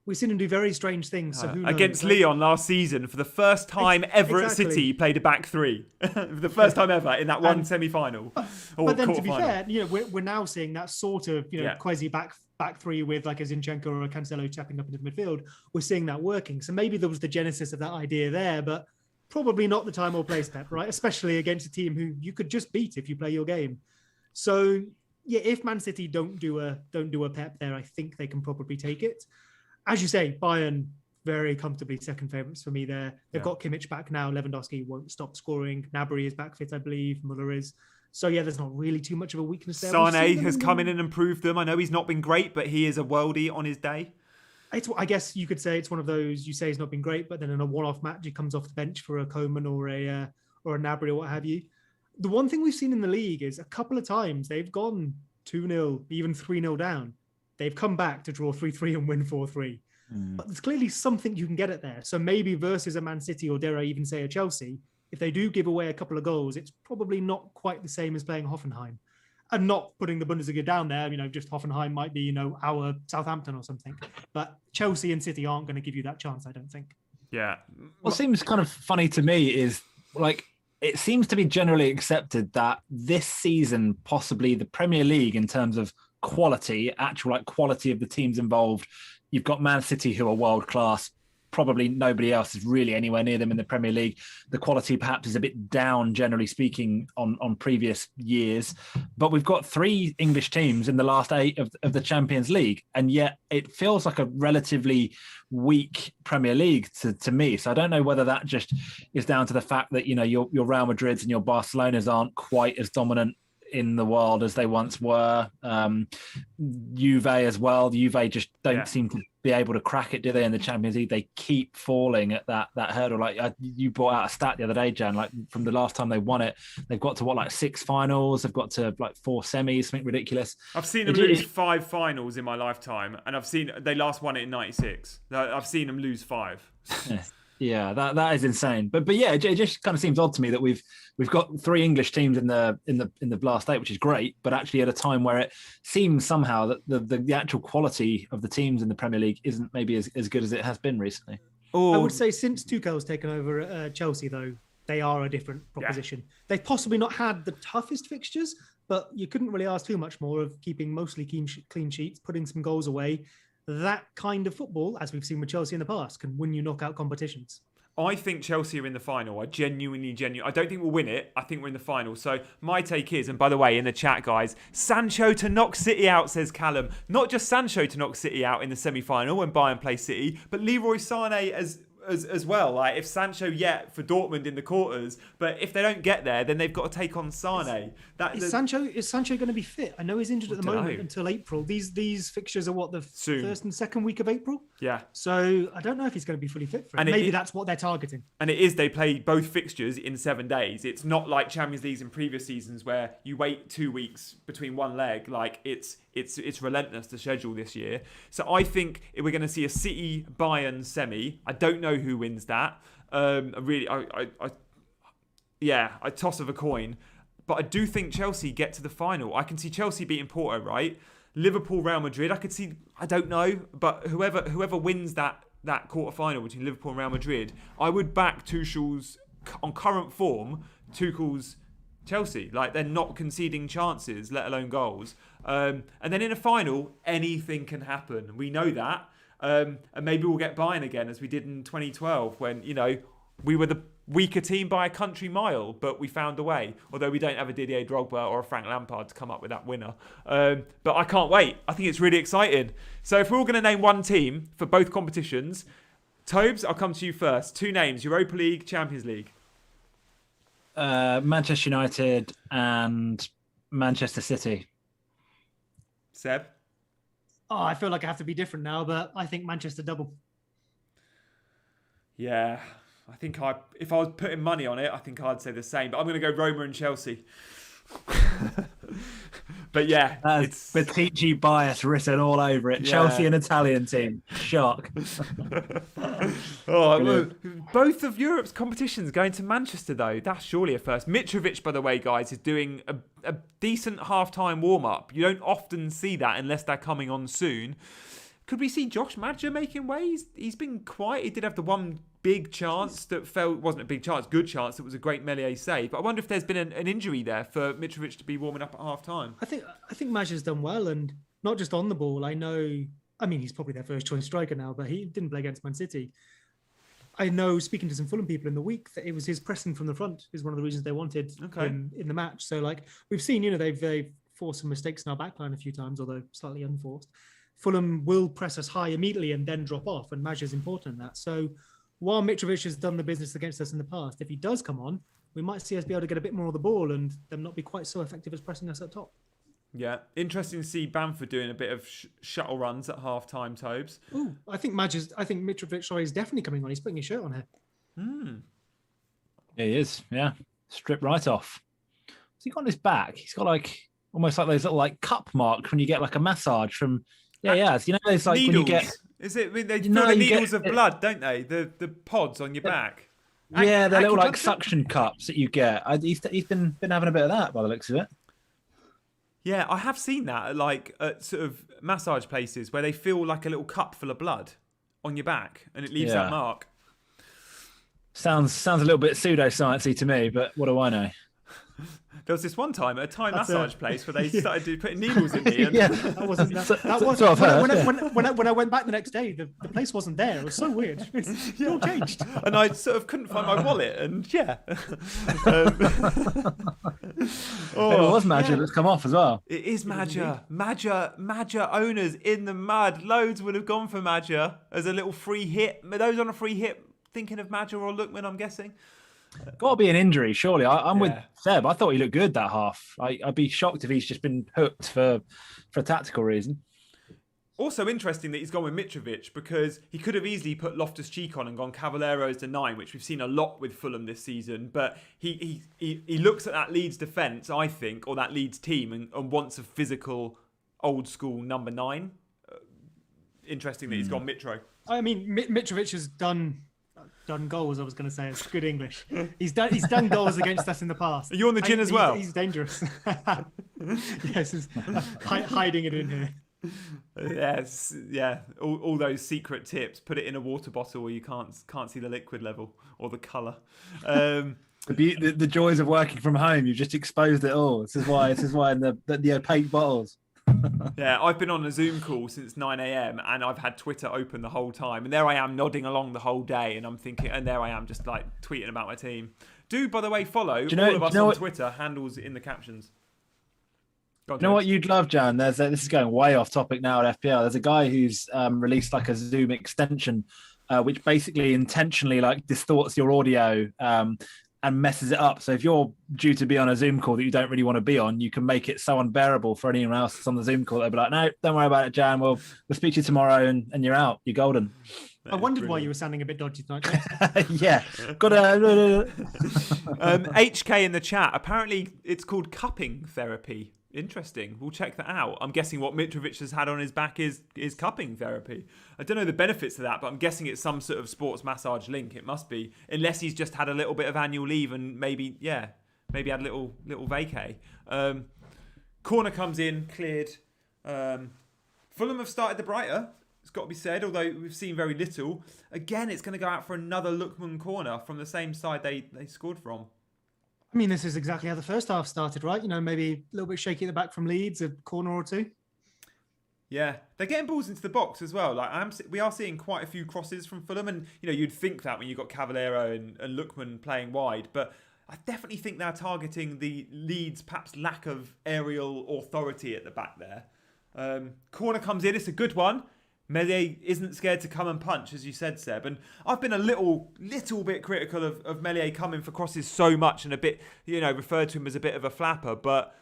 we've seen him do very strange things. So who knows? Against Lyon last season, for the first time ever at City, he played a back 3. For the first time ever in that one semi-final. But then to be fair, we're now seeing that sort of, quasi back 3 with like a Zinchenko or a Cancelo stepping up into the midfield. We're seeing that working. So maybe there was the genesis of that idea there, but probably not the time or place, Pep, right? Especially against a team who you could just beat if you play your game. So yeah, if Man City don't do a Pep there, I think they can probably take it. As you say, Bayern very comfortably second favourites for me there. They've got Kimmich back now. Lewandowski won't stop scoring. Gnabry is back fit, I believe. Muller is. So yeah, there's not really too much of a weakness there. Sane has come in and improved them. I know he's not been great, but he is a worldie on his day. I guess you could say it's one of those, you say he's not been great, but then in a one-off match, he comes off the bench for a Coman or a Gnabry or what have you. The one thing we've seen in the league is a couple of times they've gone 2-0, even 3-0 down. They've come back to draw 3-3 and win 4-3. But there's clearly something you can get at there. So maybe versus a Man City or dare I even say a Chelsea, if they do give away a couple of goals, it's probably not quite the same as playing Hoffenheim. And not putting the Bundesliga down there, just Hoffenheim might be, our Southampton or something. But Chelsea and City aren't going to give you that chance, I don't think. Yeah. What seems kind of funny to me is, it seems to be generally accepted that this season, possibly the Premier League in terms of quality, actual quality of the teams involved, you've got Man City who are world class. Probably nobody else is really anywhere near them in the Premier League. The quality perhaps is a bit down, generally speaking, on previous years. But we've got 3 English teams in the last 8 of the Champions League. And yet it feels like a relatively weak Premier League to me. So I don't know whether that just is down to the fact that, your Real Madrids and your Barcelonas aren't quite as dominant in the world as they once were. Juve as well. Juve just don't seem to be able to crack it, do they, in the Champions League? They keep falling at that hurdle. You brought out a stat the other day, Jan, from the last time they won it, they've got to 6 finals, they've got to 4 semis, something ridiculous. I've seen them lose 5 finals in my lifetime, and they last won it in 96. I've seen them lose 5. Yeah, that is insane. But yeah, it just kind of seems odd to me that we've got 3 English teams in the last 8, which is great. But actually, at a time where it seems somehow that the actual quality of the teams in the Premier League isn't maybe as good as it has been recently. I would say since Tuchel's taken over at Chelsea, though, they are a different proposition. Yeah. They've possibly not had the toughest fixtures, but you couldn't really ask too much more of keeping mostly clean sheets, putting some goals away. That kind of football, as we've seen with Chelsea in the past, can win you knockout competitions. I think Chelsea are in the final. I genuinely. I don't think we'll win it. I think we're in the final. So my take is, and by the way, in the chat, guys, Sancho to knock City out, says Callum. Not just Sancho to knock City out in the semi-final when Bayern play City, but Leroy Sané as well. If Sancho for Dortmund in the quarters, but if they don't get there, then they've got to take on Sané. Is Sancho going to be fit? I know he's injured at the moment until April. These fixtures are the first and second week of April. Yeah. So I don't know if he's going to be fully fit for it. And maybe that's what they're targeting. And they play both fixtures in 7 days. It's not like Champions Leagues in previous seasons where you wait 2 weeks between one leg. It's relentless, the schedule this year. So I think we're going to see a City Bayern semi. I don't know who wins that. I toss of a coin. But I do think Chelsea get to the final. I can see Chelsea beating Porto, right? Liverpool, Real Madrid. I don't know, but whoever wins that quarter-final between Liverpool and Real Madrid, I would back Tuchel's, on current form, Tuchel's Chelsea. They're not conceding chances, let alone goals. And then in a final, anything can happen. We know that. And maybe we'll get Bayern again, as we did in 2012, when, we were the weaker team by a country mile, but we found a way. Although we don't have a Didier Drogba or a Frank Lampard to come up with that winner. But I can't wait. I think it's really exciting. So if we're all going to name one team for both competitions, Tobes, I'll come to you first. 2 names, Europa League, Champions League. Manchester United and Manchester City. Seb? Oh, I feel like I have to be different now, but I think Manchester double. Yeah, I think if I was putting money on it, I think I'd say the same. But I'm going to go Roma and Chelsea. But yeah, it's Batici bias written all over it. Yeah. Chelsea, an Italian team. Shock. Both of Europe's competitions going to Manchester, though. That's surely a first. Mitrovic, by the way, guys, is doing a decent half-time warm-up. You don't often see that unless they're coming on soon. Could we see Josh Madger making ways? He's been quiet. He did have the one big chance that wasn't a big chance, good chance. It was a great Meslier save. But I wonder if there's been an injury there for Mitrovic to be warming up at half time. I think Madger's done well, and not just on the ball. He's probably their first choice striker now, but he didn't play against Man City. I know, speaking to some Fulham people in the week, that it was his pressing from the front is one of the reasons they wanted in the match. So we've seen, they've forced some mistakes in our backline a few times, although slightly unforced. Fulham will press us high immediately and then drop off, and Madger's important in that. So while Mitrovic has done the business against us in the past, if he does come on, we might see us be able to get a bit more of the ball and them not be quite so effective as pressing us up top. Yeah, interesting to see Bamford doing a bit of shuttle runs at half-time, Tobes. Ooh, I think Mitrovic is definitely coming on. He's putting his shirt on here. Yeah, he is. Yeah, stripped right off. What's he got on his back? He's got almost like those little cup marks when you get a massage from. Yeah. So, it's like needles. when you get. Is it? I mean, they fill the needles of blood, don't they? The pods on your back. Yeah, they're little suction cups that you get. He's been having a bit of that by the looks of it. Yeah, I have seen that at sort of massage places where they feel like a little cup full of blood on your back and it leaves that mark. Sounds a little bit pseudoscience-y to me, but what do I know? There was this one time at a Thai massage place where they started putting needles in me. And that wasn't that was when I went back the next day. The place wasn't there. It was so weird. It all changed. And I sort of couldn't find my wallet. And it was Madja that's come off as well. It is Madja. Madja owners in the mud. Loads would have gone for Madja as a little free hit. Those on a free hit thinking of Madja or Lookman, I'm guessing. Got to be an injury, surely. I'm with Seb. I thought he looked good that half. I'd be shocked if he's just been hooked for a tactical reason. Also interesting that he's gone with Mitrovic because he could have easily put Loftus-Cheek on and gone Cavallero as the 9, which we've seen a lot with Fulham this season. But he looks at that Leeds defence, I think, or that Leeds team and wants a physical, old-school number 9. Interesting that he's gone Mitro. I mean, Mitrovic has done goals. I was going to say it's good English. He's done goals against us in the past. Are you on the gin as well? He's dangerous. Yes, he's hiding it in here. Yes, yeah. All those secret tips. Put it in a water bottle where you can't see the liquid level or the colour. The joys of working from home. You've just exposed it all. This is why in the opaque bottles. Yeah, I've been on a Zoom call since 9 a.m. and I've had Twitter open the whole time. And there I am nodding along the whole day. And I'm thinking, and there I am just tweeting about my team. Do, by the way, follow all of us on Twitter, handles in the captions. You know what you'd love, Jan? This is going way off topic now at FPL. There's a guy who's released a Zoom extension, which basically intentionally distorts your audio and messes it up. So if you're due to be on a Zoom call that you don't really want to be on, you can make it so unbearable for anyone else that's on the Zoom call. They'll be like, no, don't worry about it, Jan. We'll speak to you tomorrow and you're out. You're golden. I wondered why you were sounding a bit dodgy tonight. Yeah. Got a... HK in the chat. Apparently it's called cupping therapy. Interesting. We'll check that out. I'm guessing what Mitrovic has had on his back is cupping therapy. I don't know the benefits of that, but I'm guessing it's some sort of sports massage link. It must be, unless he's just had a little bit of annual leave and maybe had a little vacay. Corner comes in, cleared. Fulham have started the brighter. It's got to be said, although we've seen very little. Again, it's going to go out for another Lookman corner from the same side they scored from. I mean, this is exactly how the first half started, right? Maybe a little bit shaky at the back from Leeds, a corner or two. Yeah, they're getting balls into the box as well. We are seeing quite a few crosses from Fulham, and you'd think that when you've got Cavallero and Lookman playing wide, but I definitely think they're targeting the Leeds' perhaps lack of aerial authority at the back there. Corner comes in, it's a good one. Meslier isn't scared to come and punch, as you said, Seb. And I've been a little bit critical of Meslier coming for crosses so much and a bit, referred to him as a bit of a flapper. But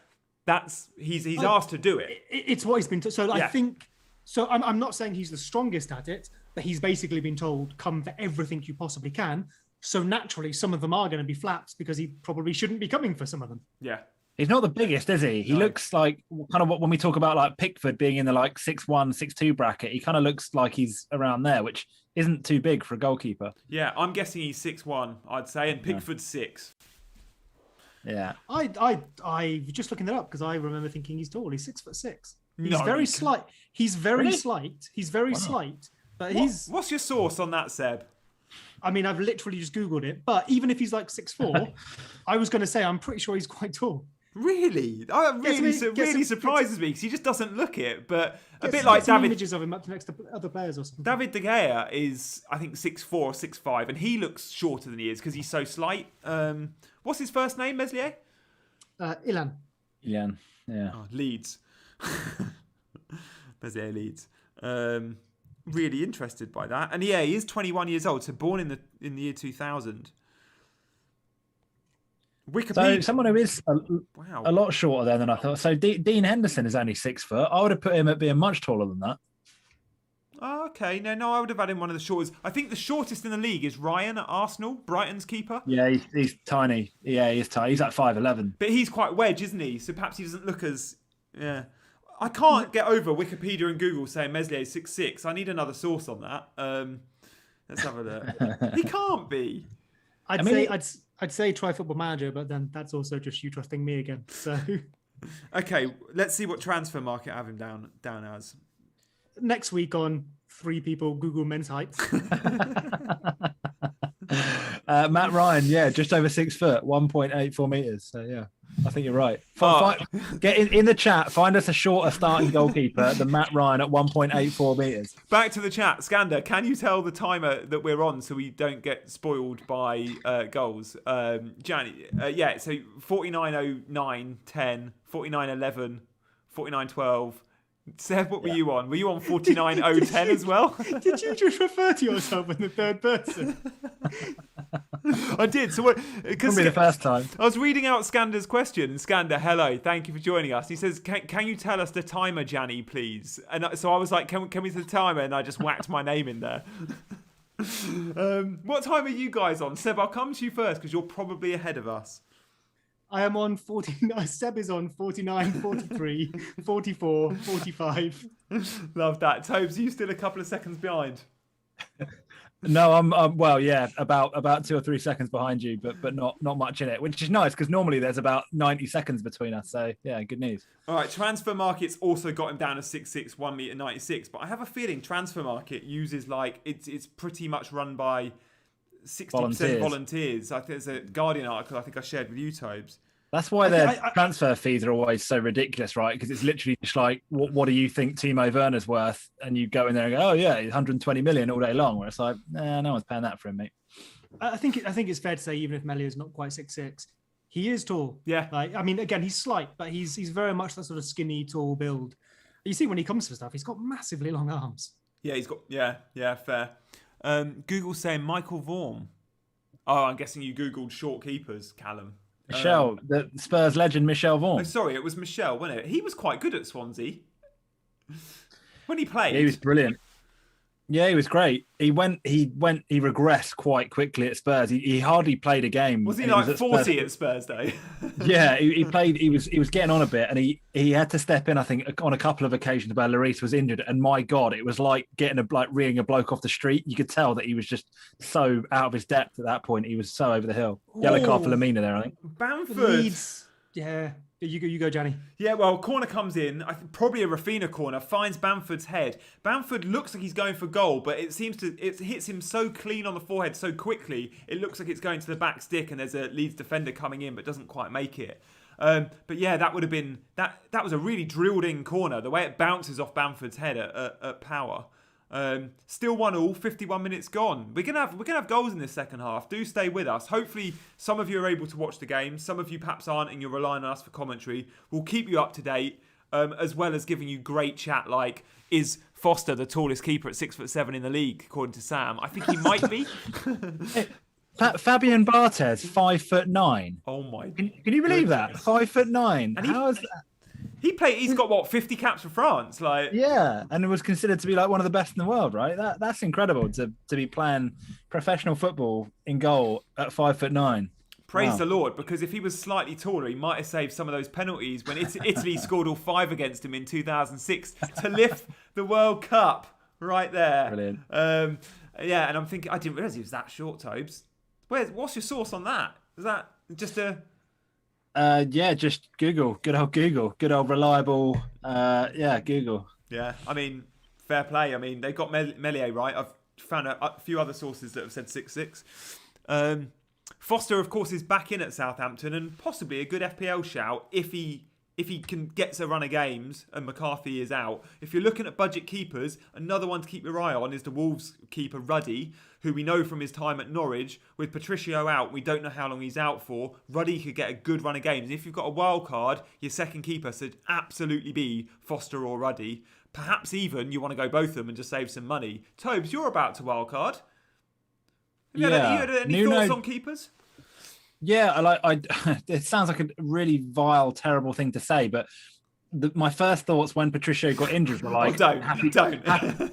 he's asked to do it. It's what he's been told. So I think, I'm not saying he's the strongest at it, but he's basically been told, come for everything you possibly can. So naturally, some of them are going to be flaps because he probably shouldn't be coming for some of them. Yeah. He's not the biggest, is he? He looks like kind of when we talk about Pickford being in the 6'1", 6'2" bracket, he kind of looks like he's around there, which isn't too big for a goalkeeper. Yeah, I'm guessing he's 6'1", I'd say, and Pickford's 6. Yeah. I was just looking that up because I remember thinking he's tall. He's 6'6". He's very slight. He's very slight. He's very slight. But what's your source on that, Seb? I mean, I've literally just Googled it. But even if he's 6'4", I was going to say I'm pretty sure he's quite tall. Really? That really surprises me because he just doesn't look it. But a bit like David. Images of him up next to other players or something. David De Gea is, I think, 6'4", 6'5", and he looks shorter than he is because he's so slight. What's his first name, Meslier? Ilan. Ilan, yeah. Oh, Leeds. Meslier Leeds. Really interested by that, and yeah, he is 21 years old, so born in the year 2000. Wikipedia. So someone who is Wow. a lot shorter there than I thought. So Dean Henderson is only 6 foot. I would have put him at being much taller than that. Oh, okay. No, I would have had him one of the shortest. I think the shortest in the league is Ryan at Arsenal, Brighton's keeper. Yeah, he's tiny. Yeah, he's tiny. He's like 5'11". But he's quite wedge, isn't he? So perhaps he doesn't look as... Yeah. I can't get over Wikipedia and Google saying Meslier is 6'6". I need another source on that. Let's have a look. He can't be. I'd say try Football Manager, but then that's also just you trusting me again. So Okay, let's see what transfer market I have him down as. next week on 3 people Google men's heights. Matt Ryan, yeah, just over 6 foot, 1.84 meters. So yeah, I think you're right. Get in the chat. Find us a shorter starting goalkeeper than Matt Ryan at 1.84 meters. Back to the chat. Skander, can you tell the timer that we're on so we don't get spoiled by goals? Gianni, yeah, so 49.09, 10, 49.11, 49.12. Seb, what were you on? Were you on 49.010 as well? Did you just refer to yourself in the third person? I did. So what? Wouldn't be the first time. I was reading out Skander's question. Skander, hello, thank you for joining us. He says, "Can you tell us the timer, Gianni, please?" And so I was like, "Can we see the timer?" And I just whacked my name in there. What time are you guys on? Seb, I'll come to you first because you're probably ahead of us. I am on 49. Seb is on 49, 43, 44, 45. Love that. Tobes, are you still a couple of seconds behind? No, I'm well, yeah, about 2 or 3 seconds behind you, but not much in it, which is nice because normally there's about 90 seconds between us. So yeah, good news. All right, Transfer Market's also got him down as 6'6", 1 meter 96. But I have a feeling Transfer Market uses it's pretty much run by 60% volunteers. I think there's a Guardian article I think I shared with you, Tobes. That's why their transfer fees are always so ridiculous, right? Because it's literally just like, what do you think Timo Werner's worth? And you go in there and go, oh yeah, 120 million all day long. Where it's like, nah, no one's paying that for him, mate. I think it's fair to say even if Melior's not quite 6'6", he is tall. Yeah. Like, I mean, again, he's slight, but he's very much that sort of skinny, tall build. You see when he comes for stuff, he's got massively long arms. Yeah, he's got fair. Google's saying Michael Vaughan. Oh, I'm guessing you Googled short keepers, Callum. Michel, the Spurs legend, Michel Vaughan. Oh, sorry, it was Michel, wasn't it? He was quite good at Swansea when he played. Yeah, he was brilliant. Yeah, he was great. He regressed quite quickly at Spurs. He hardly played a game. Was he like 40 at Spurs though? Yeah, he played. He was getting on a bit, and he had to step in. I think on a couple of occasions where Lloris was injured, and my God, it was like reeing a bloke off the street. You could tell that he was just so out of his depth at that point. He was so over the hill. Yellow card for Lamina there, I think. Bamford. Leeds. Yeah. You go, Gianni. Yeah, well, corner comes in. I think probably a Rafinha corner. Finds Bamford's head. Bamford looks like he's going for goal, but it hits him so clean on the forehead so quickly. It looks like it's going to the back stick, and there's a Leeds defender coming in, but doesn't quite make it. But yeah, that would have been that was a really drilled in corner. The way it bounces off Bamford's head at power. Still 1-1, 51 minutes gone. We're gonna have goals in this second half. Do stay with us. Hopefully some of you are able to watch the game. Some of you perhaps aren't, and you're relying on us for commentary. We'll keep you up to date, as well as giving you great chat like, is Foster the tallest keeper at 6'7" in the league, according to Sam? I think he might be. Fabian Barthez, 5'9". Oh my! Can you believe that? 5'9". And how is that? He's got what, 50 caps for France, like. Yeah, and it was considered to be like one of the best in the world, right? That's incredible to be playing professional football in goal at 5'9". Praise the Lord, because if he was slightly taller, he might have saved some of those penalties when Italy scored all 5 against him in 2006 to lift the World Cup right there. Brilliant. Yeah, and I'm thinking, I didn't realise he was that short, Tobes. What's your source on that? Is that just a... Yeah, just Google. Good old Google. Good old reliable. Google. Yeah, I mean, fair play. I mean, they got Meslier right. I've found a few other sources that have said 6'6". Foster, of course, is back in at Southampton and possibly a good FPL shout if he can get a run of games and McCarthy is out. If you're looking at budget keepers, another one to keep your eye on is the Wolves keeper Ruddy, who we know from his time at Norwich. With Patricio out, we don't know how long he's out for. Ruddy could get a good run of games. And if you've got a wild card, your second keeper should absolutely be Foster or Ruddy. Perhaps even you want to go both of them and just save some money. Tobes, you're about to wild card. Have you had any thoughts on keepers? Yeah, it sounds like a really vile, terrible thing to say, but my first thoughts when Patricio got injured were like, don't.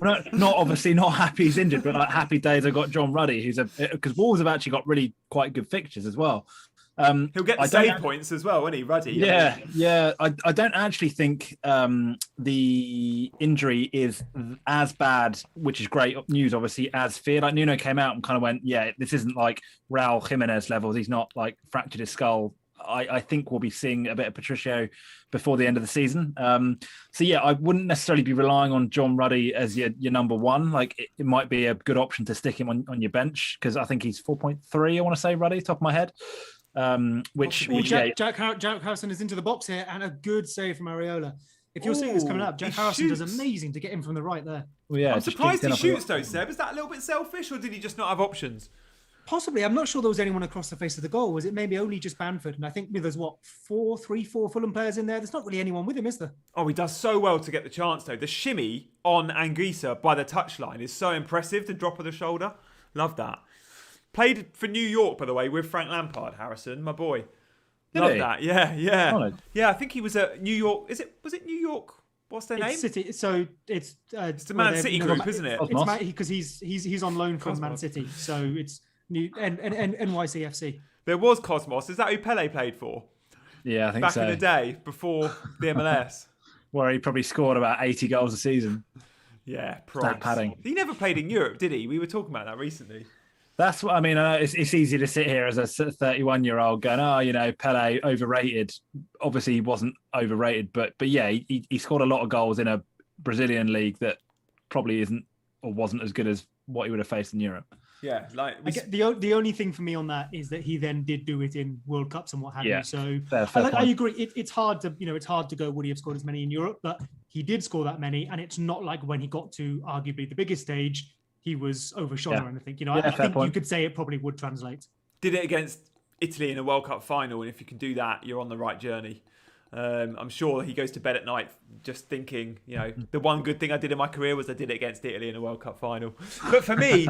not obviously not happy he's injured, but like happy days I got John Ruddy, because Wolves have actually got really quite good fixtures as well. He'll get the save points as well, won't he, Ruddy? Yeah. I don't actually think the injury is as bad, which is great news, obviously, as feared. Like Nuno came out and kind of went, yeah, this isn't like Raul Jimenez levels. He's not like fractured his skull. I think we'll be seeing a bit of Patricio before the end of the season. So yeah, I wouldn't necessarily be relying on John Ruddy as your number one. Like it might be a good option to stick him on your bench, because I think he's 4.3. I want to say Ruddy, top of my head. Jack Harrison is into the box here, and a good save from Areola. If you're seeing this coming up, Jack Harrison does amazing to get in from the right there. Well, yeah, I'm surprised he shoots though, Seb. Is that a little bit selfish, or did he just not have options? Possibly. I'm not sure there was anyone across the face of the goal. Was it maybe only just Bamford? And I think there's four Fulham players in there. There's not really anyone with him, is there? Oh, he does so well to get the chance though. The shimmy on Anguissa by the touchline is so impressive. The drop of the shoulder. Love that. Played for New York, by the way, with Frank Lampard, Harrison, my boy. Love that. Yeah. Solid. Yeah, I think he was at New York. Was it New York? What's their name? City. So it's the Man City group, isn't it? It's because he's on loan from Man City. So it's NYCFC. There was Cosmos. Is that who Pele played for? Yeah, I think back so. In the day, before the MLS. Where he probably scored about 80 goals a season. Yeah, padding. He never played in Europe, did he? We were talking about that recently. That's what I mean. It's easy to sit here as a 31-year-old going, Pele overrated. Obviously, he wasn't overrated, but yeah, he scored a lot of goals in a Brazilian league that probably isn't or wasn't as good as what he would have faced in Europe. Yeah, the only thing for me on that is that he then did do it in World Cups and what have you. So fair I agree. It's hard to go. Would he have scored as many in Europe? But he did score that many, and it's not like when he got to arguably the biggest stage, he was overshot or anything. I think you could say it probably would translate. Did it against Italy in a World Cup final, and if you can do that, you're on the right journey. I'm sure he goes to bed at night just thinking, the one good thing I did in my career was I did it against Italy in a World Cup final. But for me,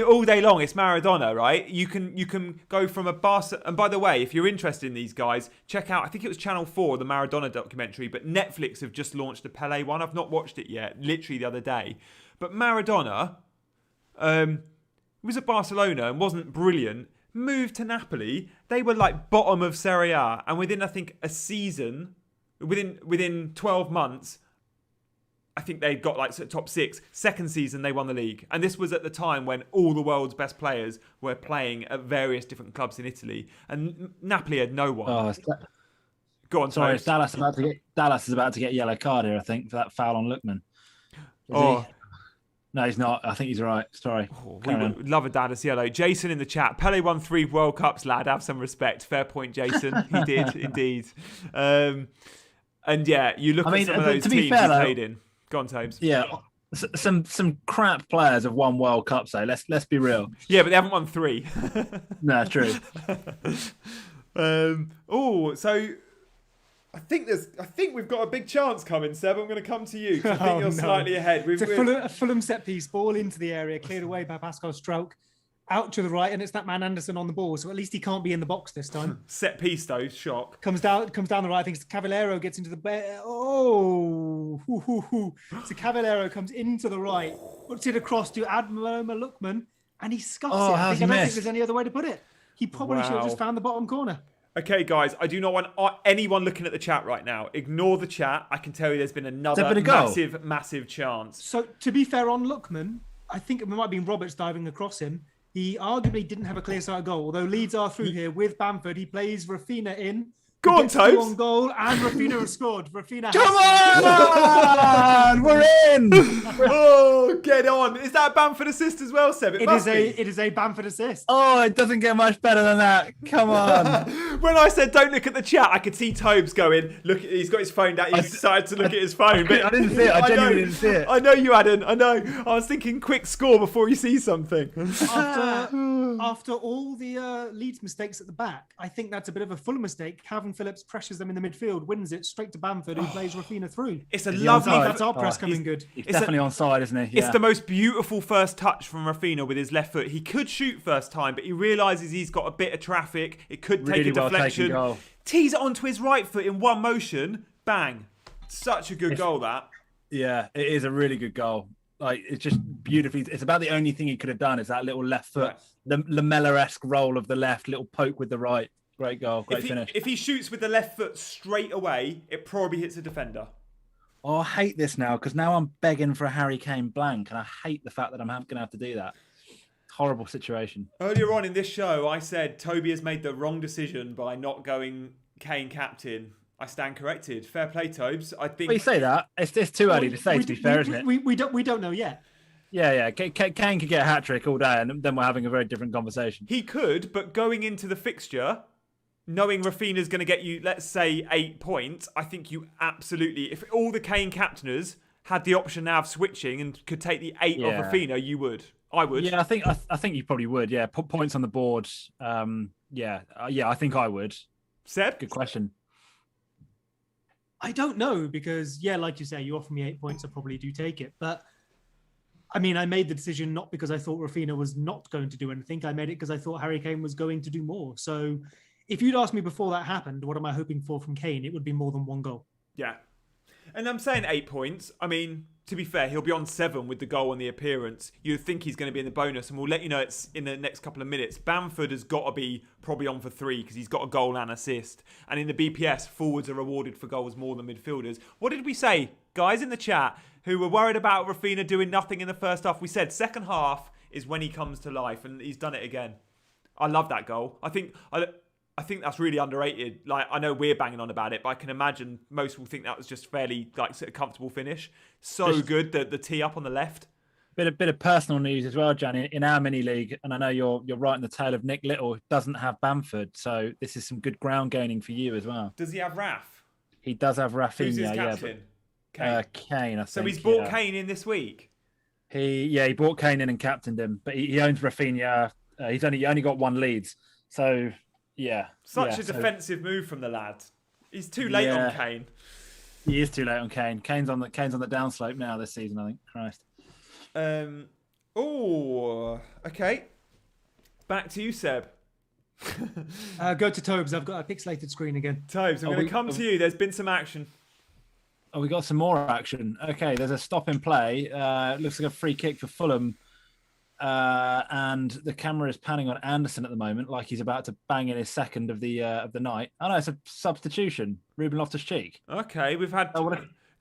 all day long, it's Maradona, right? You can go from a Barca. And by the way, if you're interested in these guys, check out, I think it was Channel 4, the Maradona documentary, but Netflix have just launched the Pele one. I've not watched it yet, literally the other day. But Maradona was at Barcelona and wasn't brilliant. Moved to Napoli, they were like bottom of Serie A, and within I think a season, within 12 months, I think they got like top 6. Second season they won the league, and this was at the time when all the world's best players were playing at various different clubs in Italy, and Napoli had no one. Go on, sorry. Dallas is about to get yellow card here, I think, for that foul on Lookman. No, he's not. I think he's right. Sorry. We would love a Dallas yellow. Jason in the chat. Pele won 3 World Cups, lad. Have some respect. Fair point, Jason. He did, indeed. And yeah, you look at some of those teams he played in. Go on, Tobes. Yeah. Some crap players have won World Cups, though. Let's be real. Yeah, but they haven't won 3. No, true. So I think we've got a big chance coming, Seb. I'm going to come to you. I think you're slightly ahead. It's a Fulham set piece, ball into the area, cleared away by Pascal Strauch, out to the right, and it's that man Anderson on the ball. So at least he can't be in the box this time. Set piece though, shock. Comes down the right. I think Cavallero gets into the so Cavallero comes into the right, puts it across to Admiral Lookman, and he scuffs it. I don't think there's any other way to put it. He probably should have just found the bottom corner. Okay, guys, I do not want anyone looking at the chat right now. Ignore the chat. I can tell you there's been another massive chance. So, to be fair on Lookman, I think it might have been Roberts diving across him. He arguably didn't have a clear sight goal. Although Leeds are through here with Bamford. He plays Rafinha in. Go on, Tobes. On goal, and Rafinha has scored. Come on! We're in! Oh, get on. Is that a Bamford assist as well, Seb? It is a Bamford assist. Oh, it doesn't get much better than that. Come on. When I said don't look at the chat, I could see Tobes going, look, he's got his phone down. He decided to look at his phone. But I didn't see it. I genuinely didn't see it. I know you hadn't. I know. I was thinking quick score before you see something. After all the Leeds mistakes at the back, I think that's a bit of a Fulham mistake. Having Calvin Phillips pressures them in the midfield, wins it straight to Bamford, who plays Raphinha through. It's a Is he lovely. onside? That's our press coming good. He's definitely onside, isn't he? Yeah. It's the most beautiful first touch from Raphinha with his left foot. He could shoot first time, but he realises he's got a bit of traffic. It could take really a deflection. Well taken goal. Tees it onto his right foot in one motion. Bang. Such a good goal, that. Yeah, it is a really good goal. Like, it's just beautifully. It's about the only thing he could have done is that little left foot, the Lamella-esque roll of the left, little poke with the right. Great goal, great finish. If he shoots with the left foot straight away, it probably hits a defender. Oh, I hate this now because now I'm begging for a Harry Kane blank, and I hate the fact that I'm going to have to do that. Horrible situation. Earlier on in this show, I said Toby has made the wrong decision by not going Kane captain. I stand corrected. Fair play, Tobes. I think. Well, you say that. It's too early to say, to be fair, isn't it? We don't know yet. Yeah. Kane could get a hat-trick all day, and then we're having a very different conversation. He could, but going into the fixture, knowing Raphinha's going to get you, let's say, 8 points, I think you absolutely, if all the Kane captainers had the option now of switching and could take the 8 of Raphinha, you would. I would. Yeah, I think you probably would. Yeah, put points on the board. Yeah, I think I would. Seb? Good question. I don't know because, like you say, you offer me 8 points, I probably do take it. But, I mean, I made the decision not because I thought Raphinha was not going to do anything. I made it because I thought Harry Kane was going to do more. So, if you'd asked me before that happened, what am I hoping for from Kane? It would be more than 1 goal. Yeah. And I'm saying 8 points. I mean, to be fair, he'll be on 7 with the goal and the appearance. You'd think he's going to be in the bonus, and we'll let you know it's in the next couple of minutes. Bamford has got to be probably on for 3 because he's got a goal and assist. And in the BPS, forwards are rewarded for goals more than midfielders. What did we say, guys, in the chat who were worried about Raphinha doing nothing in the first half? We said second half is when he comes to life, and he's done it again. I love that goal. I think that's really underrated. Like, I know we're banging on about it, but I can imagine most will think that was just fairly sort of comfortable finish. So good, the tee up on the left. Bit of personal news as well, Gianni. In our mini league, and I know you're right in the tail of Nick Little, who doesn't have Bamford, so this is some good ground gaining for you as well. Does he have Raf? He does have Raphinha. Who's his captain? Kane. Kane, I think. So he's bought Kane in this week. He bought Kane in and captained him, but he owns Raphinha. He's only got 1 Leeds, so. Yeah. Such a defensive move from the lad. He's too late on Kane. He is too late on Kane. Kane's on the downslope now this season, I think. Christ. Okay. Back to you, Seb. Go to Tobes. I've got a pixelated screen again. Tobes, I'm going to come to you. There's been some action. Oh, we got some more action. Okay, there's a stop in play. Looks like a free kick for Fulham. And the camera is panning on Anderson at the moment, like he's about to bang in his second of the night. Oh no, it's a substitution. Ruben Loftus-Cheek. Okay, we've had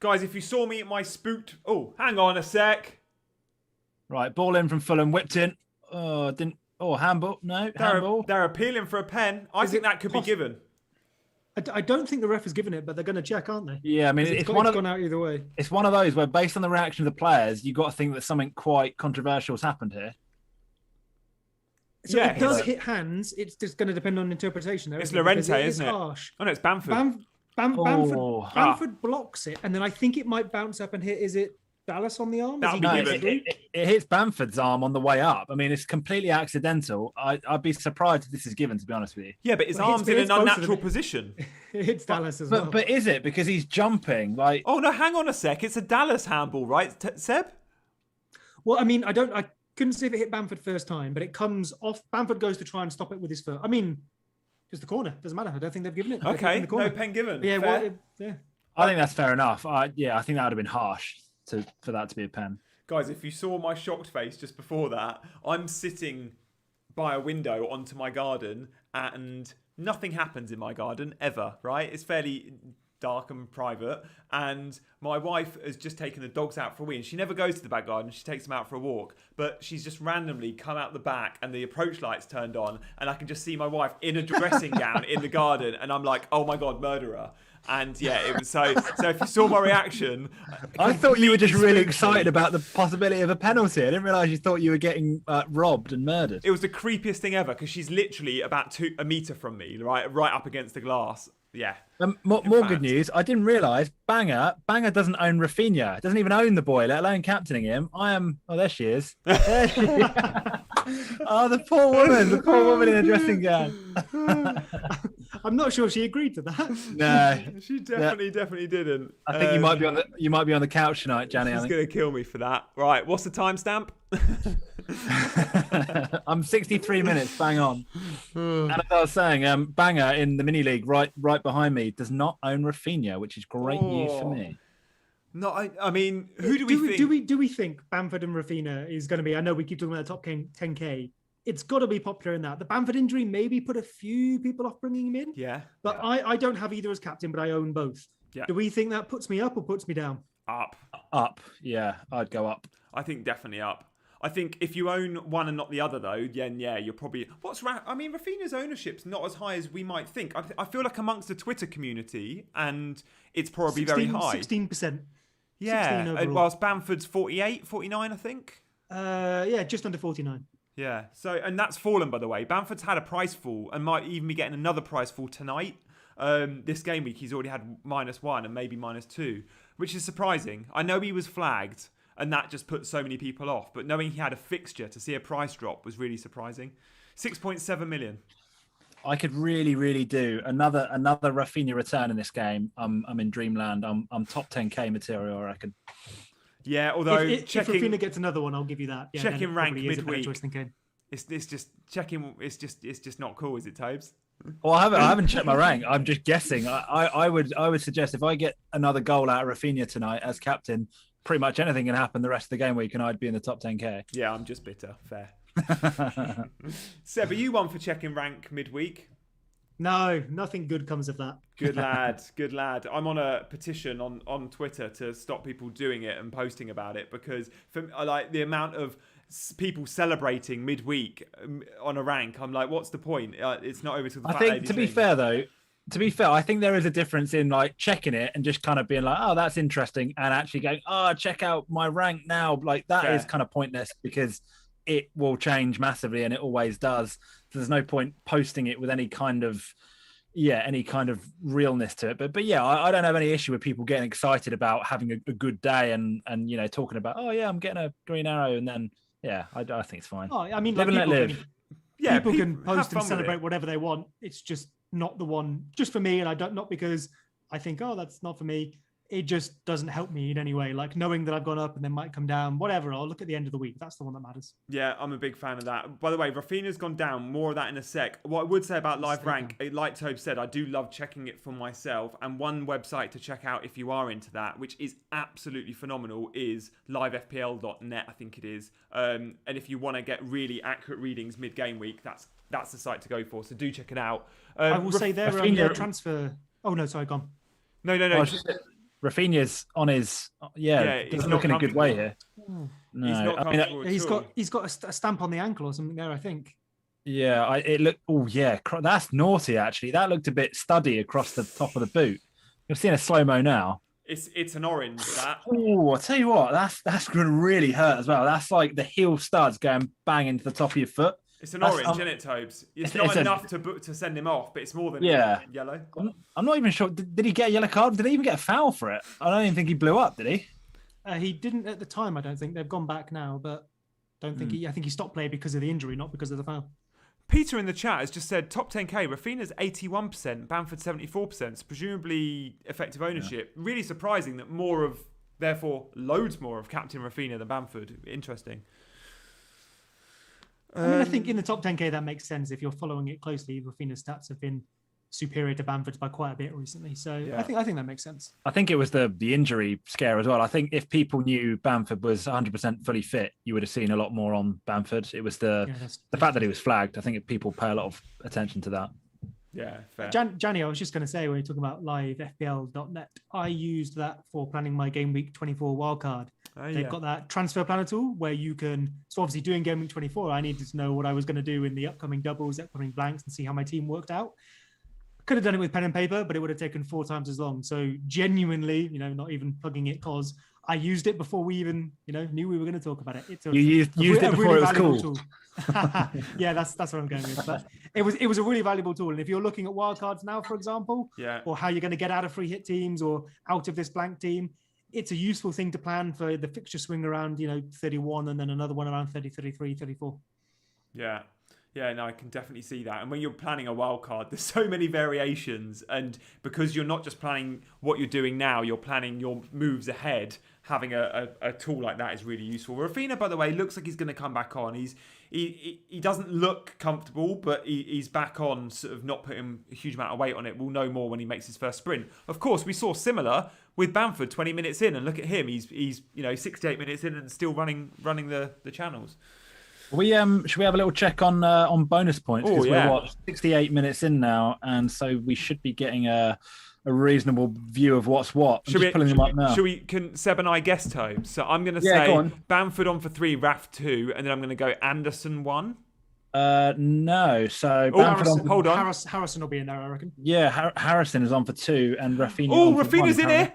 guys. If you saw me at my spooked, hang on a sec. Right, ball in from Fulham, whipped in. Handball. No, handball. They're appealing for a pen. I think that could be given. I don't think the ref has given it, but they're going to check, aren't they? Yeah, I mean, it's gone out either way. It's one of those where, based on the reaction of the players, you've got to think that something quite controversial has happened here. So it does hit hands. It's just going to depend on interpretation. It's Llorente, isn't it? Harsh. Oh no, it's Bamford. Bamford blocks it, and then I think it might bounce up and hit. Is it Dallas on the arm? It hits Bamford's arm on the way up. I mean, it's completely accidental. I'd be surprised if this is given, to be honest with you. Yeah, but his arm's in an unnatural position. It's Dallas as well. But is it? Because he's jumping. Like, oh no, hang on a sec. It's a Dallas handball, right, Seb? Well, I mean, I couldn't see if it hit Bamford first time, but it comes off. Bamford goes to try and stop it with his foot. I mean, just the corner. Doesn't matter. I don't think they've given it. Okay, no pen given. But yeah, I think that's fair enough. I think that would have been harsh for that to be a pen. Guys, if you saw my shocked face just before that, I'm sitting by a window onto my garden and nothing happens in my garden ever, right? It's fairly dark and private, and my wife has just taken the dogs out for a wee, and she never goes to the back garden. She takes them out for a walk, but she's just randomly come out the back and the approach lights turned on, and I can just see my wife in a dressing gown in the garden, and I'm like, oh my god, murderer. And yeah, it was so if you saw my reaction, I thought you were just really excited about the possibility of a penalty. I didn't realise you thought you were getting robbed and murdered. It was the creepiest thing ever because she's literally about a metre from me, right up against the glass. Yeah. More good news. I didn't realise Banger doesn't own Raphinha. Doesn't even own the boy, let alone captaining him. Oh, there she is. There she is. Oh, the poor woman in a dressing gown. I'm not sure she agreed to that. No, She definitely didn't. I think you might be on the couch tonight, Gianni. She's going to kill me for that. Right, what's the timestamp? I'm 63 minutes, bang on. And as I was saying, Banger in the mini league right behind me does not own Rafinha, which is great news for me. No, I mean, who do we think? Do we think Bamford and Rafinha is going to be? I know we keep talking about the top 10K. It's got to be popular in that. The Bamford injury maybe put a few people off bringing him in. Yeah. But I don't have either as captain, but I own both. Yeah. Do we think that puts me up or puts me down? Up. Yeah, I'd go up. I think definitely up. I think if you own one and not the other, though, then yeah, you're probably... Rafinha's ownership's not as high as we might think. I feel like amongst the Twitter community, and it's probably very high. 16%. Yeah, whilst Bamford's 48, 49, I think. Yeah, just under 49. Yeah, and that's fallen, by the way. Bamford's had a price fall and might even be getting another price fall tonight. This game week, he's already had -1 and maybe -2, which is surprising. I know he was flagged, and that just put so many people off. But knowing he had a fixture to see a price drop was really surprising. 6.7 million. I could really do another Rafinha return in this game. I'm in dreamland. I'm top 10K material, I reckon. Yeah, although if Rafinha gets another one, I'll give you that. Yeah, checking rank midweek. It's just checking. It's just not cool, is it, Tobes? Well, I haven't checked my rank. I'm just guessing. I would suggest if I get another goal out of Rafinha tonight as captain, pretty much anything can happen the rest of the game week, and I'd be in the top 10K. Yeah, I'm just bitter. Fair. Seb, are you one for checking rank midweek? No, nothing good comes of that. Good lad. I'm on a petition on Twitter to stop people doing it and posting about it, because I like the amount of people celebrating midweek on a rank. I'm like, what's the point? It's not over to the. I think to be fair, I think there is a difference in like checking it and just kind of being like, oh, that's interesting, and actually going, oh, check out my rank now. Like that is kind of pointless because it will change massively, and it always does. There's no point posting it with any kind of realness to it. But yeah, I don't have any issue with people getting excited about having a good day and talking about, oh yeah, I'm getting a green arrow, and then yeah, I think it's fine. Oh, I mean, live and let live. People can post and celebrate whatever they want. It's just not the one just for me, and I don't, not because I think, oh, that's not for me. It just doesn't help me in any way. Like knowing that I've gone up and then might come down, whatever. I'll look at the end of the week. That's the one that matters. Yeah, I'm a big fan of that. By the way, Rafinha's gone down. More of that in a sec. What I would say about live rank, like Tobe said, I do love checking it for myself. And one website to check out if you are into that, which is absolutely phenomenal, is livefpl.net, I think it is. And if you want to get really accurate readings mid-game week, that's the site to go for. So do check it out. I will say their transfer... Oh, no, sorry, gone. No. Rafinha's on his he's looking a good way here. No, he's got a stamp on the ankle or something there, I think. Yeah, it looked. Oh yeah, that's naughty actually. That looked a bit studdy across the top of the boot. You're seeing a slow mo now. It's an orange. That. Oh, I tell you what, that's going to really hurt as well. That's like the heel studs going bang into the top of your foot. It's an orange, isn't it, Tobes? It's not enough to send him off, but it's more than yellow. I'm not even sure. Did he get a yellow card? Did he even get a foul for it? I don't even think he blew up, did he? He didn't at the time, I don't think. They've gone back now, but don't think I think he stopped play because of the injury, not because of the foul. Peter in the chat has just said top 10K, Rafinha's 81%, Bamford 74%, so presumably effective ownership. Yeah. Really surprising that loads more of Captain Rafinha than Bamford. Interesting. I think in the top 10K that makes sense if you're following it closely. Rafinha's stats have been superior to Bamford's by quite a bit recently, so yeah. I think that makes sense. I think it was the injury scare as well. I think if people knew Bamford was 100% fully fit, you would have seen a lot more on Bamford. It was the fact that he was flagged. I think people pay a lot of attention to that. Yeah, fair. Gianni, I was just going to say when you're talking about livefpl.net, I used that for planning my game week 24 wildcard. They've got that transfer planner tool where you can, so obviously doing game week 24, I needed to know what I was going to do in the upcoming doubles, upcoming blanks, and see how my team worked out. Could have done it with pen and paper, but it would have taken 4 times as long. So genuinely, not even plugging it because I used it before we even, knew we were going to talk about it. You used it before it was cool. Tool. Yeah, that's what I'm going with. But it was a really valuable tool. And if you're looking at wildcards now, for example, or how you're going to get out of free hit teams or out of this blank team, it's a useful thing to plan for the fixture swing around, 31 and then another one around 30, 33, 34. Yeah. Yeah, no, I can definitely see that. And when you're planning a wild card, there's so many variations. And because you're not just planning what you're doing now, you're planning your moves ahead. Having a tool like that is really useful. Rafinha, by the way, looks like he's going to come back on. He doesn't look comfortable, but he's back on, sort of not putting a huge amount of weight on it. We'll know more when he makes his first sprint. Of course, we saw similar with Bamford 20 minutes in, and look at him. He's 68 minutes in and still running the channels. Should we have a little check on bonus points? Because we're 68 minutes in now, and so we should be getting a reasonable view of what's what. Pulling them up now. Can Seb and I guess, Tobe? So I'm going to say Bamford on for 3, Raf 2, and then I'm going to go Anderson 1. No. So Bamford hold on. Harrison will be in there, I reckon. Yeah, Harrison is on for 2, and Rafinha. Oh, Rafinha's in here.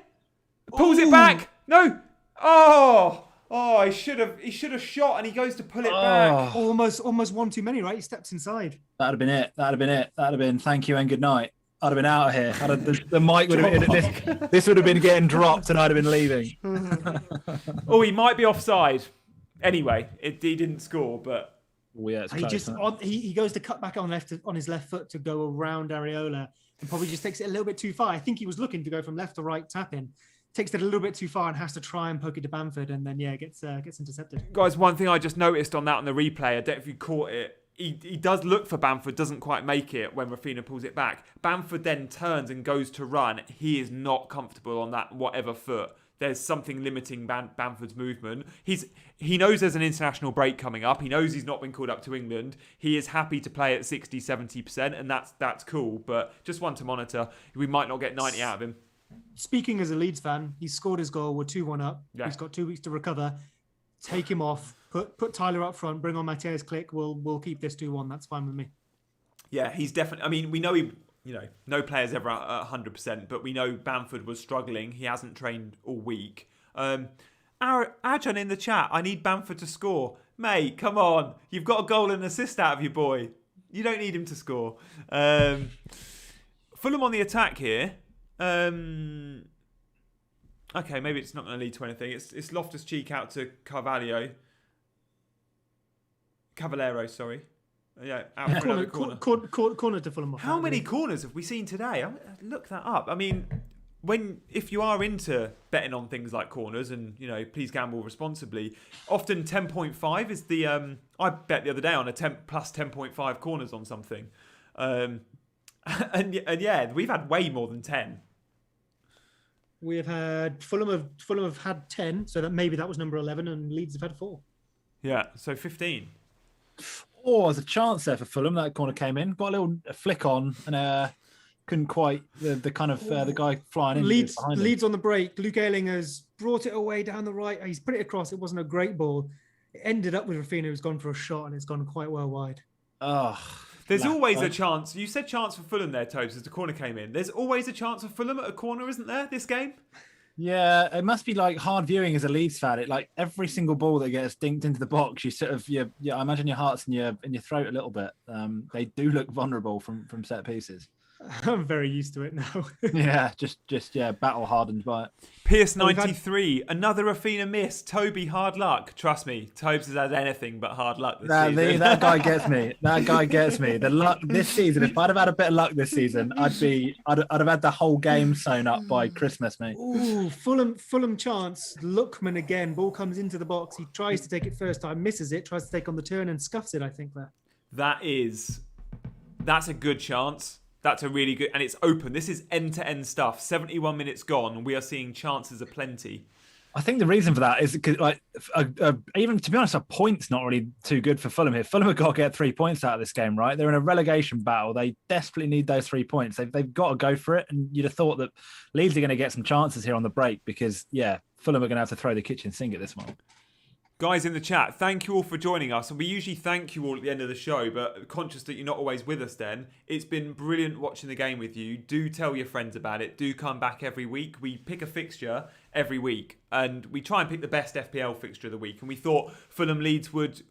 Pulls it back. No. Oh, he should have shot, and he goes to pull it back. Almost one too many, right? He steps inside. That'd have been thank you and good night. I'd have been out of here. The mic would have been this would have been getting dropped, and I'd have been leaving. He might be offside. Anyway, he didn't score, but it's close, he goes to cut back on his left foot to go around Areola, and probably just takes it a little bit too far. I think he was looking to go from left to right tapping. Takes it a little bit too far and has to try and poke it to Bamford, and then gets intercepted. Guys, one thing I just noticed on the replay, I don't know if you caught it. He does look for Bamford, doesn't quite make it when Rafinha pulls it back. Bamford then turns and goes to run. He is not comfortable on that whatever foot. There's something limiting Bamford's movement. He knows there's an international break coming up. He knows he's not been called up to England. He is happy to play at 60, 70%, and that's cool. But just one to monitor. We might not get 90 out of him. Speaking as a Leeds fan, he scored his goal. We're 2-1 up. Yeah. He's got 2 weeks to recover. Take him off. Put Tyler up front. Bring on Matthias Klick. We'll keep this 2-1. That's fine with me. Yeah, he's definitely. I mean, we know no player's ever at 100%, but we know Bamford was struggling. He hasn't trained all week. Arjan in the chat. I need Bamford to score, mate. Come on, you've got a goal and assist out of your boy. You don't need him to score. Fulham on the attack here. Okay, maybe it's not going to lead to anything. It's Loftus-Cheek out to Cavallero, sorry. Yeah, out for another corner. Corner to Fulham. How many corners have we seen today? Look that up. I mean, if you are into betting on things like corners, and please gamble responsibly. Often 10.5 is the. I bet the other day on a 10 plus 10.5 corners on something, and yeah, we've had way more than 10. We have had Fulham have had 10, so that maybe that was number 11, and Leeds have had 4. Yeah, so 15. Oh, there's a chance there for Fulham. That corner came in, got a little flick on, and couldn't quite the guy flying in. Leeds on the break. Luke Ayling has brought it away down the right. He's put it across. It wasn't a great ball. It ended up with Rafinha, who's gone for a shot, and it's gone quite well wide. There's always a chance. You said chance for Fulham there, Tobes, as the corner came in. There's always a chance for Fulham at a corner, isn't there, this game? Yeah, it must be like hard viewing as a Leeds fan. It like every single ball that gets dinked into the box, you sort of I imagine your heart's in your throat a little bit. They do look vulnerable from set pieces. I'm very used to it now. Yeah, just battle hardened by it. Pierce 93, another Rafinha miss. Toby, hard luck. Trust me, Tobes has had anything but hard luck this season. That guy gets me. The luck this season. If I'd have had a bit of luck this season, I'd have had the whole game sewn up by Christmas, mate. Ooh, Fulham chance. Lookman again. Ball comes into the box. He tries to take it first time, misses it. Tries to take on the turn and scuffs it. I think there. That's a good chance. That's a really good, and it's open. This is end-to-end stuff. 71 minutes gone, and we are seeing chances aplenty. I think the reason for that is because, even to be honest, a point's not really too good for Fulham here. Fulham have got to get 3 points out of this game, right? They're in a relegation battle. They desperately need those 3 points. They've got to go for it, and you'd have thought that Leeds are going to get some chances here on the break because, Fulham are going to have to throw the kitchen sink at this one. Guys in the chat, thank you all for joining us. And we usually thank you all at the end of the show, but conscious that you're not always with us then. It's been brilliant watching the game with you. Do tell your friends about it. Do come back every week. We pick a fixture every week and we try and pick the best FPL fixture of the week. And we thought Fulham Leeds would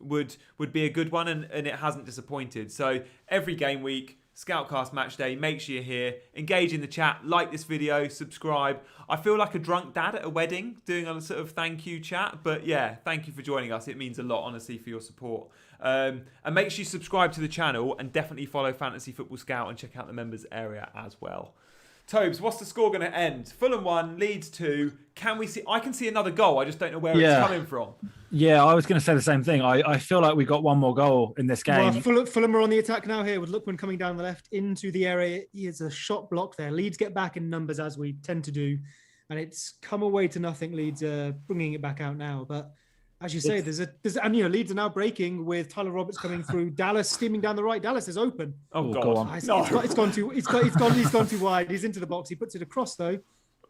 be a good one and it hasn't disappointed. So every game week, Scoutcast Match Day. Make sure you're here. Engage in the chat. Like this video. Subscribe. I feel like a drunk dad at a wedding doing a sort of thank you chat. But yeah, thank you for joining us. It means a lot, honestly, for your support. And make sure you subscribe to the channel and definitely follow Fantasy Football Scout and check out the members area as well. Tobes, what's the score going to end? Fulham 1, Leeds 2. Can we see? I can see another goal. I just don't know where it's coming from. Yeah, I was going to say the same thing. I feel like we got one more goal in this game. Well, Fulham are on the attack now here with Lookman coming down the left into the area. He is a shot block there. Leeds get back in numbers as we tend to do. And it's come away to nothing. Leeds are bringing it back out now. But as you say, Leeds are now breaking with Tyler Roberts coming through. Dallas steaming down the right. Dallas is open. Oh, God. Go on. It's gone too wide. He's into the box. He puts it across though.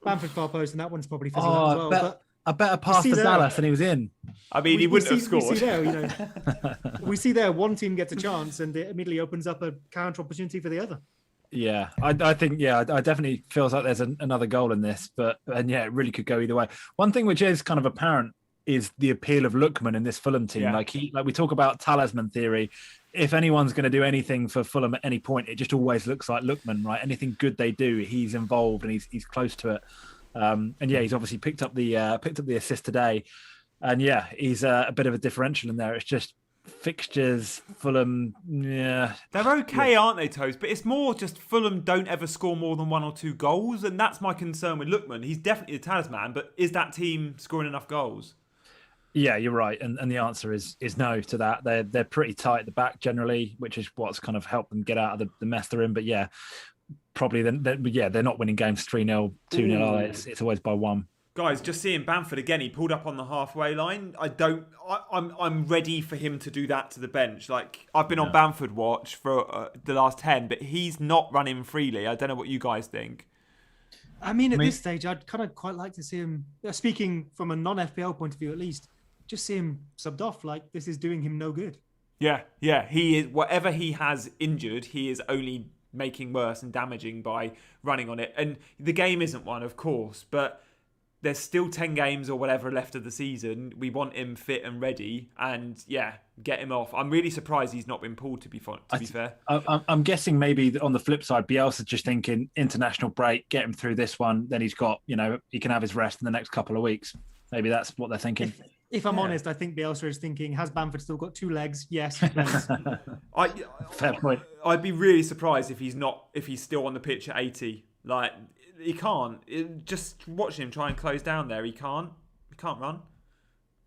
Bamford far post, and that one's probably fizzled out as well. But a better pass to Dallas and he was in. I mean, he wouldn't have scored. We see there one team gets a chance and it immediately opens up a counter opportunity for the other. Yeah, I definitely feels like there's another goal in this, it really could go either way. One thing which is kind of apparent is the appeal of Lookman in this Fulham team. Yeah. Like we talk about talisman theory. If anyone's going to do anything for Fulham at any point, it just always looks like Lookman, right? Anything good they do, he's involved and he's close to it. He's obviously picked up the assist today, and he's a bit of a differential in there. It's just fixtures, Fulham. Yeah, they're okay, aren't they, Toes? But it's more just Fulham don't ever score more than 1 or 2 goals, and that's my concern with Lookman. He's definitely the talisman, but is that team scoring enough goals? Yeah, you're right, and the answer is no to that. They're pretty tight at the back generally, which is what's kind of helped them get out of the mess they're in. But probably they're not winning games 3-0, 2-0. Are they? It's always by 1. Guys, just seeing Bamford again, he pulled up on the halfway line. I'm ready for him to do that to the bench. Like, I've been on Bamford watch for the last 10, but he's not running freely. I don't know what you guys think. I mean, at this stage, I'd kind of quite like to see him, speaking from a non-FPL point of view at least, just see him subbed off. Like, this is doing him no good. Yeah. He is, whatever he has injured, he is only making worse and damaging by running on it. And the game isn't one, of course, but there's still 10 games or whatever left of the season. We want him fit and ready, and get him off. I'm really surprised he's not been pulled, to be fair. I'm guessing maybe on the flip side, Bielsa's just thinking international break, get him through this one, then he's got, he can have his rest in the next couple of weeks. Maybe that's what they're thinking. If I'm honest, I think Bielsa is thinking, has Bamford still got 2 legs? Yes, he plays. Fair point. I'd be really surprised if he's still on the pitch at 80. Like, he can't. Just watching him try and close down there, he can't run.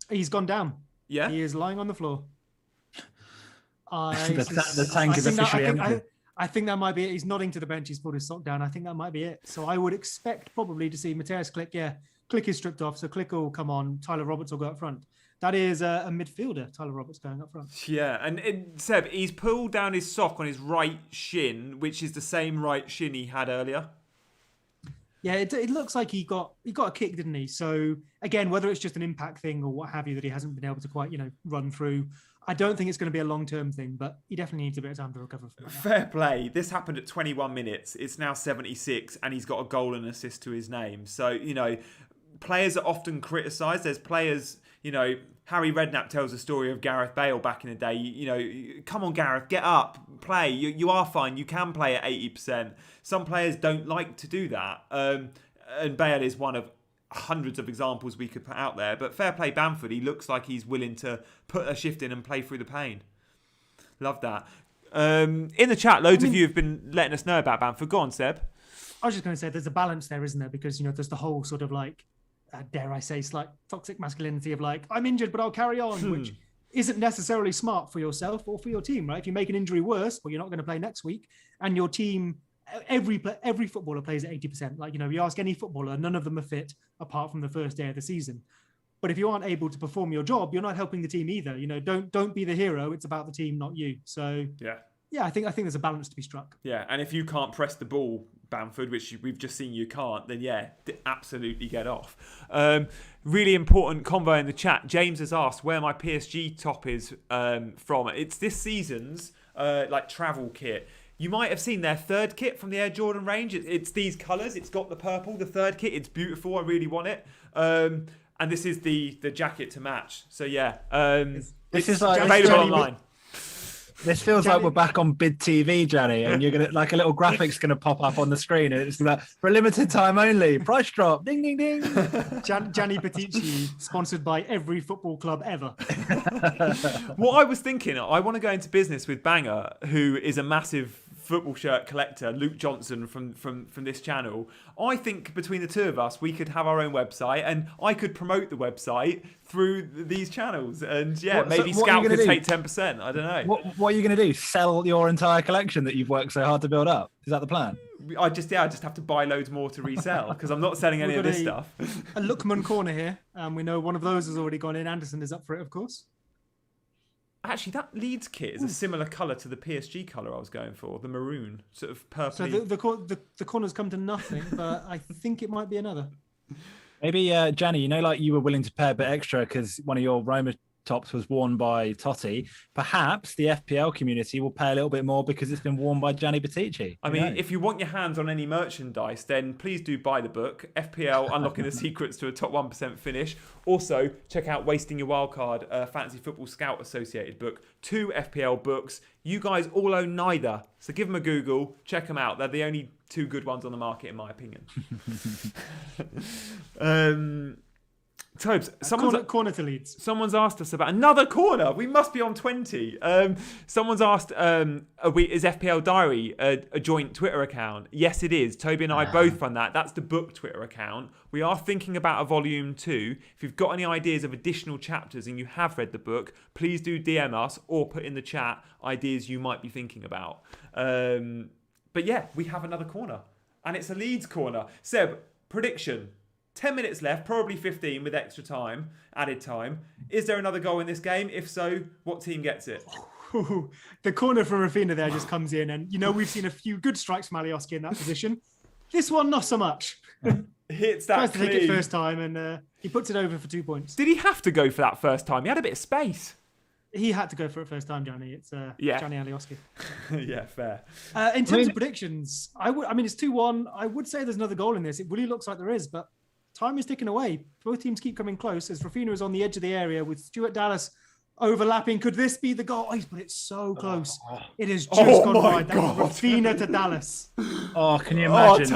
He's gone down. Yeah? He is lying on the floor. The tank is officially empty. I think that might be it. He's nodding to the bench. He's pulled his sock down. I think that might be it. So I would expect probably to see Mateus Click. Yeah, Click is stripped off. So Click will come on. Tyler Roberts will go up front. That is a midfielder, Tyler Roberts, going up front. Yeah, and Seb, he's pulled down his sock on his right shin, which is the same right shin he had earlier. Yeah, it looks like he got a kick, didn't he? So again, whether it's just an impact thing or what have you that he hasn't been able to quite, run through, I don't think it's going to be a long-term thing, but he definitely needs a bit of time to recover from that. Fair play. This happened at 21 minutes. It's now 76, and he's got a goal and assist to his name. So, players are often criticised. There's players, Harry Redknapp tells a story of Gareth Bale back in the day. Come on, Gareth, get up, play. You are fine. You can play at 80%. Some players don't like to do that. And Bale is one of hundreds of examples we could put out there. But fair play Bamford. He looks like he's willing to put a shift in and play through the pain. Love that. In the chat, loads of you have been letting us know about Bamford. Go on, Seb. I was just going to say there's a balance there, isn't there? Because, there's the whole sort of dare I say, slight toxic masculinity of I'm injured, but I'll carry on, which isn't necessarily smart for yourself or for your team, right? If you make an injury worse, well, you're not going to play next week, and your team, every footballer plays at 80%. You ask any footballer, none of them are fit apart from the first day of the season. But if you aren't able to perform your job, you're not helping the team either. Don't be the hero. It's about the team, not you. So yeah, I think there's a balance to be struck. Yeah, and if you can't press the ball, Bamford, which we've just seen you can't, then absolutely get off. Really important convo in the chat. James has asked where my PSG top is from. It's this season's travel kit. You might have seen their third kit from the Air Jordan range. It's these colours. It's got the purple, the third kit. It's beautiful. I really want it. And this is the jacket to match. So this is available online. This feels like we're back on Bid TV, Gianni, and you're gonna like a little graphic's gonna pop up on the screen, and it's like for a limited time only, price drop, ding ding ding. Gianni Petticci, sponsored by every football club ever. What I was thinking, I want to go into business with Banger, who is a massive football shirt collector, Luke Johnson from this channel. I think between the two of us, we could have our own website, and I could promote the website through these channels. And maybe Scout could take 10%. I don't know. What are you going to do? Sell your entire collection that you've worked so hard to build up? Is that the plan? I just have to buy loads more to resell because I'm not selling any of this stuff. A Lookman corner here, and we know one of those has already gone in. Anderson is up for it, of course. Actually, that Leeds kit is a similar colour to the PSG colour I was going for, the maroon, sort of purple. So the corner's come to nothing, but I think it might be another. Maybe, Gianni, like you were willing to pay a bit extra because one of your Roma tops was worn by Totti. Perhaps the FPL community will pay a little bit more because it's been worn by Gianni Petticci. I mean, if you want your hands on any merchandise, then please do buy the book, FPL Unlocking the Secrets to a Top 1% Finish. Also, check out Wasting Your Wildcard, Fantasy Football Scout associated book. 2 FPL books. You guys all own neither. So give them a Google, check them out. They're the only 2 good ones on the market, in my opinion. Tobes, corner to Leeds. Someone's asked us about another corner. We must be on 20. Someone's asked, is FPL Diary a joint Twitter account? Yes, it is. Toby and I both run that. That's the book Twitter account. We are thinking about a volume 2. If you've got any ideas of additional chapters and you have read the book, please do DM us or put in the chat ideas you might be thinking about. But yeah, we have another corner. And it's a Leeds corner. Seb, prediction. 10 minutes left, probably 15 with extra time, added time. Is there another goal in this game? If so, what team gets it? The corner from Rafinha there just comes in, and we've seen a few good strikes from Alioski in that position. This one, not so much. Hits that Tries to take it first time, and he puts it over for 2 points. Did he have to go for that first time? He had a bit of space. He had to go for it first time, Gianni. It's Gianni Alioski. Yeah, fair. In terms of predictions, it's 2-1. I would say there's another goal in this. It really looks like there is, but time is ticking away. Both teams keep coming close as Rafinha is on the edge of the area with Stuart Dallas overlapping. Could this be the goal? Oh, he's put it so close. It has just gone wide. That's Rafinha to Dallas. Oh, can you imagine?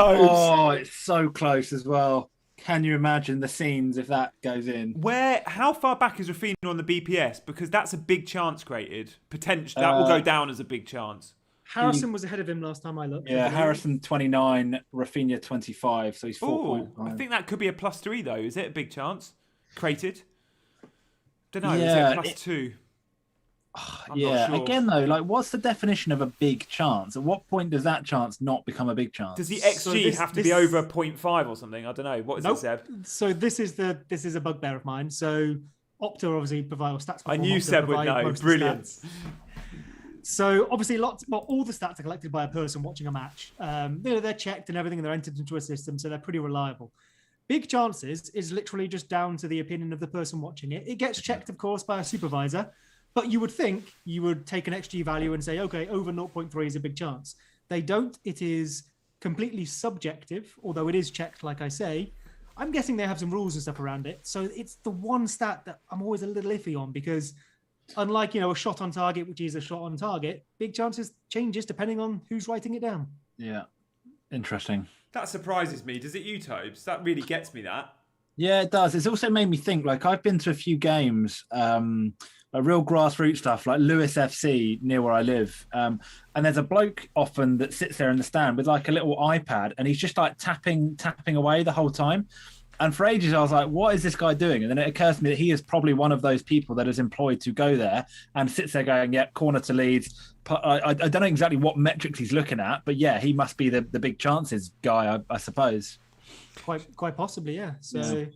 It's so close as well. Can you imagine the scenes if that goes in? How far back is Rafinha on the BPS? Because that's a big chance created. Potential that will go down as a big chance. Harrison was ahead of him last time I looked. Yeah, Harrison 29, Rafinha 25, so he's 4 points. I think that could be a +3 though. Is it a big chance? Created? Don't know. Yeah, is it +2? Sure. Again though, what's the definition of a big chance? At what point does that chance not become a big chance? Does the XG have to be over 0.5 or something? I don't know. What is it, Seb? So this is a bugbear of mine. So Opta obviously provide stats. I knew Seb would know. Brilliant. So obviously all the stats are collected by a person watching a match. They're checked and everything, and they're entered into a system, so they're pretty reliable. Big chances is literally just down to the opinion of the person watching it. It gets checked, of course, by a supervisor, but you would think you would take an XG value and say, okay, over 0.3 is a big chance. They don't. It is completely subjective, although it is checked, like I say. I'm guessing they have some rules and stuff around it. So it's the one stat that I'm always a little iffy on because unlike, a shot on target, which is a shot on target, big chances changes depending on who's writing it down. Yeah. Interesting. That surprises me. Does it you, Tobes? That really gets me, that. Yeah, it does. It's also made me think, I've been to a few games, real grassroots stuff, like Lewis FC near where I live. And there's a bloke often that sits there in the stand with a little iPad and he's just tapping away the whole time. And for ages, I was like, what is this guy doing? And then it occurs to me that he is probably one of those people that is employed to go there and sits there going, yeah, corner to Leeds. I don't know exactly what metrics he's looking at, but yeah, he must be the big chances guy, I suppose. Quite possibly, yeah. So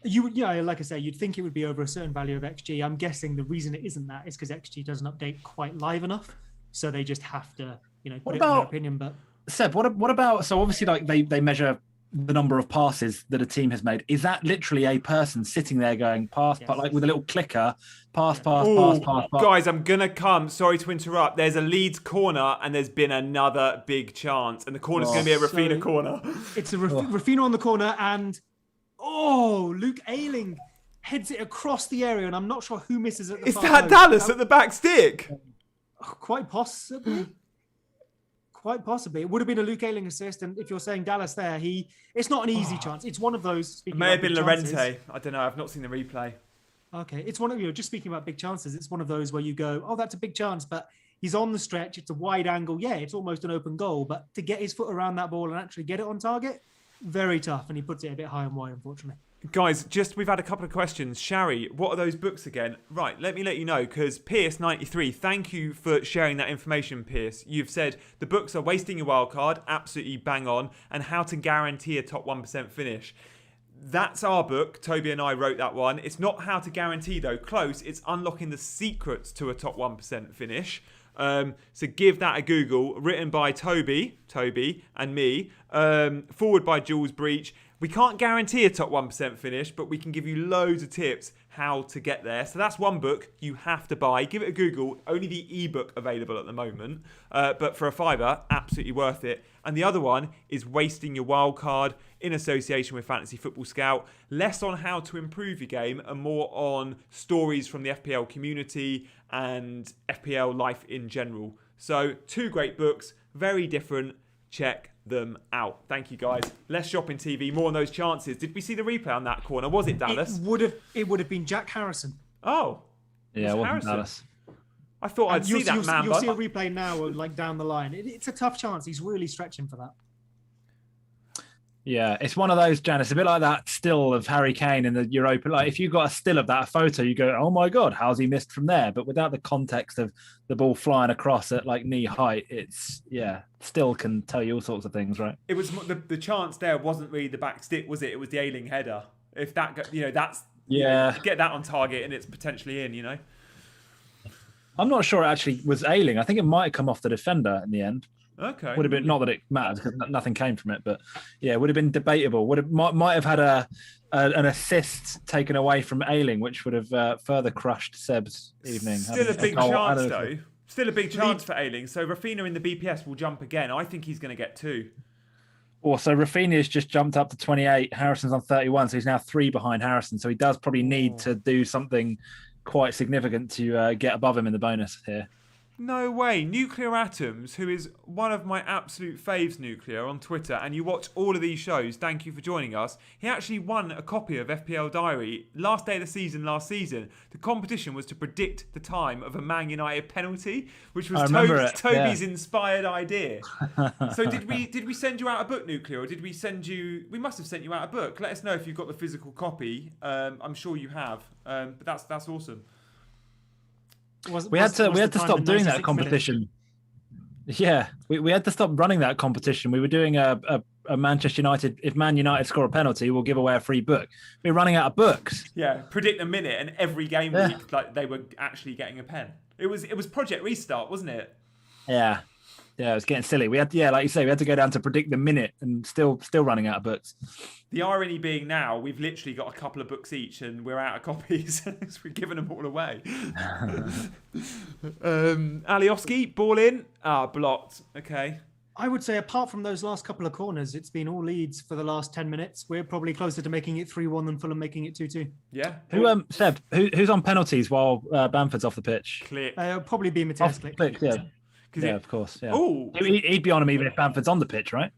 you would, like I say, you'd think it would be over a certain value of XG. I'm guessing the reason it isn't that is because XG doesn't update quite live enough. So they just have to, put it in their opinion. But Seb, what about, so obviously they measure the number of passes that a team has made. Is that literally a person sitting there going pass, yes, but with a little clicker, pass. Guys, I'm gonna come. Sorry to interrupt. There's a Leeds corner, and there's been another big chance, and the corner's gonna be a Rafinha corner. It's a Rafinha on the corner, and Luke Ayling heads it across the area, and I'm not sure who misses at the Is far that post. Dallas at the back stick? Quite possibly. Quite possibly. It would have been a Luke Ayling assist. And if you're saying Dallas there, it's not an easy chance. It's one of those. It may have been Llorente. I don't know. I've not seen the replay. Okay. It's one of, just speaking about big chances, it's one of those where you go, oh, that's a big chance, but he's on the stretch. It's a wide angle. Yeah, it's almost an open goal. But to get his foot around that ball and actually get it on target, very tough. And he puts it a bit high and wide, unfortunately. Guys, we've had a couple of questions. Shari, what are those books again? Right, let me let you know, because Pierce93, thank you for sharing that information, Pierce. You've said the books are Wasting Your Wildcard, absolutely bang on, and How to Guarantee a Top 1% Finish. That's our book. Toby and I wrote that one. It's not How to Guarantee, though. Close. It's Unlocking the Secrets to a Top 1% Finish. So give that a Google. Written by Toby and me. Forward by Jules Breach. We can't guarantee a top 1% finish, but we can give you loads of tips how to get there. So that's one book you have to buy. Give it a Google. Only the ebook available at the moment. But for a £5, absolutely worth it. And the other one is Wasting Your Wildcard in association with Fantasy Football Scout. Less on how to improve your game and more on stories from the FPL community and FPL life in general. So 2 great books, very different. Check them out. Thank you, guys. Less shopping TV, more on those chances. Did we see the replay on that corner? Was it Dallas? It would have been Jack Harrison. Oh. Yeah, it wasn't Dallas. I thought I'd see that man. You'll see a replay now, like down the line. It's a tough chance. He's really stretching for that. Yeah, it's one of those, Jan. It's a bit like that still of Harry Kane in the Europa. Like if you got a still of that photo, you go, "Oh my God, how's he missed from there?" But without the context of the ball flying across at like knee height, it's still can tell you all sorts of things, right? It was the chance there wasn't really the back stick, was it? It was the Ayling header. If that, that's get that on target and it's potentially in. I'm not sure it actually was Ayling. I think it might have come off the defender in the end. Okay. Would have been, not that it matters because nothing came from it, but yeah, it would have been debatable. Might have had an assist taken away from Ayling, which would have further crushed Seb's evening. Still a big chance, though. Still a big chance for Ayling. So Rafinha in the BPS will jump again. I think he's going to get 2. Also, Rafinha's just jumped up to 28. Harrison's on 31, so he's now 3 behind Harrison. So he does probably need to do something quite significant to get above him in the bonus here. No way. Nuclear Atoms, who is one of my absolute faves, Nuclear, on Twitter, and you watch all of these shows, thank you for joining us. He actually won a copy of FPL Diary last day of the season last season. The competition was to predict the time of a Man United penalty, which was Toby's inspired idea. So did we send you out a book, Nuclear, or did we send you... We must have sent you out a book. Let us know if you've got the physical copy. I'm sure you have. But that's awesome. We had to stop doing that competition. Yeah, we had to stop running that competition. We were doing a Manchester United. If Man United score a penalty, we'll give away a free book. We're running out of books. Yeah, predict a minute, and every game week, like they were actually getting a pen. It was Project Restart, wasn't it? Yeah, it was getting silly. We had like you say, we had to go down to predict the minute, and still running out of books. The irony being now we've literally got a couple of books each, and we're out of copies. We've given them all away. Alioski, ball in. Blocked. Okay. I would say apart from those last couple of corners, it's been all Leeds for the last 10 minutes. We're probably closer to making it 3-1 than Fulham making it 2-2. Yeah. Seb, who's on penalties while Bamford's off the pitch? Click. It'll probably be Matthias Click. Yeah, of course. Yeah. Ooh. He'd be on him even if Bamford's on the pitch, right?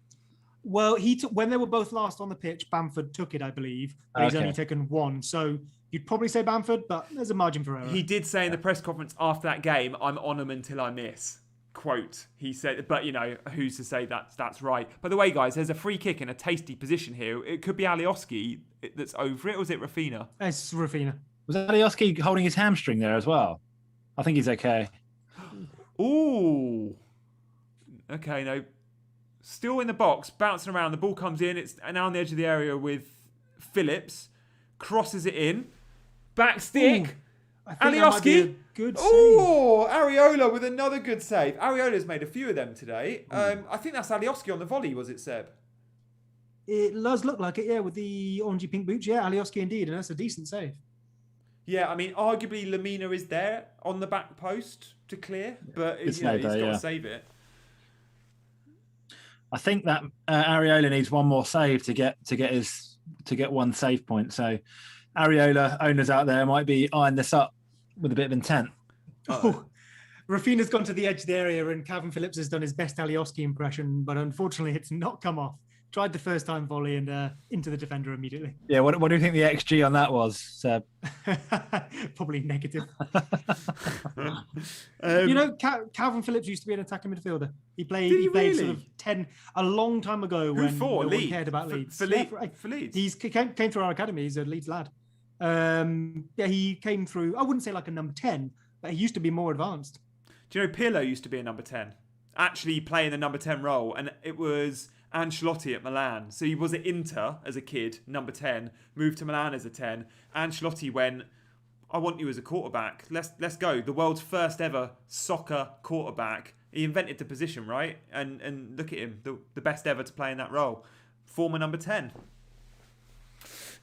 Well, when they were both last on the pitch, Bamford took it, I believe. But he's only taken 1. So you'd probably say Bamford, but there's a margin for error. He did say in the press conference after that game, "I'm on him until I miss." Quote. He said, but who's to say that's right? By the way, guys, there's a free kick in a tasty position here. It could be Alioski that's over it, or was it Rafinha? It's Rafinha. Was Alioski holding his hamstring there as well? I think he's okay. Ooh. Okay, no. Still in the box, bouncing around. The ball comes in. It's now on the edge of the area with Phillips. Crosses it in. Back stick. Alioski. Good save. Oh, Areola with another good save. Areola's made a few of them today. I think that's Alioski on the volley, was it, Seb? It does look like it, yeah, with the orangey pink boots. Yeah, Alioski indeed, and that's a decent save. Yeah, I mean, arguably Lamina is there on the back post to clear, but he's got to save it. I think that Areola needs one more save to get one save point. So Areola owners out there might be eyeing this up with a bit of intent. Oh, Rafinha's gone to the edge of the area and Calvin Phillips has done his best Alioski impression, but unfortunately it's not come off. Tried the first time volley and into the defender immediately. Yeah, what do you think the XG on that was, Seb? Probably negative. Um, Calvin Phillips used to be an attacking midfielder. He played really? sort of 10 a long time ago Who when for? no one Leeds? cared about Leeds. For Leeds? He came through our academy. He's a Leeds lad. He came through, I wouldn't say like a number 10, but he used to be more advanced. Do you know Pirlo used to be a number 10? Actually playing the number 10 role, and it was Ancelotti at Milan. So he was at Inter as a kid, number 10, moved to Milan as a 10. Ancelotti went, I want you as a quarterback. Let's go. The world's first ever soccer quarterback. He invented the position, right? And look at him, the best ever to play in that role. Former number 10.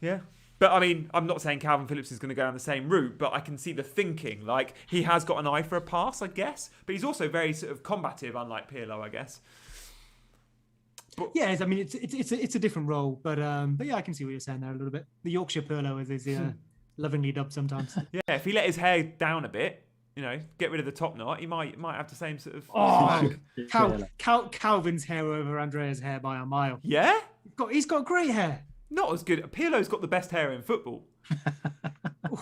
Yeah. But I mean, I'm not saying Calvin Phillips is going to go down the same route, but I can see the thinking. Like, he has got an eye for a pass, I guess. But he's also very sort of combative, unlike Pirlo, I guess. But, yeah, I mean, it's a different role, but yeah, I can see what you're saying there a little bit. The Yorkshire Pirlo is lovingly dubbed sometimes. yeah, if he let his hair down a bit, get rid of the top knot, he might have the same sort of. Oh, Calvin's hair over Andrea's hair by a mile. Yeah, he's got great hair. Not as good. Pirlo's got the best hair in football.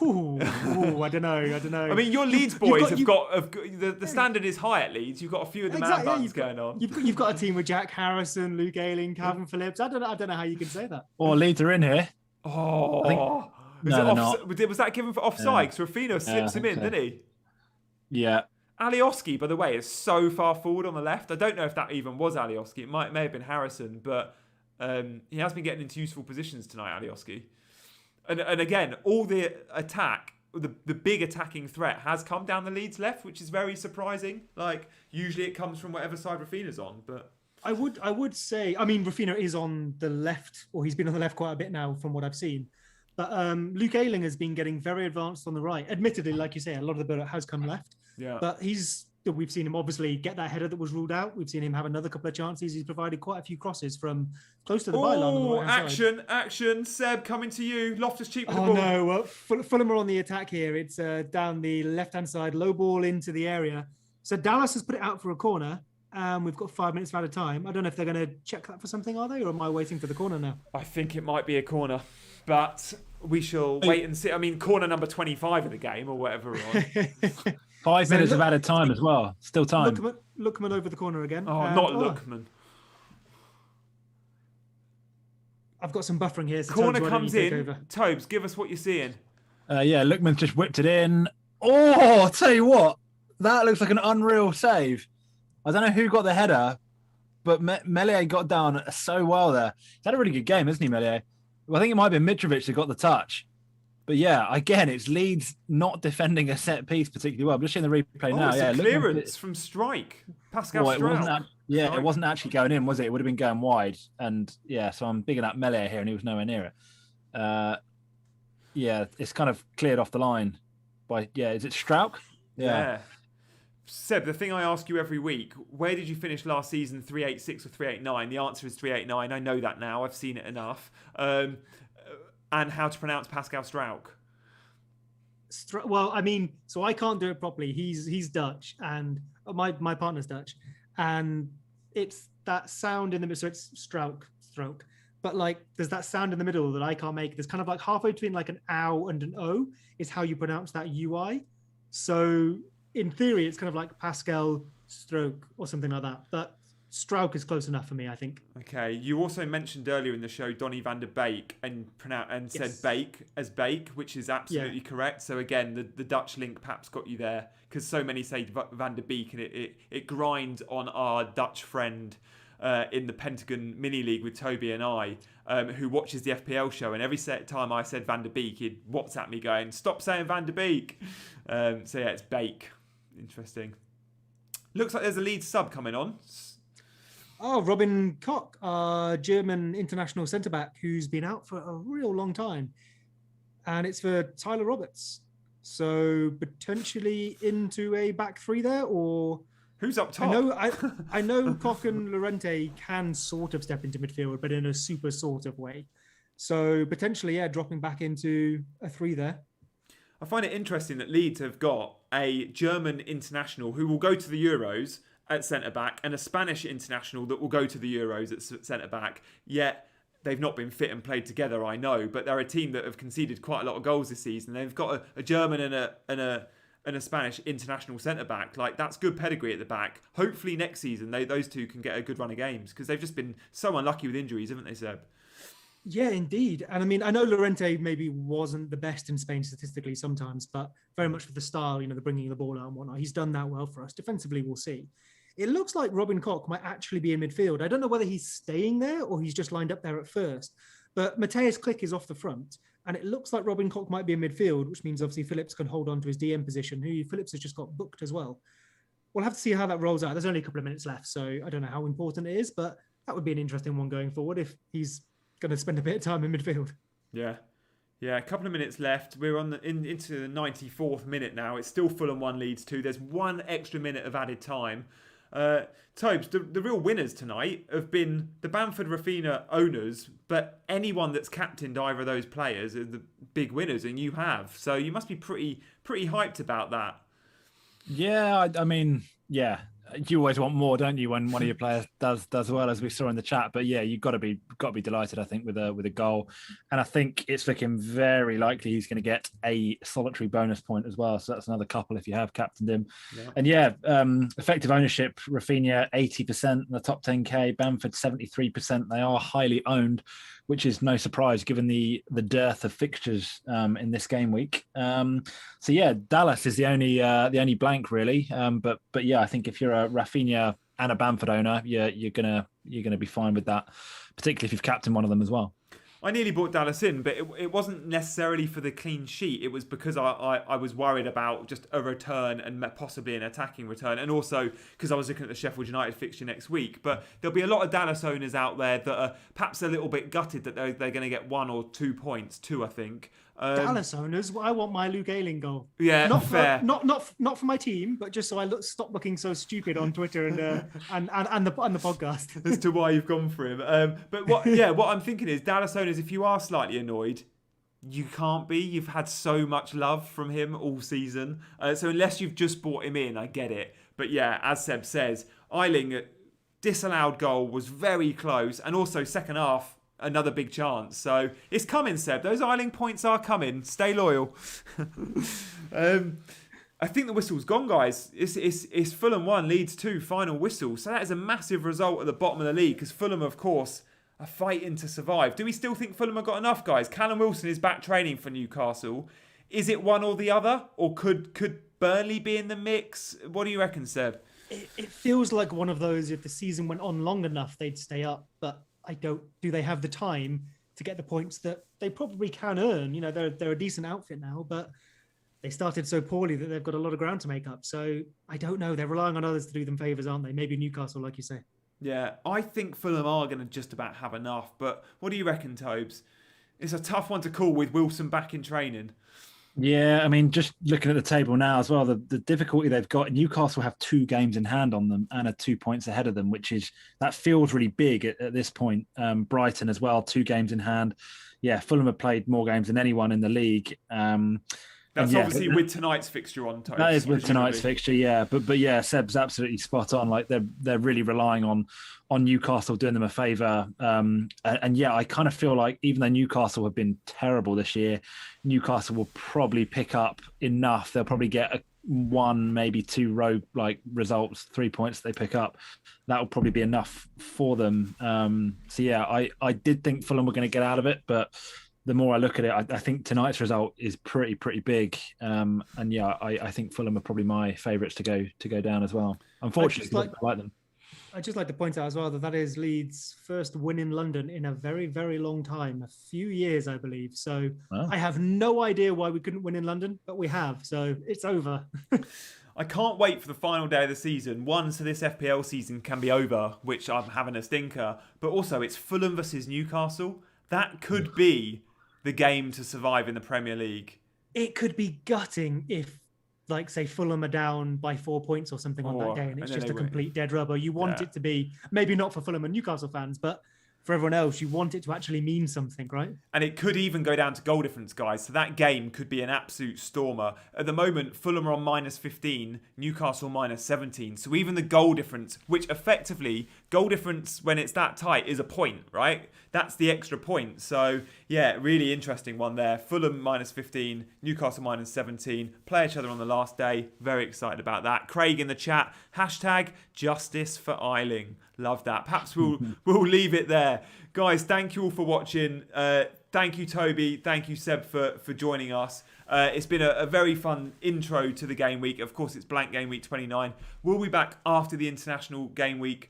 Ooh, I don't know. I mean, your Leeds boys have got the standard is high at Leeds. You've got a few of the man buttons going on. You've got a team with Jack Harrison, Luke Ayling, Calvin Phillips. I don't know how you can say that. Or Leeds are in here. Oh, was that given for offside? So Rafinha slips him in, didn't he? Yeah. Alioski, by the way, is so far forward on the left. I don't know if that even was Alioski. It may have been Harrison, but he has been getting into useful positions tonight, Alioski. And again, all the attack, the big attacking threat has come down the Leeds left, which is very surprising. Like, usually it comes from whatever side Rafinha's on, but I would say, I mean, Rafinha is on the left, or he's been on the left quite a bit now from what I've seen. But Luke Ayling has been getting very advanced on the right. Admittedly, like you say, a lot of the build-up has come left. Yeah. But we've seen him obviously get that header that was ruled out. We've seen him have another couple of chances. He's provided quite a few crosses from close to the byline on the right-hand side. Action. Seb, coming to you. Loftus-Cheek with the ball. ball. Oh, no. Well, Fulham are on the attack here. It's down the left-hand side, low ball into the area. So Dallas has put it out for a corner. We've got 5 minutes out of time. I don't know if they're going to check that for something, are they? Or am I waiting for the corner now? I think it might be a corner. But we shall wait and see. I mean, corner number 25 of the game or whatever we're on. 5 minutes of added time as well. Still time. Lookman over the corner again. Oh, not Lookman. I've got some buffering here. So corner comes in. Tobes, give us what you're seeing. Yeah, Lookman's just whipped it in. Oh, I'll tell you what. That looks like an unreal save. I don't know who got the header, but Meslier got down so well there. He's had a really good game, isn't he, Meslier? Well, I think it might have been Mitrovic that got the touch. But yeah, again, it's Leeds not defending a set piece particularly well. I'm just seeing the replay now. It's a clearance from strike. Pascal Strauch. It wasn't actually going in, was it? It would have been going wide. And yeah, so I'm bigging up Meslier here, and he was nowhere near it. Yeah, it's kind of cleared off the line by, is it Strauch? Yeah. Seb, the thing I ask you every week, where did you finish last season, 386 or 389? The answer is 389. I know that now. I've seen it enough. And how to pronounce Pascal Strauch. Well, I mean, so I can't do it properly. He's Dutch, and my partner's Dutch, and it's that sound in the middle. So it's stroke, but like there's that sound in the middle that I can't make. There's kind of like halfway between like an ow and an o is how you pronounce that UI. So in theory, it's kind of like Pascal Stroke or something like that. But Strauch is close enough for me, I think. Okay. You also mentioned earlier in the show Donny van der Beek and said Bake as Bake, which is absolutely correct. So again, the Dutch link perhaps got you there because so many say van der Beek, and it grinds on our Dutch friend in the Pentagon mini league with Toby and I, who watches the FPL show, and every time I said van der Beek, he'd WhatsApp me going, "Stop saying van der Beek." So yeah, it's Bake. Interesting. Looks like there's a Leeds sub coming on. Oh, Robin Koch, German international centre-back who's been out for a real long time. And it's for Tyler Roberts. So potentially into a back three there, or... Who's up top? I know Koch and Llorente can sort of step into midfield, but in a super sort of way. So potentially, dropping back into a three there. I find it interesting that Leeds have got a German international who will go to the Euros at centre-back and a Spanish international that will go to the Euros at centre-back, yet they've not been fit and played together, I know, but they're a team that have conceded quite a lot of goals this season. They've got a German and a Spanish international centre-back. Like, that's good pedigree at the back. Hopefully next season those two can get a good run of games, because they've just been so unlucky with injuries, haven't they, Seb? Yeah, indeed. And I mean, I know Llorente maybe wasn't the best in Spain statistically sometimes, but very much for the style, the bringing the ball out and whatnot. He's done that well for us. Defensively, we'll see. It looks like Robin Koch might actually be in midfield. I don't know whether he's staying there or he's just lined up there at first, but Mateus Klick is off the front. And it looks like Robin Koch might be in midfield, which means obviously Phillips can hold on to his DM position, who Phillips has just got booked as well. We'll have to see how that rolls out. There's only a couple of minutes left, so I don't know how important it is, but that would be an interesting one going forward if he's going to spend a bit of time in midfield. Yeah, a couple of minutes left. We're on into the 94th minute now. It's still Fulham 1, Leeds 2. There's 1 extra minute of added time. Tobes, the real winners tonight have been the Bamford Rafinha owners, but anyone that's captained either of those players are the big winners, and you have. So you must be pretty hyped about that. Yeah, I mean, yeah. You always want more, don't you, when one of your players does well, as we saw in the chat. But yeah, you've got to be delighted, I think, with a goal. And I think it's looking very likely he's going to get a solitary bonus point as well. So that's another couple if you have captained him. Yeah. And yeah, effective ownership, Rafinha 80% in the top 10k, Bamford 73%. They are highly owned, which is no surprise given the dearth of fixtures in this game week. So yeah, Dallas is the only blank really. But yeah, I think if you're a Rafinha and a Bamford owner, you're gonna be fine with that, particularly if you've captained one of them as well. I nearly brought Dallas in, but it wasn't necessarily for the clean sheet. It was because I was worried about just a return and possibly an attacking return. And also because I was looking at the Sheffield United fixture next week. But there'll be a lot of Dallas owners out there that are perhaps a little bit gutted that they're going to get 1 or 2 points, I think. Dallas owners, I want my Luke Ayling goal. Yeah, not fair. Not for my team, but just so I stop looking so stupid on Twitter and the podcast. As to why you've gone for him. But what I'm thinking is, Dallas owners, if you are slightly annoyed, you can't be. You've had so much love from him all season. So unless you've just bought him in, I get it. But yeah, as Seb says, Ayling disallowed goal was very close, and also second half, another big chance. So it's coming, Seb. Those Ayling points are coming. Stay loyal. I think the whistle's gone, guys. It's Fulham 1, Leeds 2, final whistle. So that is a massive result at the bottom of the league, because Fulham, of course, are fighting to survive. Do we still think Fulham have got enough, guys? Callum Wilson is back training for Newcastle. Is it one or the other? Or could Burnley be in the mix? What do you reckon, Seb? It feels like one of those, if the season went on long enough, they'd stay up. But do they have the time to get the points that they probably can earn? They're a decent outfit now, but they started so poorly that they've got a lot of ground to make up. So I don't know. They're relying on others to do them favours, aren't they? Maybe Newcastle, like you say. Yeah, I think Fulham are going to just about have enough. But what do you reckon, Tobes? It's a tough one to call with Wilson back in training. Yeah, I mean, just looking at the table now as well, the difficulty they've got, Newcastle have 2 games in hand on them and are 2 points ahead of them, that feels really big at this point. Brighton as well, 2 games in hand. Yeah, Fulham have played more games than anyone in the league. That's obviously with tonight's fixture on. Tobes, that is with tonight's fixture, yeah. But yeah, Seb's absolutely spot on. Like they're really relying on Newcastle doing them a favour. And yeah, I kind of feel like even though Newcastle have been terrible this year, Newcastle will probably pick up enough. They'll probably get 1, maybe 2 road results, 3 points they pick up. That will probably be enough for them. So yeah, I did think Fulham were going to get out of it, but the more I look at it, I think tonight's result is pretty big. And yeah, I think Fulham are probably my favourites to go down as well. Unfortunately, I like them. I'd just like to point out as well that is Leeds' first win in London in a very, very long time, a few years, I believe. So I have no idea why we couldn't win in London, but we have. So it's over. I can't wait for the final day of the season. One, so this FPL season can be over, which I'm having a stinker. But also, it's Fulham versus Newcastle. That could be the game to survive in the Premier League. It could be gutting if, like, say, Fulham are down by 4 points or something on that day, and it's just a complete dead rubber. You want it to be, maybe not for Fulham and Newcastle fans, but for everyone else, you want it to actually mean something, right? And it could even go down to goal difference, guys. So that game could be an absolute stormer. At the moment, Fulham are on -15, Newcastle -17. So even the goal difference, which effectively, goal difference when it's that tight is a point, right? That's the extra point. So yeah, really interesting one there. Fulham -15, Newcastle -17. Play each other on the last day. Very excited about that. Craig in the chat, #Justice for Eiling. Love that. Perhaps we'll leave it there. Guys, thank you all for watching. Thank you, Toby. Thank you, Seb, for joining us. It's been a very fun intro to the game week. Of course, it's blank game week 29. We'll be back after the international game week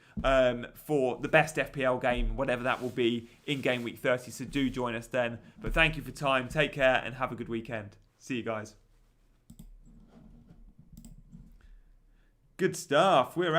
for the best FPL game, whatever that will be, in game week 30. So do join us then. But thank you for time. Take care and have a good weekend. See you guys. Good stuff. We're out.